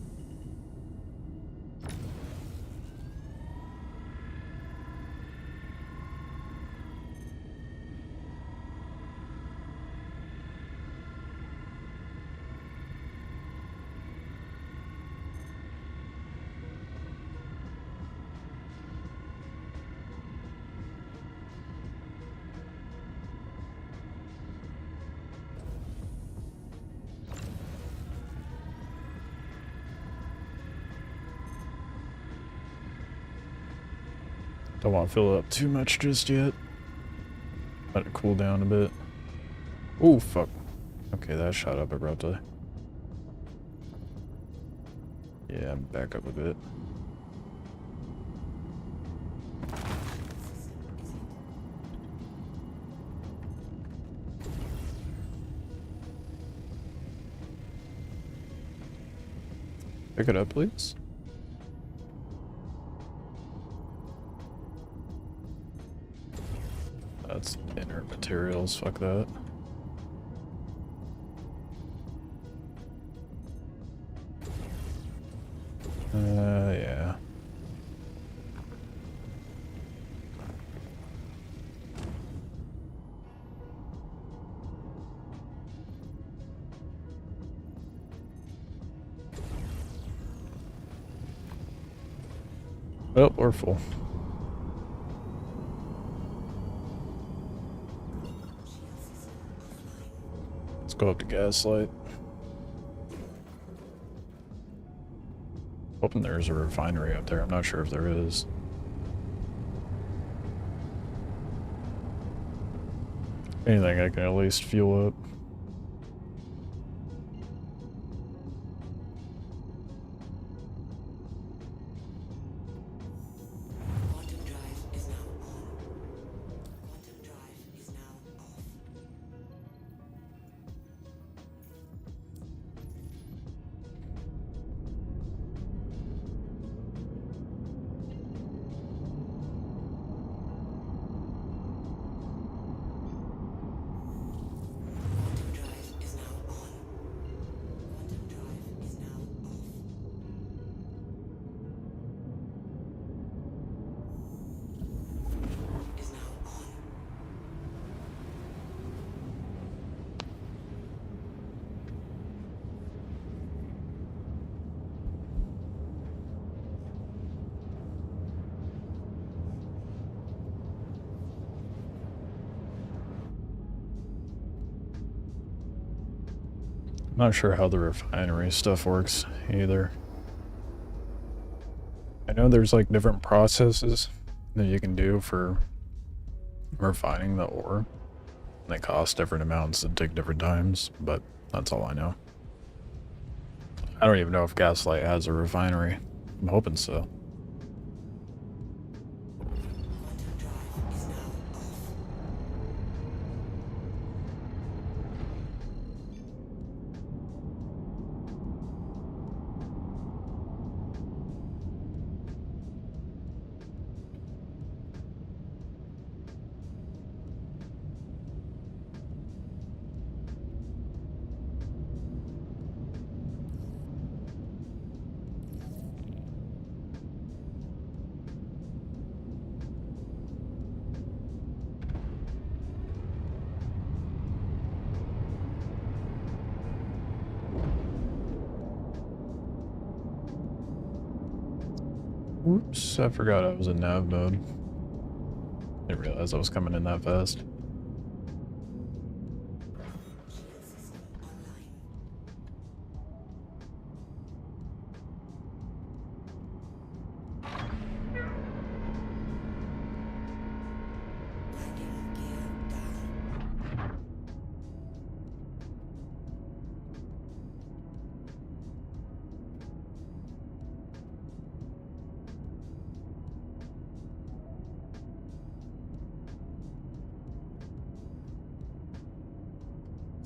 S1: Don't want to fill it up too much just yet. Let it cool down a bit. Oh, fuck. Okay, that shot up abruptly. Yeah, back up a bit. Pick it up, please. That's inert materials, fuck that. Yeah. Well, we're full. Let's go up to Gaslight. Hoping there's a refinery up there. I'm not sure if there is. Anything I can at least fuel up.
S5: Quantum drive is now on. Quantum drive is now off. Quantum drive is now on. Quantum drive is now off. Is now on.
S1: I'm not sure how the refinery stuff works either. I know there's like different processes that you can do for refining the ore. They cost different amounts and take different times, but that's all I know. I don't even know if Gaslight has a refinery. I'm hoping so.
S5: Quantum drive is now off.
S1: Oops, I forgot I was in nav mode. Didn't realize I was coming in that fast.
S5: Shield system online. Landing gear down.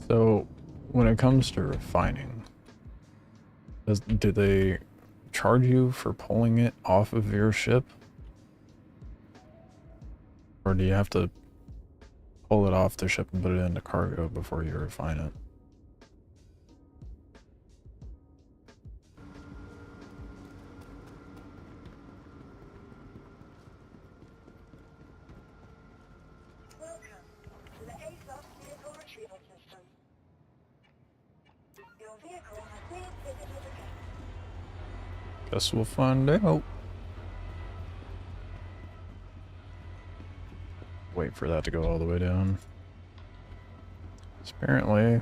S1: So, when it comes to refining, do they charge you for pulling it off of your ship? Or do you have to pull it off the ship and put it into cargo before you refine it?
S2: Welcome to the ASOS vehicle retrieval system. Your vehicle has been visited again.
S1: Guess we'll find out. Wait for that to go all the way down. Apparently,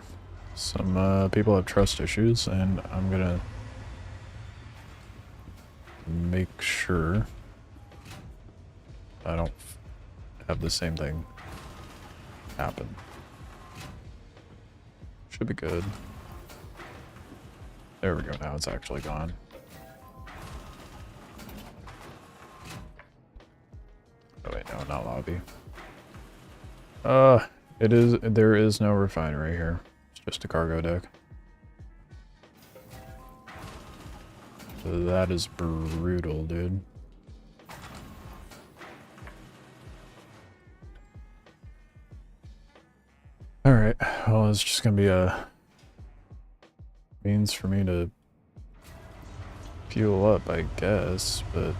S1: some people have trust issues, and I'm gonna make sure I don't have the same thing happen. Should be good. There we go, now it's actually gone. Oh wait, no, not lobby. There is no refinery here. It's just a cargo deck. That is brutal, dude. Alright, well, it's just gonna be a means for me to fuel up, I guess, but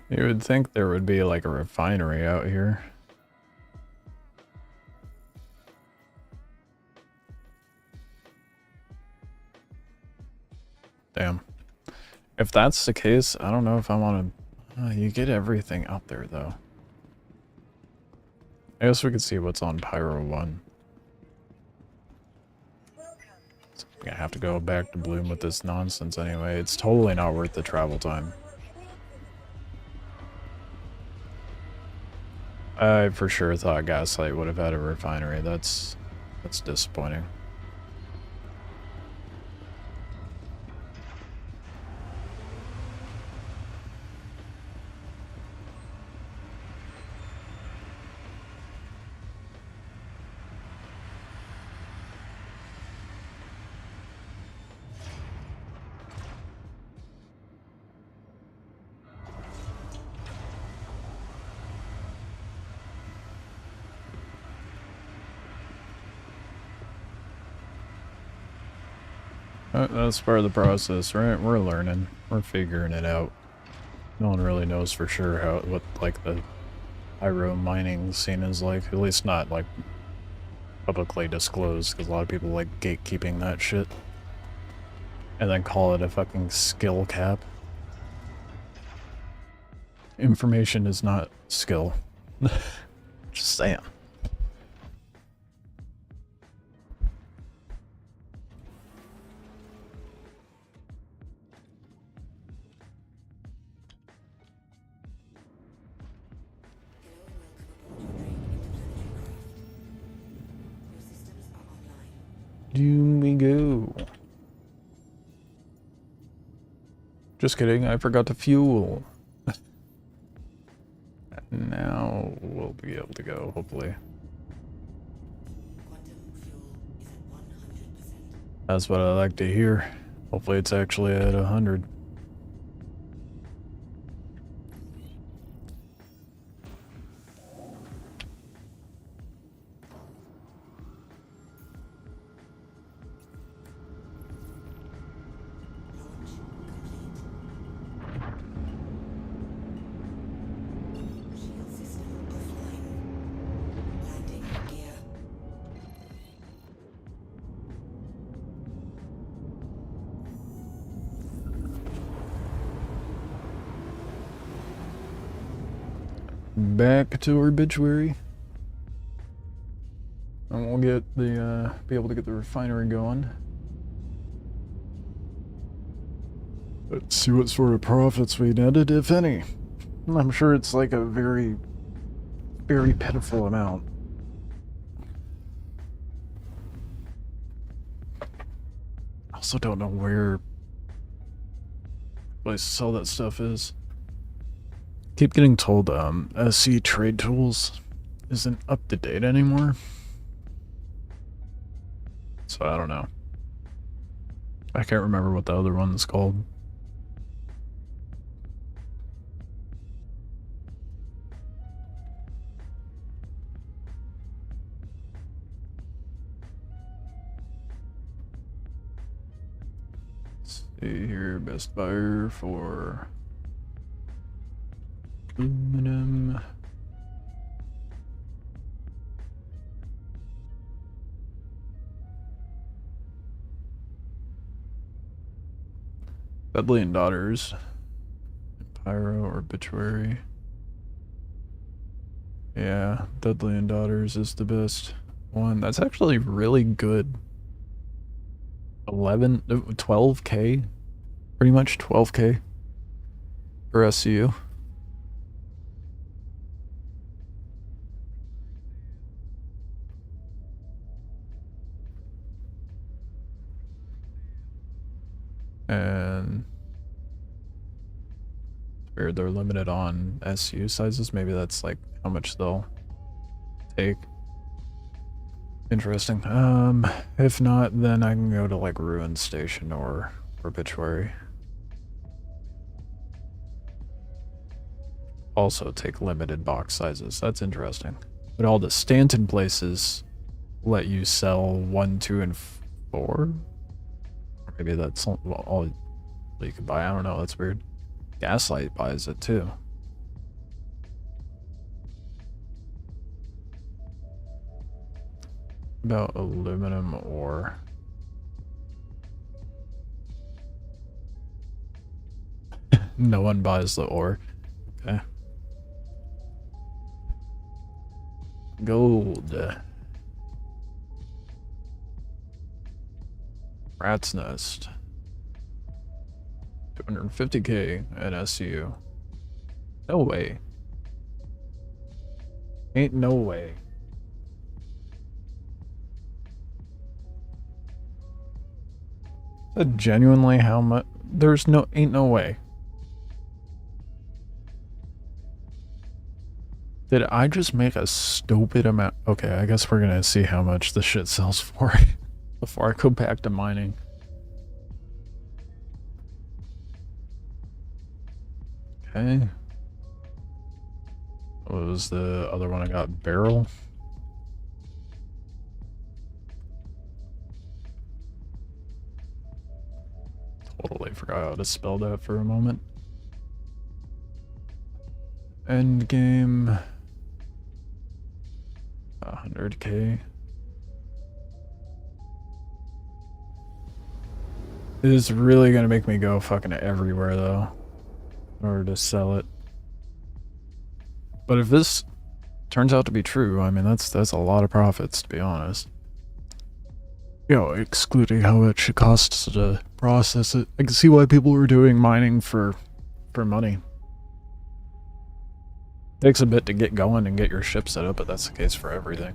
S1: you would think there would be like a refinery out here. Damn. If that's the case, I don't know if I want to... you get everything out there, though. I guess we could see what's on Pyro 1. So I'm gonna have to go back to Bloom with this nonsense anyway. It's totally not worth the travel time. I for sure thought Gaslight would have had a refinery. That's disappointing. That's part of the process, right? We're learning. We're figuring it out. No one really knows for sure what like the pyro mining scene is like. At least not like publicly disclosed, because a lot of people like gatekeeping that shit. And then call it a fucking skill cap. Information is not skill. Just saying. Do we go? Just kidding, I forgot to fuel. Now we'll be able to go, hopefully. That's what I like to hear. Hopefully it's actually at 100. back to Obituary. And we'll get the, be able to get the refinery going. Let's see what sort of profits we netted, if any. I'm sure it's like a very, very pitiful amount. I also don't know where the place to sell that stuff is. Keep getting told SC Trade Tools isn't up to date anymore. So I don't know. I can't remember what the other one's called. Let's see here, best buyer for aluminum. Dudley and Daughters, Pyro or Obituary. Yeah, Dudley and Daughters is the best one. That's actually really good. 12K, pretty much 12K for SCU. And weird, they're limited on SU sizes. Maybe that's like how much they'll take. Interesting. If not, then I can go to like Ruin Station or Obituary. Also take limited box sizes. That's interesting. But all the Stanton places let you sell 1, 2, and 4. Maybe that's all you can buy. I don't know. That's weird. Gaslight buys it too. About aluminum ore. No one buys the ore. Okay. Gold. Rat's Nest. 250K at SCU. No way. Ain't no way. Is that genuinely how much? Ain't no way. Did I just make a stupid amount? Okay, I guess we're gonna see how much this shit sells for before I go back to mining. Okay. What was the other one I got? Barrel? Totally forgot how to spell that for a moment. End game. 100K. It is really gonna make me go fucking everywhere though, in order to sell it. But if this turns out to be true, I mean that's a lot of profits, to be honest. You know, excluding how much it costs to process it. I can see why people were doing mining for money. Takes a bit to get going and get your ship set up, but that's the case for everything.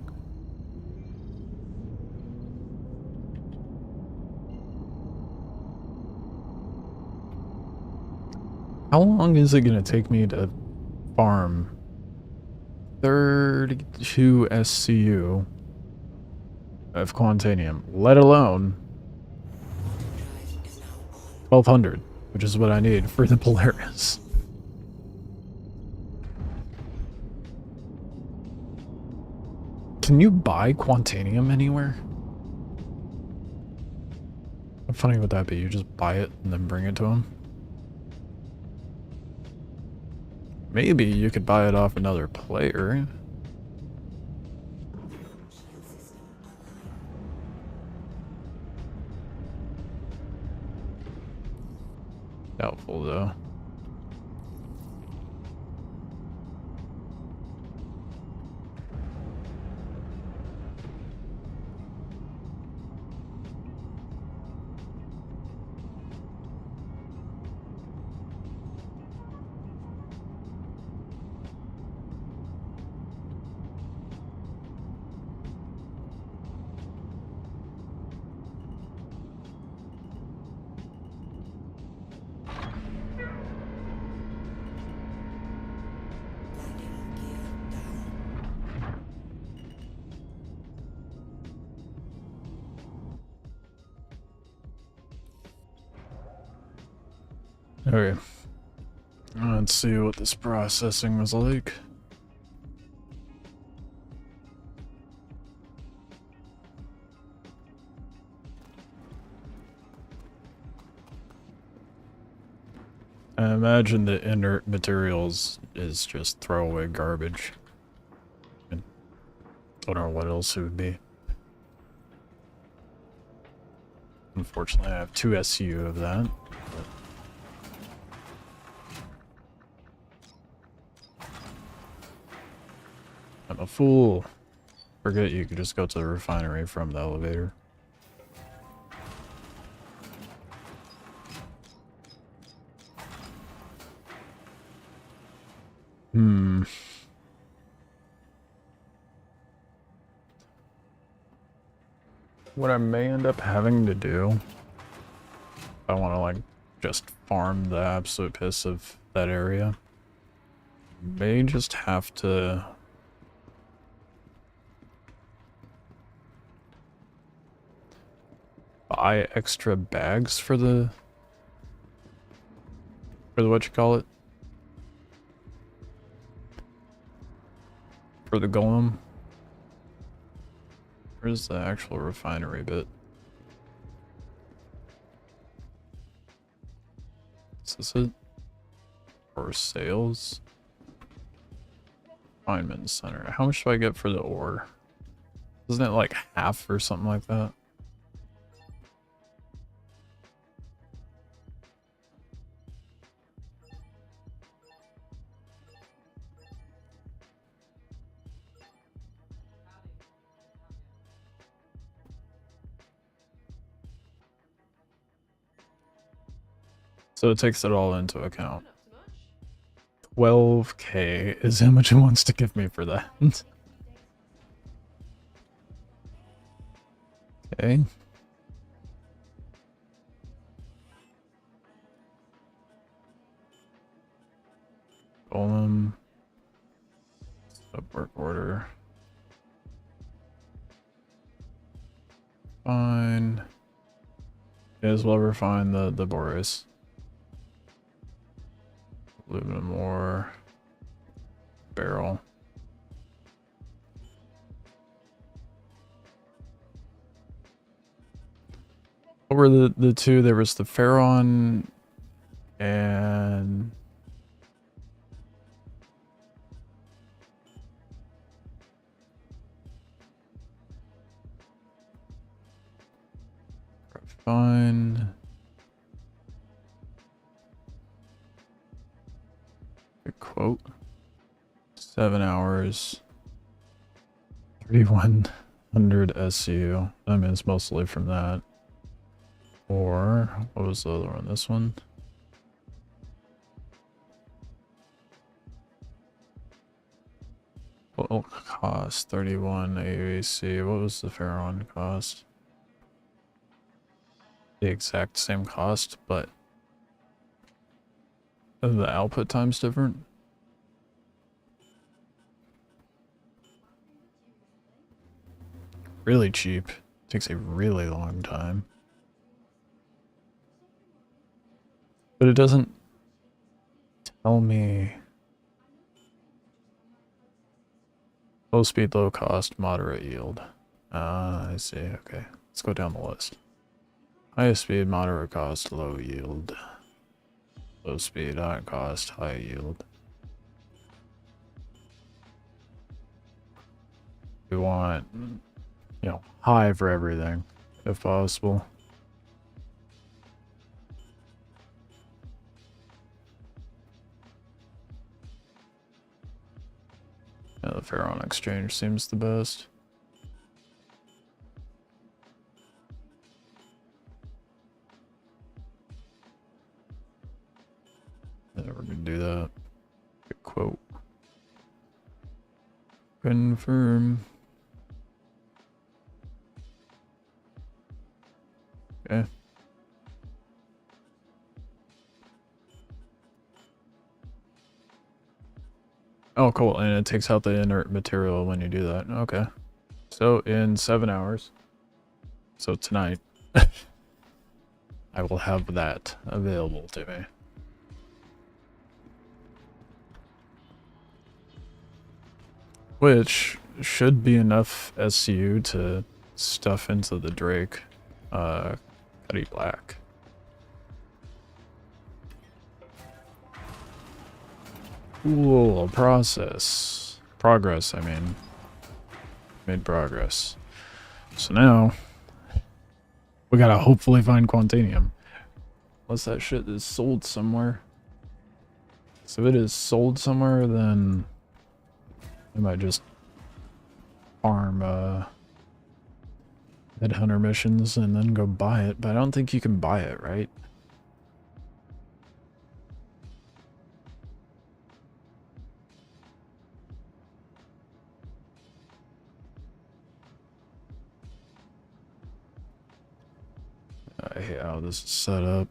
S1: How long is it gonna take me to farm 32 SCU of Quantanium, let alone 1200, which is what I need for the Polaris? Can you buy Quantanium anywhere? How funny would that be? You just buy it and then bring it to them? Maybe you could buy it off another player. Doubtful though. Okay. Let's see what this processing was like. I imagine the inert materials is just throwaway garbage. I don't know what else it would be. Unfortunately, I have 2 SU of that. I'm a fool. Forget you could just go to the refinery from the elevator. What I may end up having to do, if I want to like just farm the absolute piss of that area, may just have to buy extra bags for the what you call it? For the golem. Where's the actual refinery bit? Is this it? Or sales? Refinement center. How much do I get for the ore? Isn't it like half or something like that? So it takes it all into account. 12k is how much it wants to give me for that. Okay. Golem. Sub work order. Fine. May as well refine the Boris. Aluminum ore. Barrel. What were the two? There was the Pharaon and refine. Good quote. 7 hours. 3100 SU. I mean, it's mostly from that. Or, what was the other one? This one? Total cost 31 AUC. What was the Pharaon cost? The exact same cost, but the output time's different. Really cheap. Takes a really long time. But it doesn't tell me. Low speed, low cost, moderate yield. Ah, I see. Okay. Let's go down the list. Highest speed, moderate cost, low yield. Low speed, high cost, high yield. We want, you know, high for everything, if possible. Yeah, the Pharaon exchange seems the best. Yeah, we're gonna do that. Good quote. Confirm. Okay. Oh, cool. And it takes out the inert material when you do that. Okay. So in 7 hours, so tonight, I will have that available to me. Which should be enough SCU to stuff into the Drake. Cuddy Black. Cool, progress, I mean. Made progress. So now, we gotta hopefully find Quantanium. Unless that shit is sold somewhere. So if it is sold somewhere, then I might just farm headhunter missions and then go buy it. But I don't think you can buy it, right? I hate how this is set up.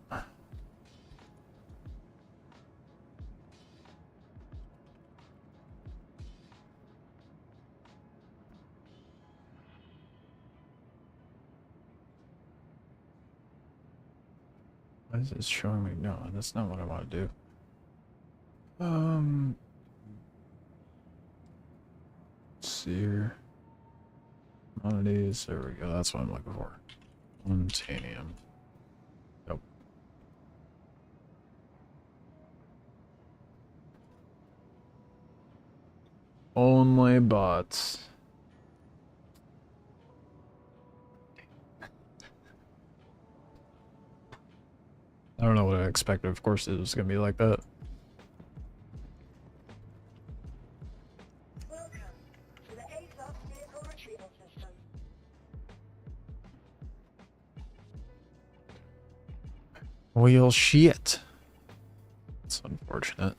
S1: Why is this showing me? No, that's not what I want to do. Let's see here. Commodities, there we go. That's what I'm looking for. Quantanium. Nope. Only bots. I don't know what I expected. Of course it was going to be like that.
S2: Welcome to the ASOS vehicle retrieval system.
S1: Well, shit. That's unfortunate.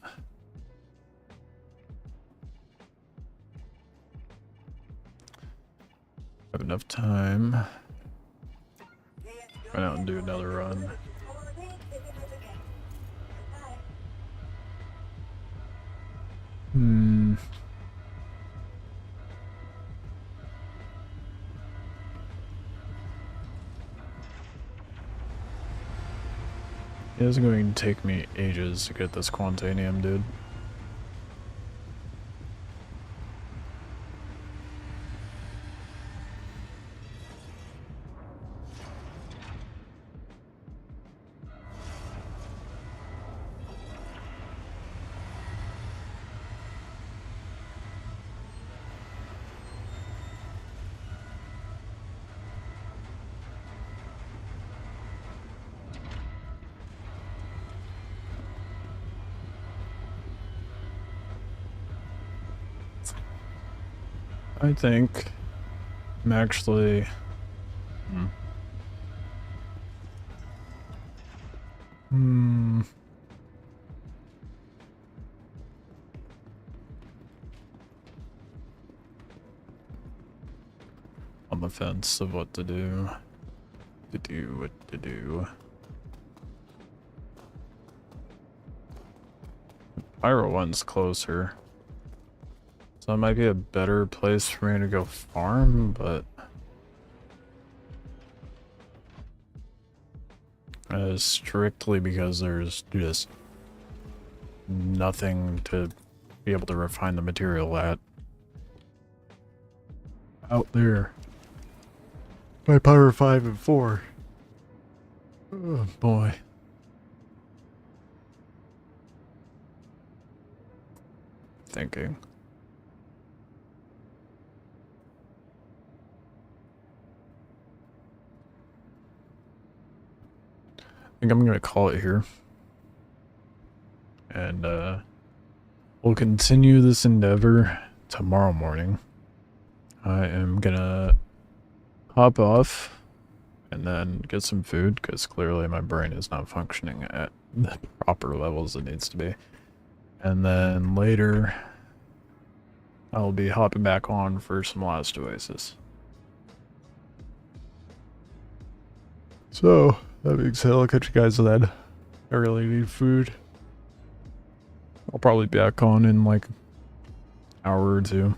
S1: Have enough time. Run out and do another run. It is going to take me ages to get this Quantanium, dude. I think I'm actually... on the fence of what to do. What to do. Pyro one's closer. So it might be a better place for me to go farm, but... strictly because there's just nothing to be able to refine the material at. Out there. My Pyro 5 and 4. Oh boy. Thinking. I think I'm gonna call it here. And we'll continue this endeavor tomorrow morning. I am gonna hop off and then get some food because clearly my brain is not functioning at the proper levels it needs to be. And then later I'll be hopping back on for some Last Oasis. So, that being said, I'll catch you guys then. I really need food. I'll probably be back on in like an hour or two.